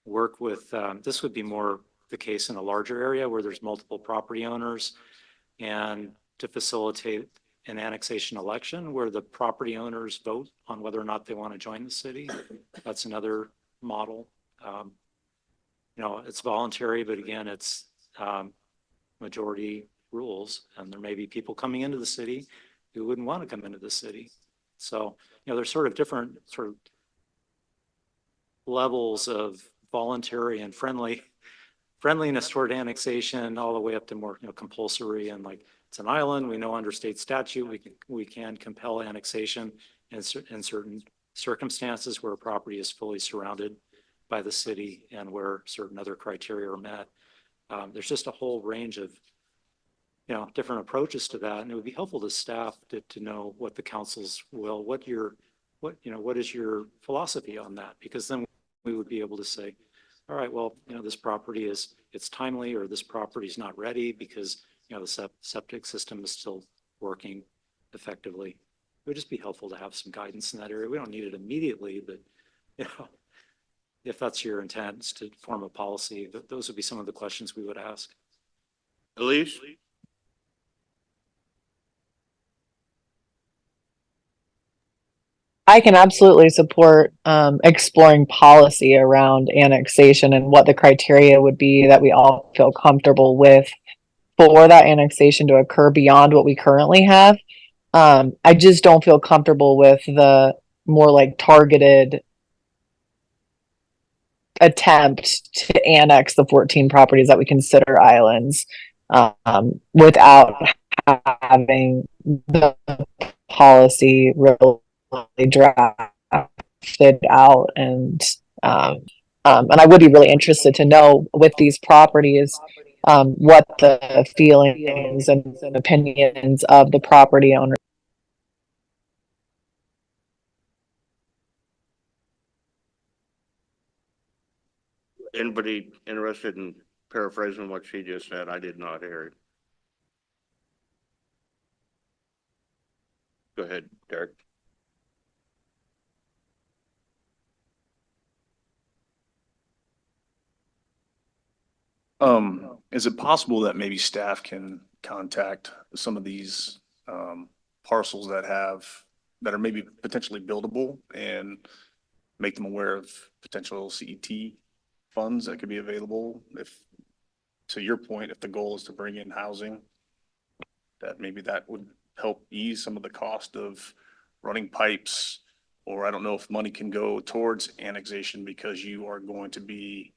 work with, this would be more the case in a larger area where there's multiple property owners, and to facilitate an annexation election where the property owners vote on whether or not they want to join the city. That's another model. It's voluntary, but again, it's majority rules, and there may be people coming into the city who wouldn't want to come into the city. So, there's sort of different levels of voluntary and friendliness toward annexation, all the way up to more, compulsory, and like, it's an island. We know under state statute, we can compel annexation in certain circumstances where a property is fully surrounded by the city and where certain other criteria are met. There's just a whole range of, different approaches to that. And it would be helpful to staff to know what the council's will, what is your philosophy on that? Because then we would be able to say, all right, well, this property it's timely, or this property is not ready because, the septic system is still working effectively. It would just be helpful to have some guidance in that area. We don't need it immediately, but, if that's your intent, is to form a policy, those would be some of the questions we would ask. Elise? I can absolutely support exploring policy around annexation and what the criteria would be that we all feel comfortable with for that annexation to occur beyond what we currently have. I just don't feel comfortable with the more like targeted attempt to annex the 14 properties that we consider islands without having the policy really drafted out and I would be really interested to know with these properties what the feelings and opinions of the property owner. Anybody interested in paraphrasing what she just said? I did not hear it. Go ahead, Derek. Is it possible that maybe staff can contact some of these, parcels that are maybe potentially buildable and make them aware of potential CET funds that could be available if, to your point, if the goal is to bring in housing, that maybe that would help ease some of the cost of running pipes, or I don't know if money can go towards annexation because you are going to be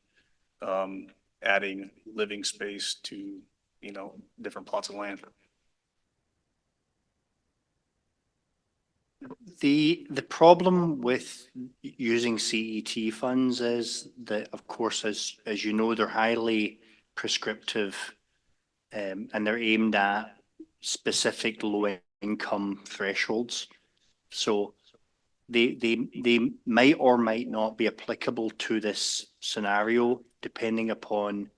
adding living space to, different plots of land. The problem with using CET funds is that, of course, as you know, they're highly prescriptive, and they're aimed at specific low income thresholds. So they might or might not be applicable to this scenario, depending upon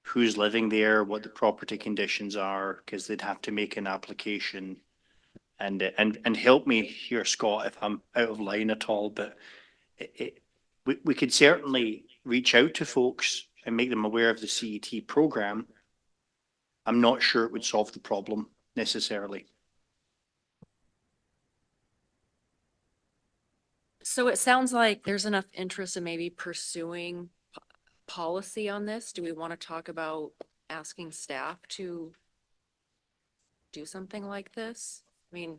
who's living there, what the property conditions are, because they'd have to make an application. And help me here, Scott, if I'm out of line at all, but we could certainly reach out to folks and make them aware of the CET program. I'm not sure it would solve the problem necessarily. So it sounds like there's enough interest in maybe pursuing policy on this. Do we want to talk about asking staff to do something like this? I mean,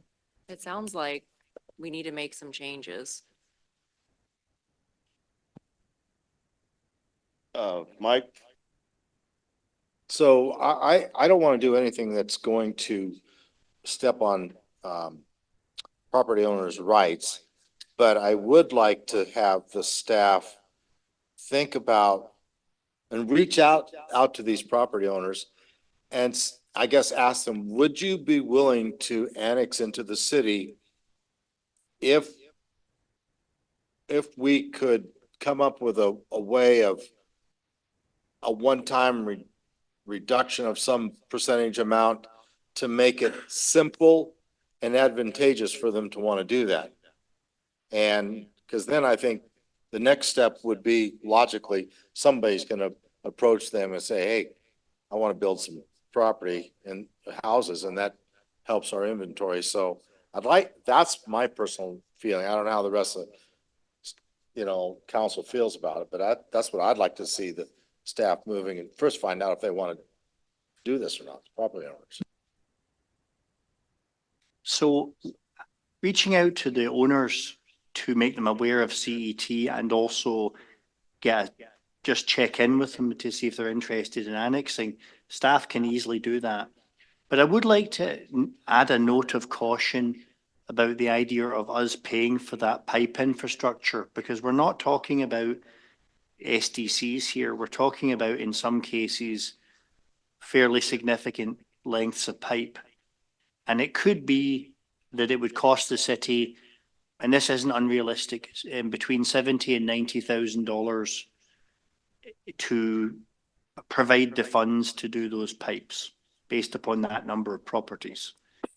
it sounds like we need to make some changes. Mike? So I don't want to do anything that's going to step on property owners' rights, but I would like to have the staff think about and reach out to these property owners and I guess ask them, would you be willing to annex into the city if we could come up with a way of a one-time reduction of some percentage amount to make it simple and advantageous for them to want to do that. And because then I think the next step would be logically, somebody's going to approach them and say, hey, I want to build some property and houses, and that helps our inventory. So that's my personal feeling. I don't know how the rest of, council feels about it, but that's what I'd like to see the staff moving and first find out if they want to do this or not, the property owners. So reaching out to the owners to make them aware of CET and also just check in with them to see if they're interested in annexing, staff can easily do that. But I would like to add a note of caution about the idea of us paying for that pipe infrastructure, because we're not talking about SDCs here. We're talking about, in some cases, fairly significant lengths of pipe. And it could be that it would cost the city, and this isn't unrealistic, between $70,000 and $90,000 to provide the funds to do those pipes based upon that number of properties.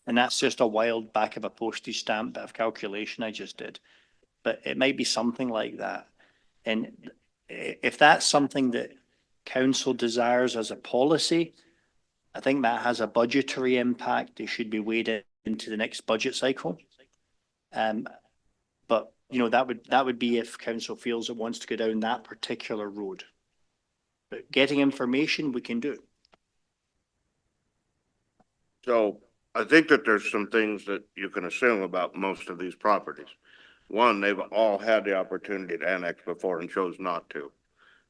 And that's just a wild back of a postage stamp bit of calculation I just did. But it might be something like that. And if that's something that council desires as a policy, I think that has a budgetary impact. It should be weighed into the next budget cycle. you know, that would be if council feels it wants to go down that particular road. But getting information, we can do. So I think that there's some things that you can assume about most of these properties. One, they've all had the opportunity to annex before and chose not to.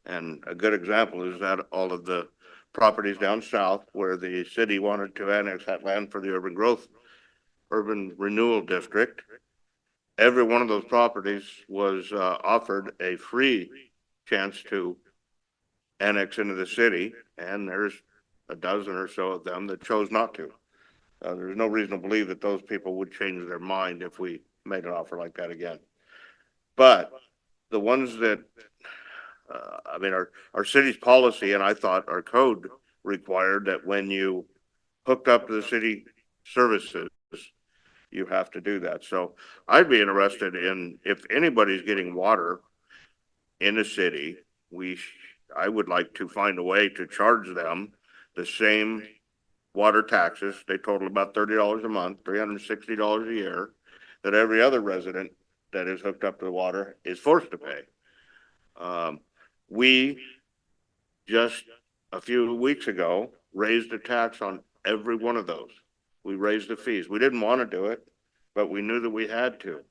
And a good example is that all of the properties down south where the city wanted to annex that land for the urban renewal district. Every one of those properties was offered a free chance to annex into the city, and there's a dozen or so of them that chose not to. There's no reason to believe that those people would change their mind if we made an offer like that again. But the ones that, I mean, our city's policy, and I thought our code required that when you hooked up to the city services, you have to do that. So I'd be interested in, if anybody's getting water in the city, I would like to find a way to charge them the same water taxes. They total about $30 a month, $360 a year, that every other resident that is hooked up to the water is forced to pay. We just a few weeks ago raised a tax on every one of those. We raised the fees. We didn't want to do it, but we knew that we had to.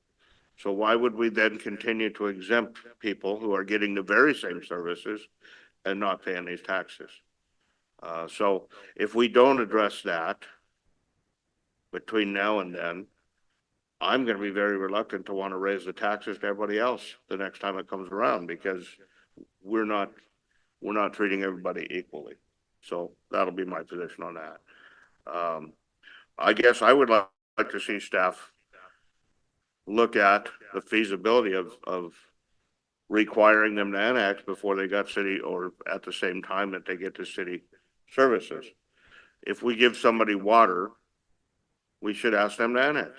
So why would we then continue to exempt people who are getting the very same services and not paying these taxes? So if we don't address that between now and then, I'm going to be very reluctant to want to raise the taxes to everybody else the next time it comes around, because we're not treating everybody equally. So that'll be my position on that. I guess I would like to see staff look at the feasibility of requiring them to annex before they got city, or at the same time that they get to city services. If we give somebody water, we should ask them to annex.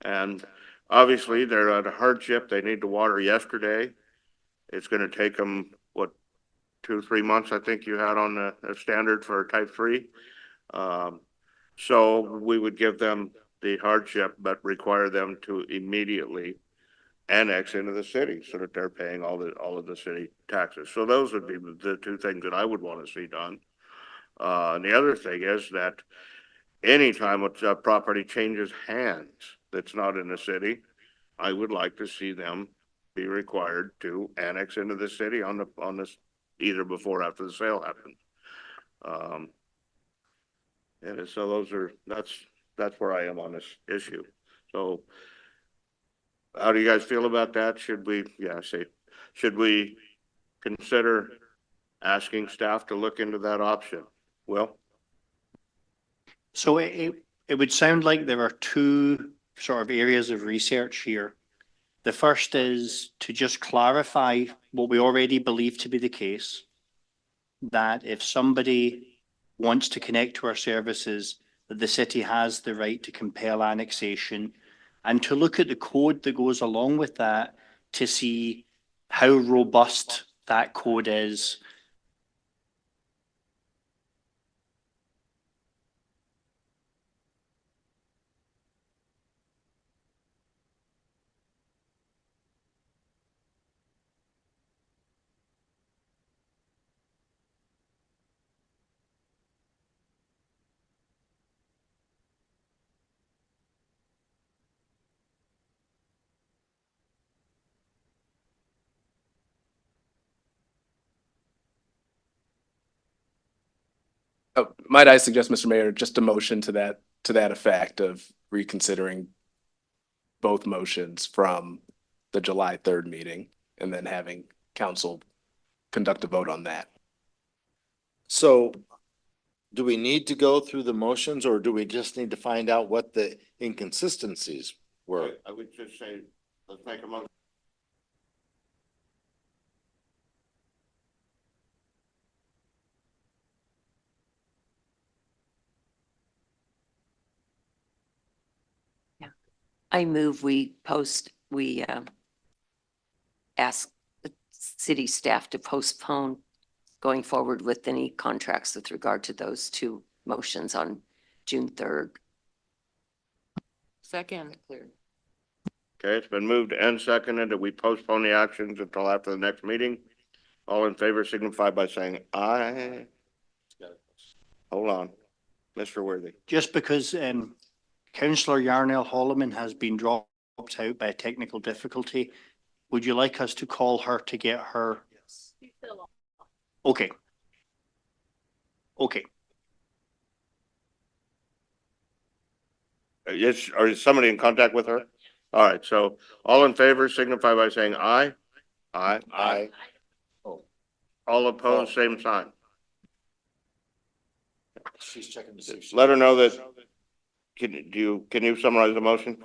And obviously they're at a hardship. They need the water yesterday. It's going to take them, what, 2-3 months, I think you had on the standard for type 3. So we would give them the hardship, but require them to immediately annex into the city so that they're paying all of the city taxes. So those would be the two things that I would want to see done. And the other thing is that anytime a property changes hands that's not in the city, I would like to see them be required to annex into the city on this, either before or after the sale happens. And so that's where I am on this issue. So how do you guys feel about that? Should we consider asking staff to look into that option? Will? So it would sound like there are two sort of areas of research here. The first is to just clarify what we already believe to be the case, that if somebody wants to connect to our services, that the city has the right to compel annexation, and to look at the code that goes along with that to see how robust that code is. Oh, might I suggest, Mr. Mayor, just a motion to that effect of reconsidering both motions from the July 3rd meeting, and then having council conduct a vote on that. So do we need to go through the motions, or do we just need to find out what the inconsistencies were? I would just say, let's make a motion. I move we ask the city staff to postpone going forward with any contracts with regard to those two motions on June 3rd. Second. Okay, it's been moved and seconded that we postpone the actions until after the next meeting. All in favor signify by saying aye. Hold on, Mr. Worthy. Just because Councillor Yarnell Holloman has been dropped out by a technical difficulty, would you like us to call her to get her? Okay. Okay. Is somebody in contact with her? All right, so all in favor signify by saying aye. Aye. Aye. All opposed, same sign. She's checking to see if she. Let her know that, can you summarize the motion?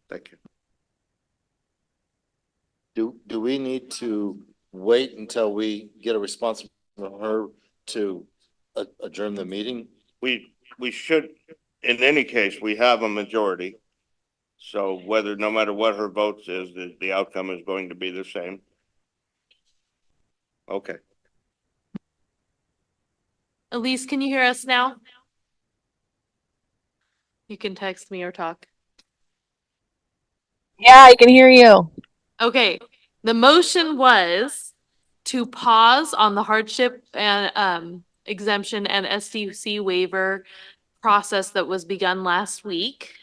Thank you. Do we need to wait until we get a response from her to adjourn the meeting? We should, in any case, we have a majority. So whether, no matter what her votes is, the outcome is going to be the same. Okay. Elise, can you hear us now? You can text me or talk. Yeah, I can hear you. Okay, the motion was to pause on the hardship and exemption and SDC waiver process that was begun last week.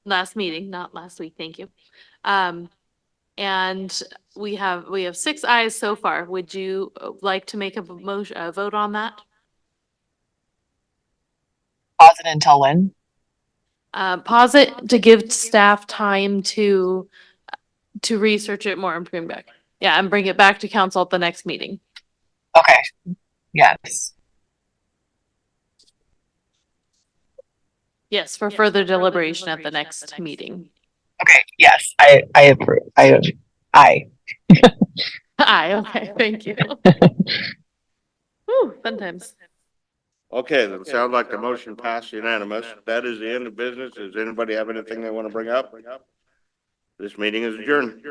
Last meeting, not last week, thank you. And we have 6 ayes so far. Would you like to make a motion, a vote on that? Pause it until when? Pause it to give staff time to research it more and bring back. Yeah, and bring it back to council at the next meeting. Okay. Yes. Yes, for further deliberation at the next meeting. Okay. Yes. I approve. I. Aye, okay, thank you. Whew, fun times. Okay, that sounds like the motion passed unanimous. That is the end of business. Does anybody have anything they want to bring up? This meeting is adjourned.